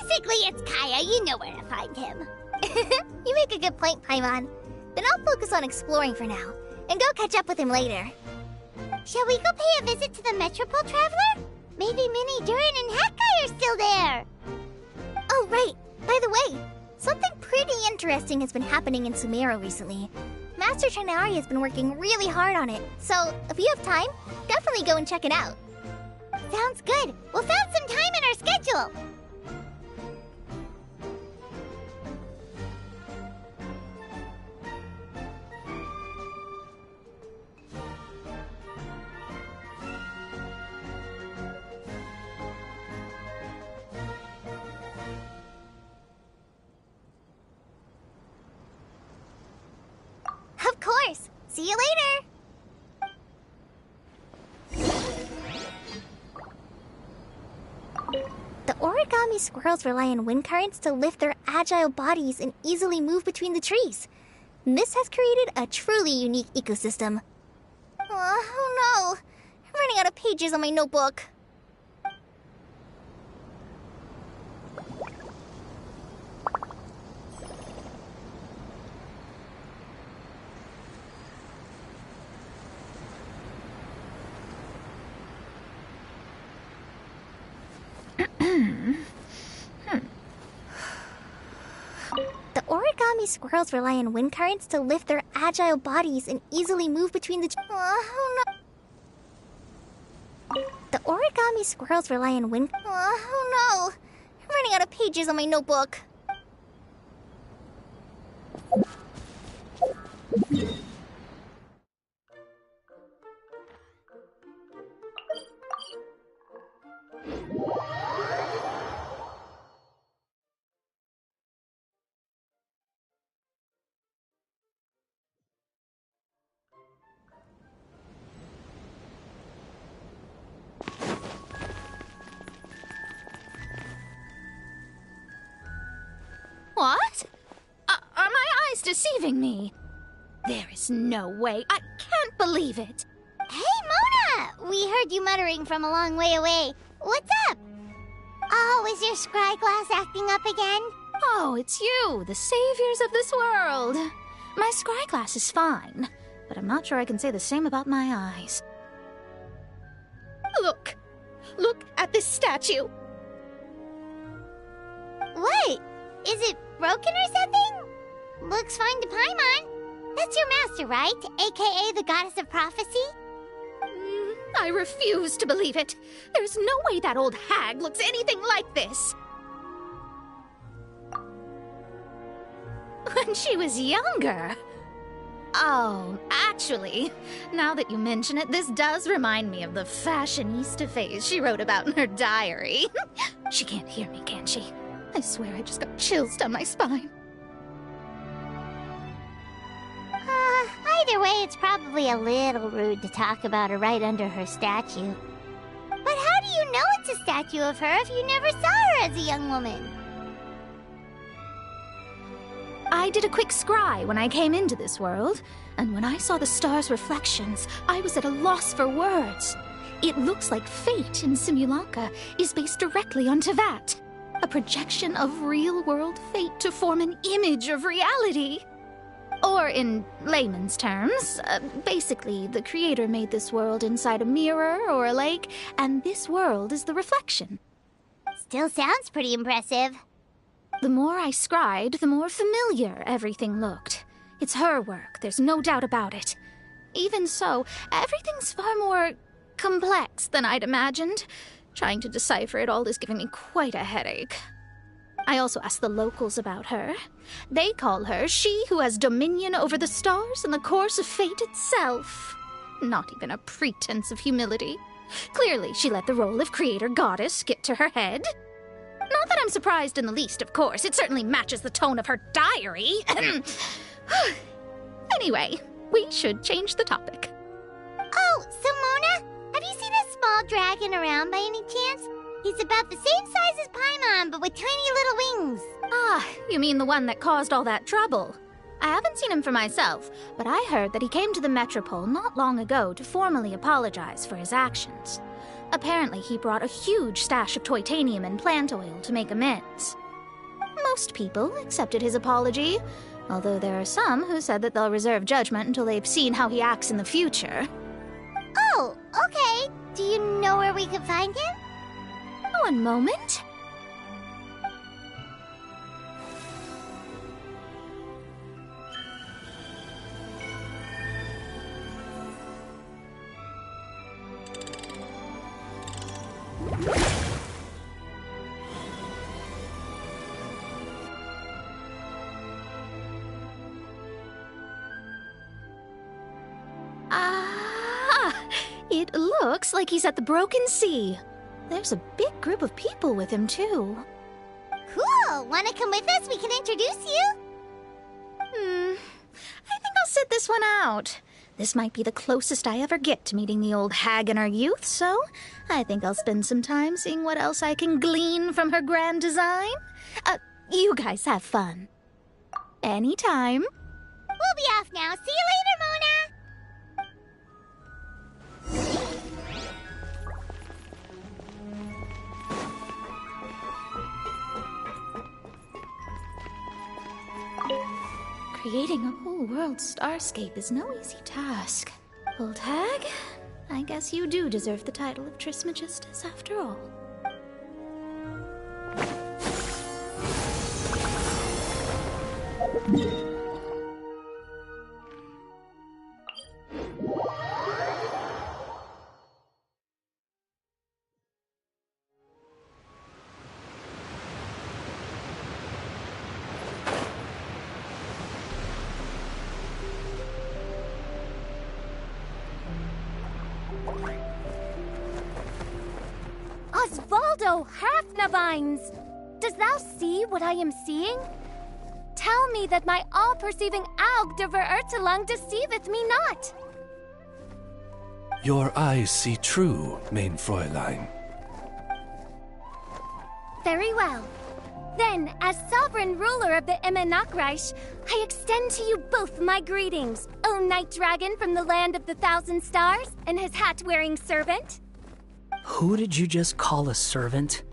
Basically, it's Kaya. You know where to find him.
You make a good point, Paimon. Then I'll focus on exploring for now, and go catch up with him later.
Shall we go pay a visit to the Metropole Traveler? Maybe Minnie, Durin, and Hat Guy are still there.
Oh, right. By the way, something pretty interesting has been happening in Sumeru recently. Master Tainari has been working really hard on it, so if you have time, definitely go and check it out.
Sounds good. We'll find some time in our schedule.
Of course. See you later. The origami squirrels rely on wind currents to lift their agile bodies and easily move between the trees. This has created a truly unique ecosystem. Oh no! I'm running out of pages on my notebook.
origami squirrels rely on wind currents to lift their agile bodies and easily move between the... Oh no. The origami squirrels rely on wind... Oh no. I'm running out of pages on my notebook.
What? Are my eyes deceiving me? There is no way. I can't believe it.
Hey, Mona! We heard you muttering from a long way away. What's up? Oh, is your scry glass acting up again?
Oh, it's you, the saviors of this world. My scry glass is fine, but I'm not sure I can say the same about my eyes. Look! Look at this statue!
What? Is it broken or something? Looks fine to Paimon. That's your master, right? AKA the goddess of prophecy?
I refuse to believe it. There's no way that old hag looks anything like this. When she was younger. Oh, actually, now that you mention it, this does remind me of the fashionista phase she wrote about in her diary. She can't hear me, can she? I swear I just got chills down my spine.
Either way, it's probably a little rude to talk about her right under her statue. But how do you know it's a statue of her if you never saw her as a young woman?
I did a quick scry when I came into this world, and when I saw the stars' reflections, I was at a loss for words. It looks like fate in Simulanka is based directly on Tevat, a projection of real-world fate to form an image of reality. Or in layman's terms, basically, the creator made this world inside a mirror or a lake, and this world is the reflection.
Still sounds pretty impressive.
The more I scried, the more familiar everything looked. It's her work, there's no doubt about it. Even so, everything's far more complex than I'd imagined. Trying to decipher it all is giving me quite a headache. I also asked the locals about her. They call her she who has dominion over the stars and the course of fate itself. Not even a pretense of humility. Clearly, she let the role of creator goddess get to her head. Not that I'm surprised in the least, of course. It certainly matches the tone of her diary. Anyway, we should change the topic.
Oh, so Mona, have you seen a small dragon around by any chance? He's about the same size as Paimon, but with tiny little wings.
Ah, you mean the one that caused all that trouble? I haven't seen him for myself, but I heard that he came to the Metropole not long ago to formally apologize for his actions. Apparently, he brought a huge stash of Toitanium and plant oil to make amends. Most people accepted his apology, although there are some who said that they'll reserve judgment until they've seen how he acts in the future.
Oh, okay. Do you know where we could find him?
One moment. It looks like he's at the Broken Sea. There's a big group of people with him, too.
Cool! Wanna come with us? We can introduce you?
I think I'll sit this one out. This might be the closest I ever get to meeting the old hag in her youth, so I think I'll spend some time seeing what else I can glean from her grand design. You guys have fun. Anytime.
We'll be off now. See you later, Mona!
Creating a whole world starscape is no easy task. Old hag, I guess you do deserve the title of Trismegistus after all.
Osvaldo Hafnavines! Does thou see what I am seeing? Tell me that my all-perceiving Aug de Verurtelung deceiveth me not.
Your eyes see true, mein Fräulein.
Very well. Then, as sovereign ruler of the Immenachreich, I extend to you both my greetings, O Night Dragon from the land of the Thousand Stars, and his hat-wearing servant.
Who did you just call a servant?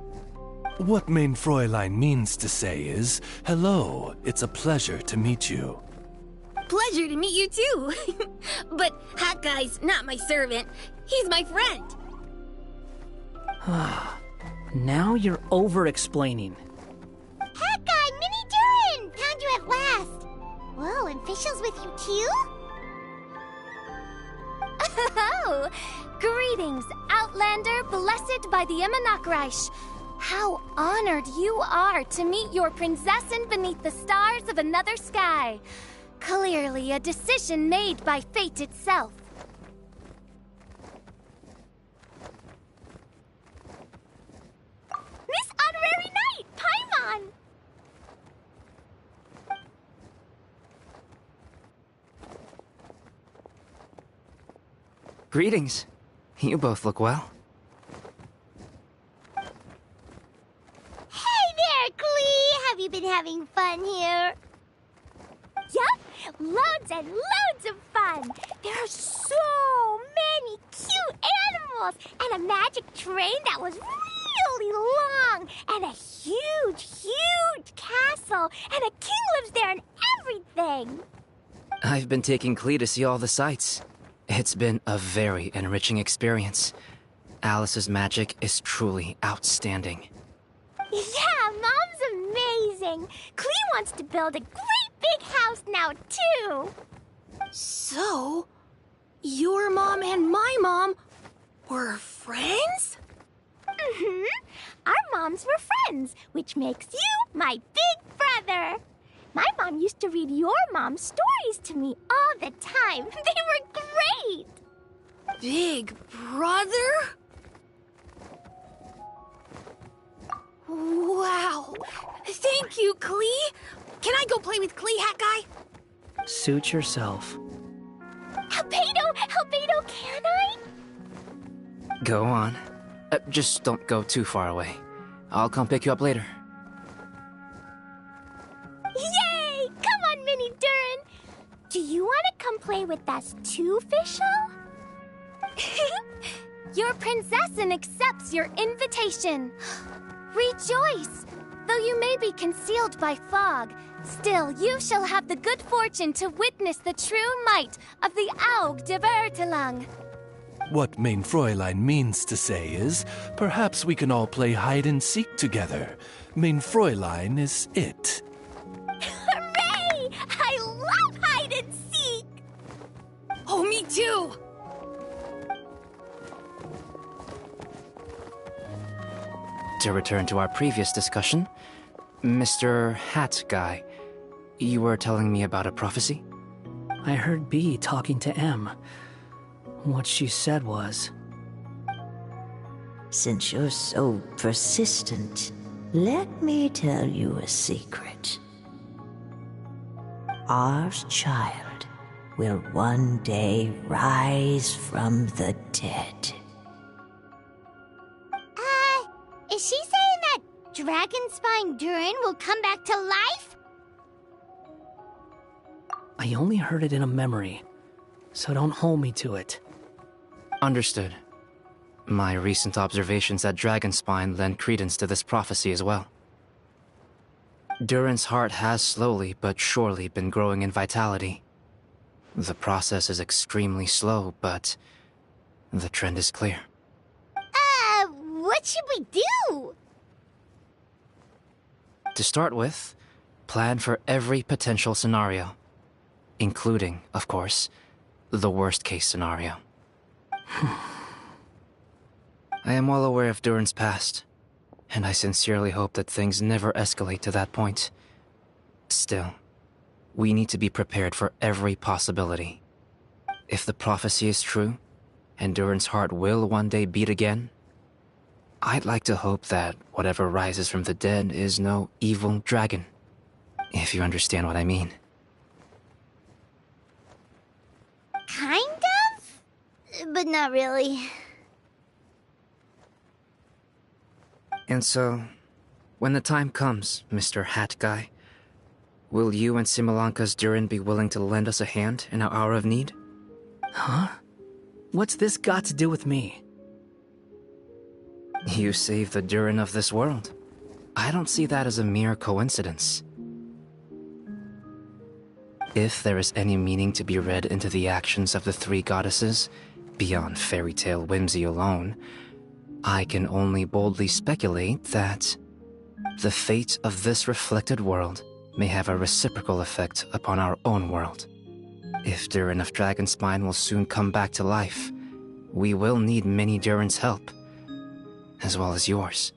What mein Fräulein means to say is, hello, it's a pleasure to meet you.
Pleasure to meet you too. But Hat Guy's not my servant. He's my friend.
Now you're over-explaining.
Hat Guy, Mini Durin! Found you at last. Whoa, and Fischl's with you too?
Oh! Greetings, Outlander blessed by the Immenachreich. How honored you are to meet your prinzessin beneath the stars of another sky. Clearly a decision made by fate itself.
Miss Honorary Knight, Paimon!
Greetings. You both look well.
Hey there, Klee! Have you been having fun here? Yup, loads and loads of fun! There are so many cute animals, and a magic train that was really long, and a huge, huge castle, and a king lives there and everything!
I've been taking Klee to see all the sights. It's been a very enriching experience. Alice's magic is truly outstanding.
Yeah, Mom's amazing! Klee wants to build a great big house now, too!
So, your mom and my mom were friends?
Mm-hmm. Our moms were friends, which makes you my big brother. My mom used to read your mom's stories to me all the time. They were great!
Big brother? Wow. Thank you, Klee. Can I go play with Klee, Hat Guy?
Suit yourself.
Albedo, can I?
Go on. Just don't go too far away. I'll come pick you up later.
Yay! Come on, Mini Durin. Do you want to come play with us too, Fischl?
Your prinzessin accepts your invitation. Rejoice! Though you may be concealed by fog, still you shall have the good fortune to witness the true might of the Aug de Verurtelung.
What mein Fräulein means to say is, perhaps we can all play hide-and-seek together. Mein Fräulein is it.
Hooray! I love hide and seek!
Oh, me too!
To return to our previous discussion, Mr. Hat Guy, you were telling me about a prophecy?
I heard B talking to M. What she said was...
Since you're so persistent, let me tell you a secret. Our child will one day rise from the dead.
Is she saying that Dragonspine Durin will come back to life?
I only heard it in a memory, so don't hold me to it.
Understood. My recent observations at Dragonspine lend credence to this prophecy as well. Durin's heart has slowly but surely been growing in vitality. The process is extremely slow, but the trend is clear.
What should we do?
To start with, plan for every potential scenario, including, of course, the worst-case scenario. I am well aware of Durin's past, and I sincerely hope that things never escalate to that point. Still, we need to be prepared for every possibility. If the prophecy is true, and Durin's heart will one day beat again, I'd like to hope that whatever rises from the dead is no evil dragon. If you understand what I mean.
Kind of? But not really.
And so, when the time comes, Mr. Hat Guy, will you and Simolanka's Durin be willing to lend us a hand in our hour of need?
Huh? What's this got to do with me?
You saved the Durin of this world. I don't see that as a mere coincidence. If there is any meaning to be read into the actions of the three goddesses, beyond fairy tale whimsy alone, I can only boldly speculate that the fate of this reflected world may have a reciprocal effect upon our own world. If Durin of Dragonspine will soon come back to life, we will need many Durin's help, as well as yours,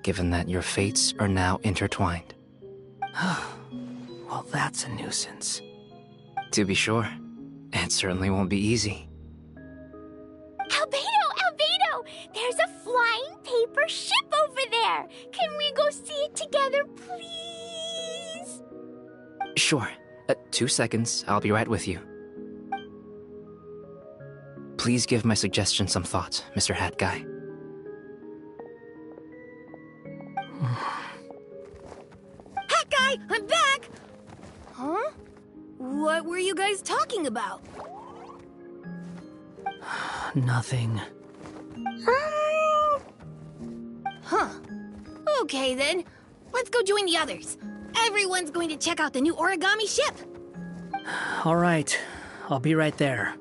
given that your fates are now intertwined.
Well, that's a nuisance.
To be sure, it certainly won't be easy.
Albedo! There's a flying paper ship over there! Can we go see it together, please?
Sure. 2 seconds, I'll be right with you. Please give my suggestion some thought, Mr. Hat Guy.
Hat Guy, I'm back! Huh? What were you guys talking about?
Nothing.
Huh. Okay then. Let's go join the others. Everyone's going to check out the new origami ship.
All right. I'll be right there.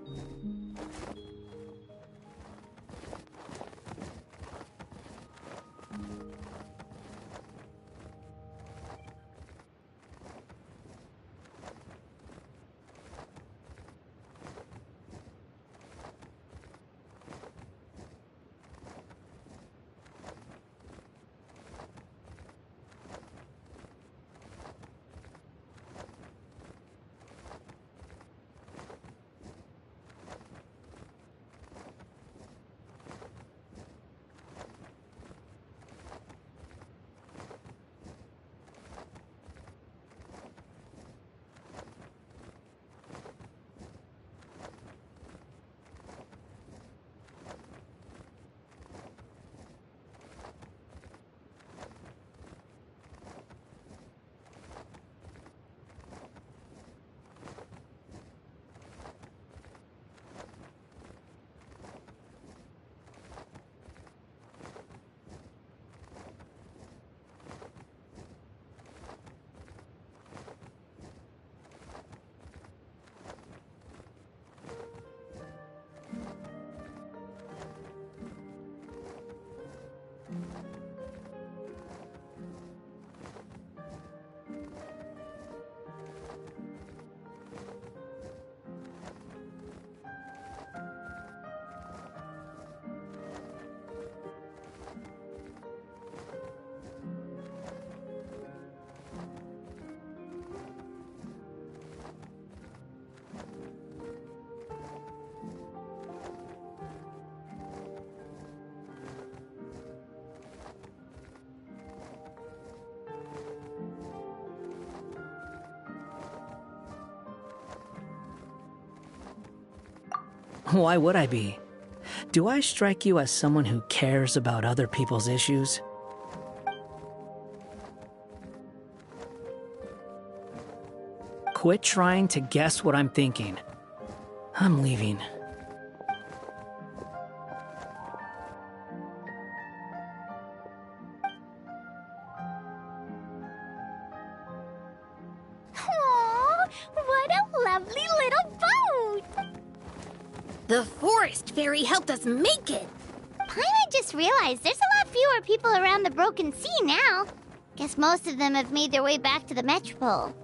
Why would I be? Do I strike you as someone who cares about other people's issues? Quit trying to guess what I'm thinking. I'm leaving.
Aww, what a lovely little boat!
The forest fairy helped us make it.
Paimon just realized there's a lot fewer people around the broken sea now. Guess most of them have made their way back to the Metropole.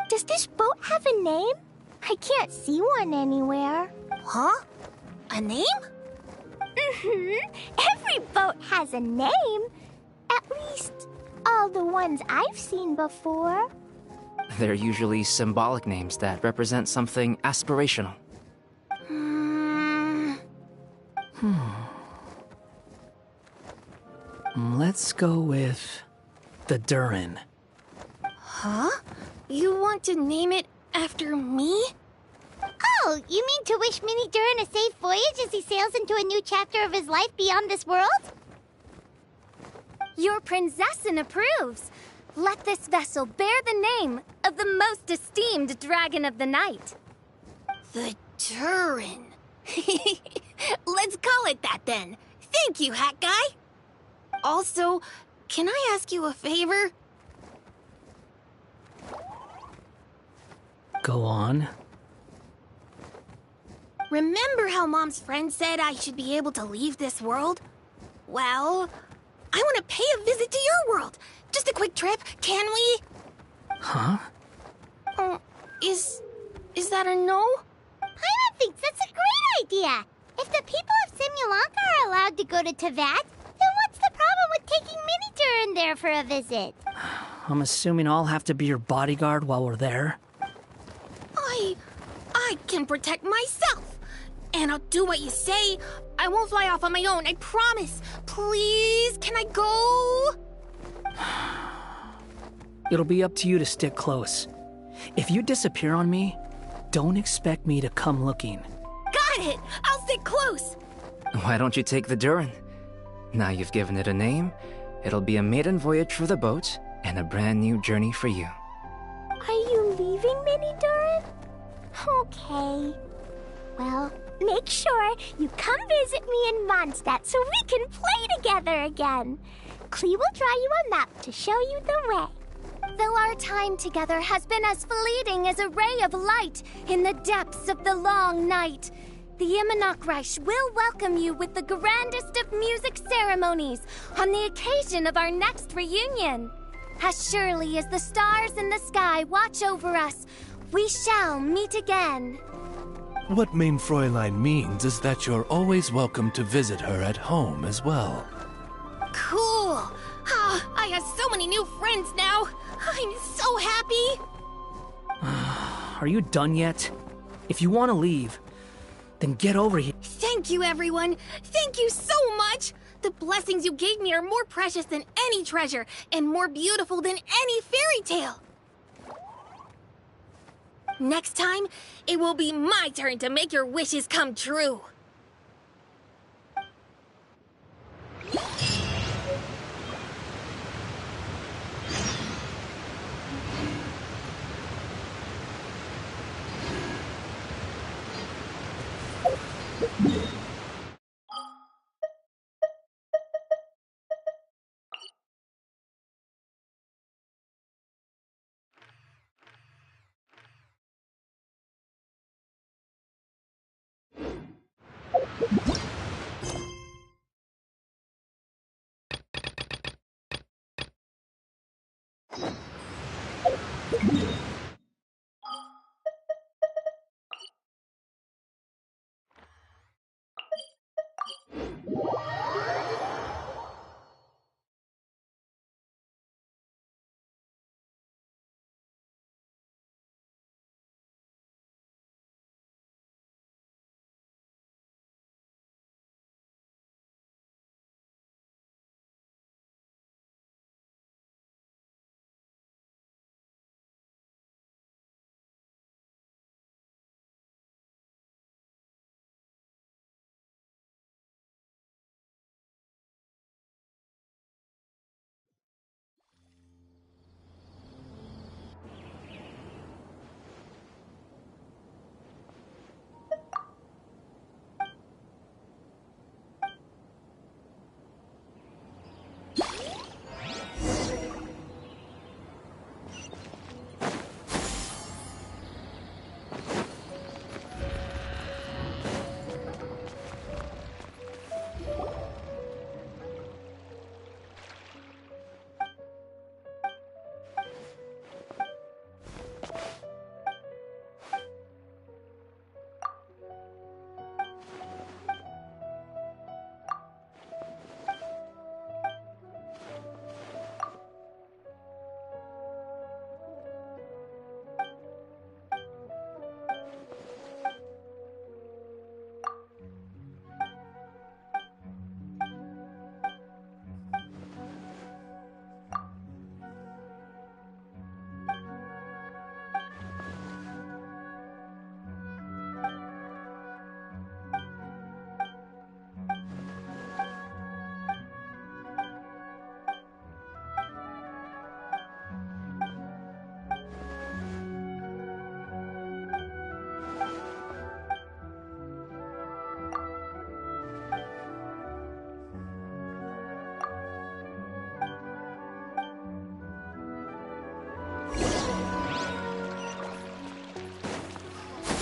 Does this boat have a name? I can't see one anywhere.
Huh? A name?
Every boat has a name. At least, all the ones I've seen before.
They're usually symbolic names that represent something aspirational.
Let's go with the Durin.
Huh? You want to name it after me?
Oh, you mean to wish Mini Durin a safe voyage as he sails into a new chapter of his life beyond this world?
Your princessin approves. Let this vessel bear the name of the most esteemed dragon of the night.
The Durin. Let's call it that then. Thank you, Hat Guy. Also, can I ask you a favor?
Go on.
Remember how Mom's friend said I should be able to leave this world? Well, I want to pay a visit to your world. Just a quick trip, can we?
Huh?
Is that a no?
Paimon thinks that's a great idea. If the people of Simulanka are allowed to go to Teyvat, then what's the problem with taking Mini Durin there for a visit?
I'm assuming I'll have to be your bodyguard while we're there.
I can protect myself. And I'll do what you say. I won't fly off on my own, I promise. Please, can I go?
It'll be up to you to stick close. If you disappear on me, don't expect me to come looking.
Got it! I'll stick close!
Why don't you take the Durin? Now you've given it a name, it'll be a maiden voyage for the boat and a brand new journey for you.
Are you leaving, Mini Durin? Okay. Well, make sure you come visit me in Mondstadt so we can play together again. Klee will draw you a map to show you the way. Though our time together has been as fleeting as a ray of light in the depths of the long night, the Immonokreich will welcome you with the grandest of music ceremonies on the occasion of our next reunion. As surely as the stars in the sky watch over us, we shall meet again.
What Mein Fräulein means is that you're always welcome to visit her at home as well.
Cool! I have so many new friends now! I'm so happy!
Are you done yet? If you want to leave, then get over here.
Thank you, everyone! Thank you so much! The blessings you gave me are more precious than any treasure, and more beautiful than any fairy tale! Next time, it will be my turn to make your wishes come true!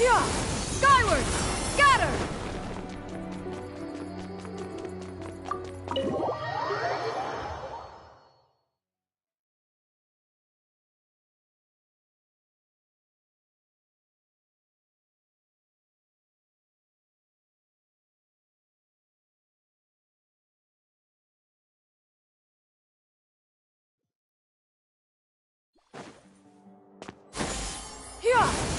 Hyah! Skyward! Scatter! Hyah!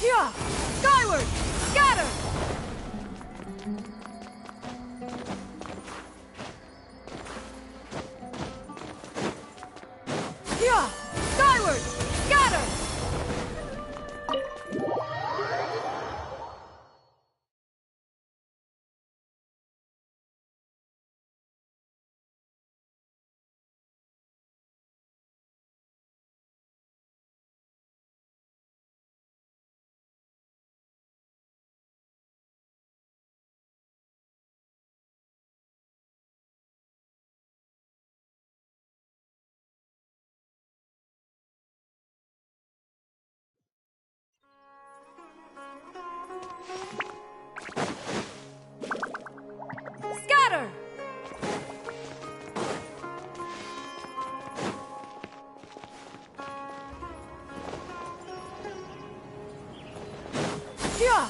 Hyah! Skyward! Scatter! Hyah! Skyward! Scatter! Scatter! Hyah!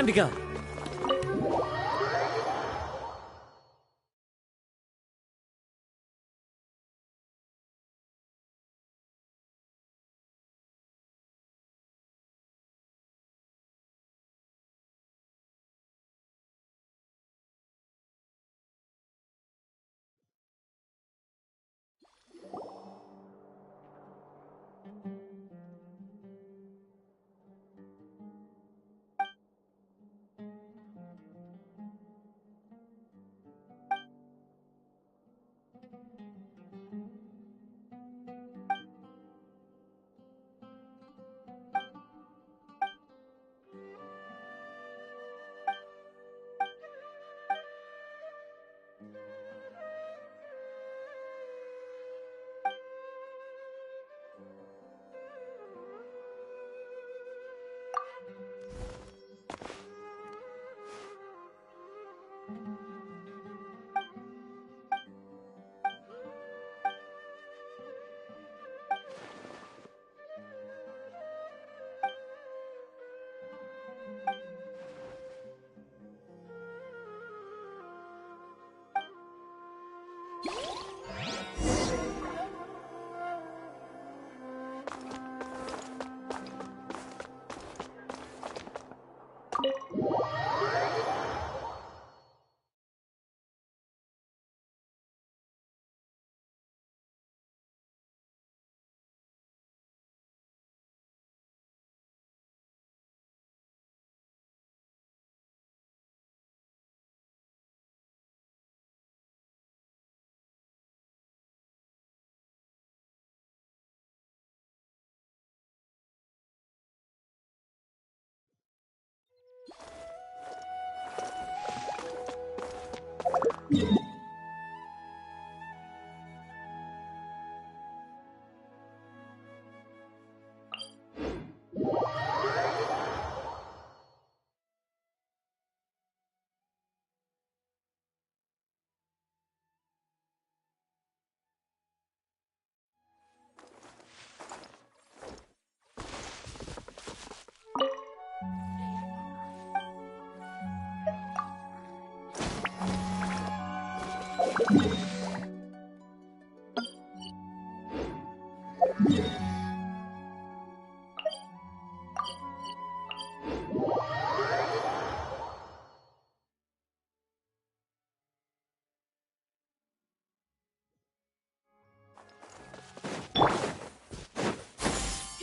Time to go.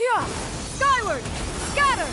Here! Skyward! Scatter!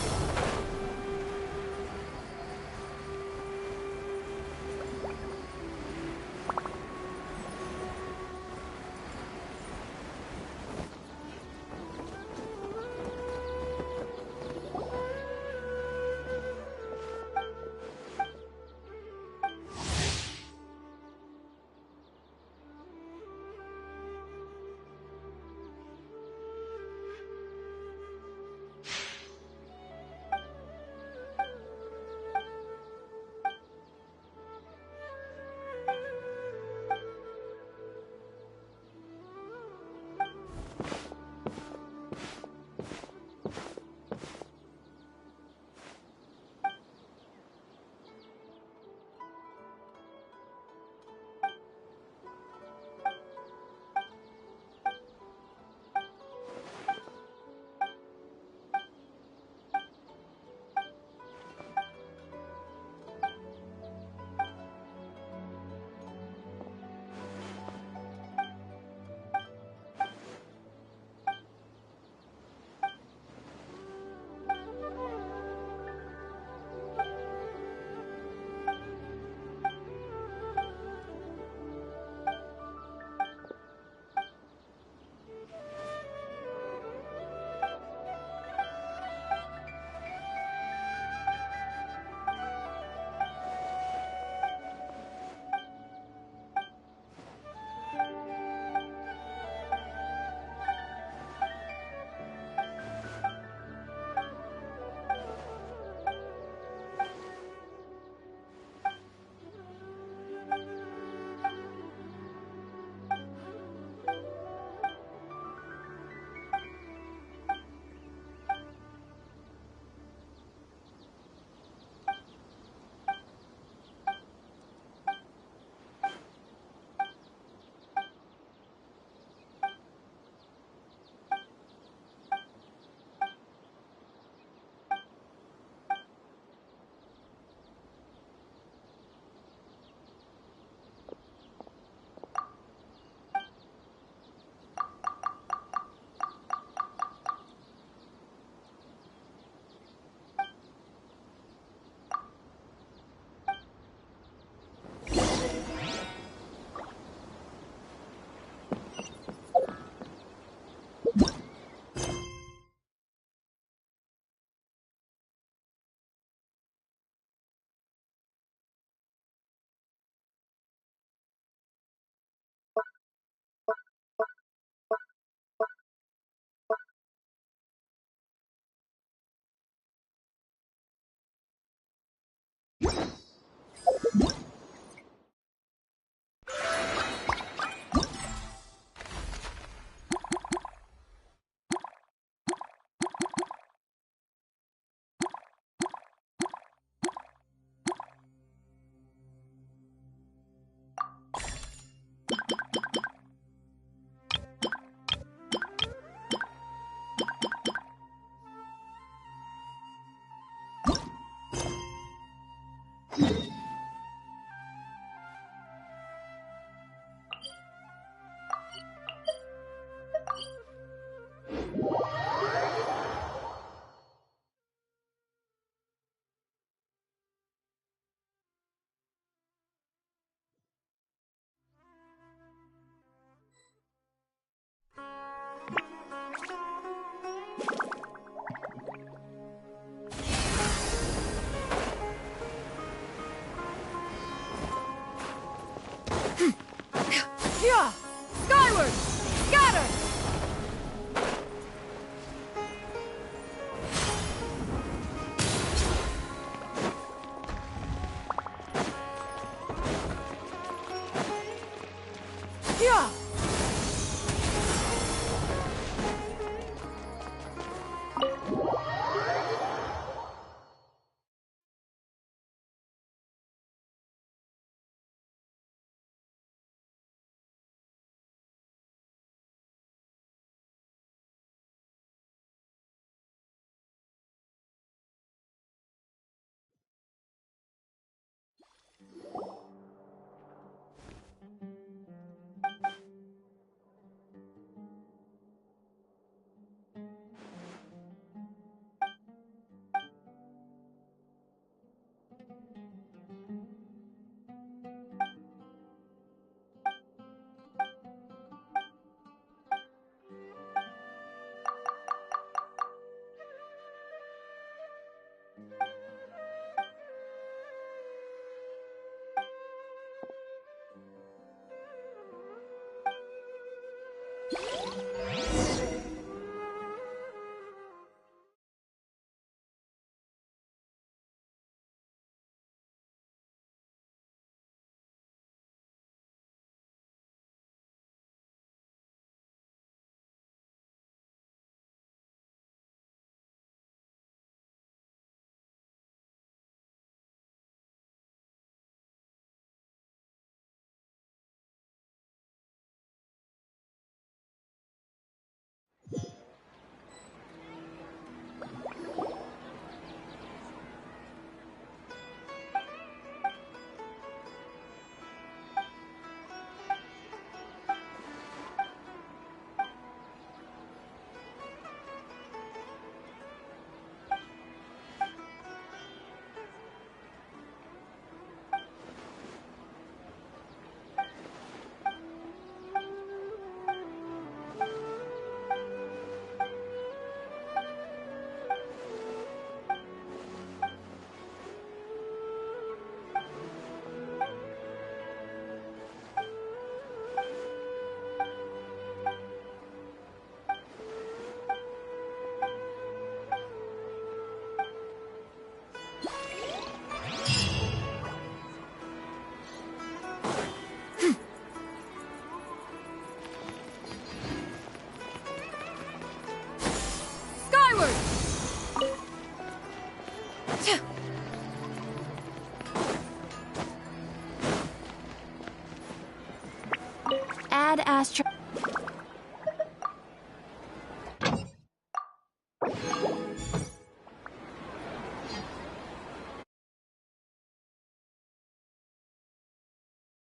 badass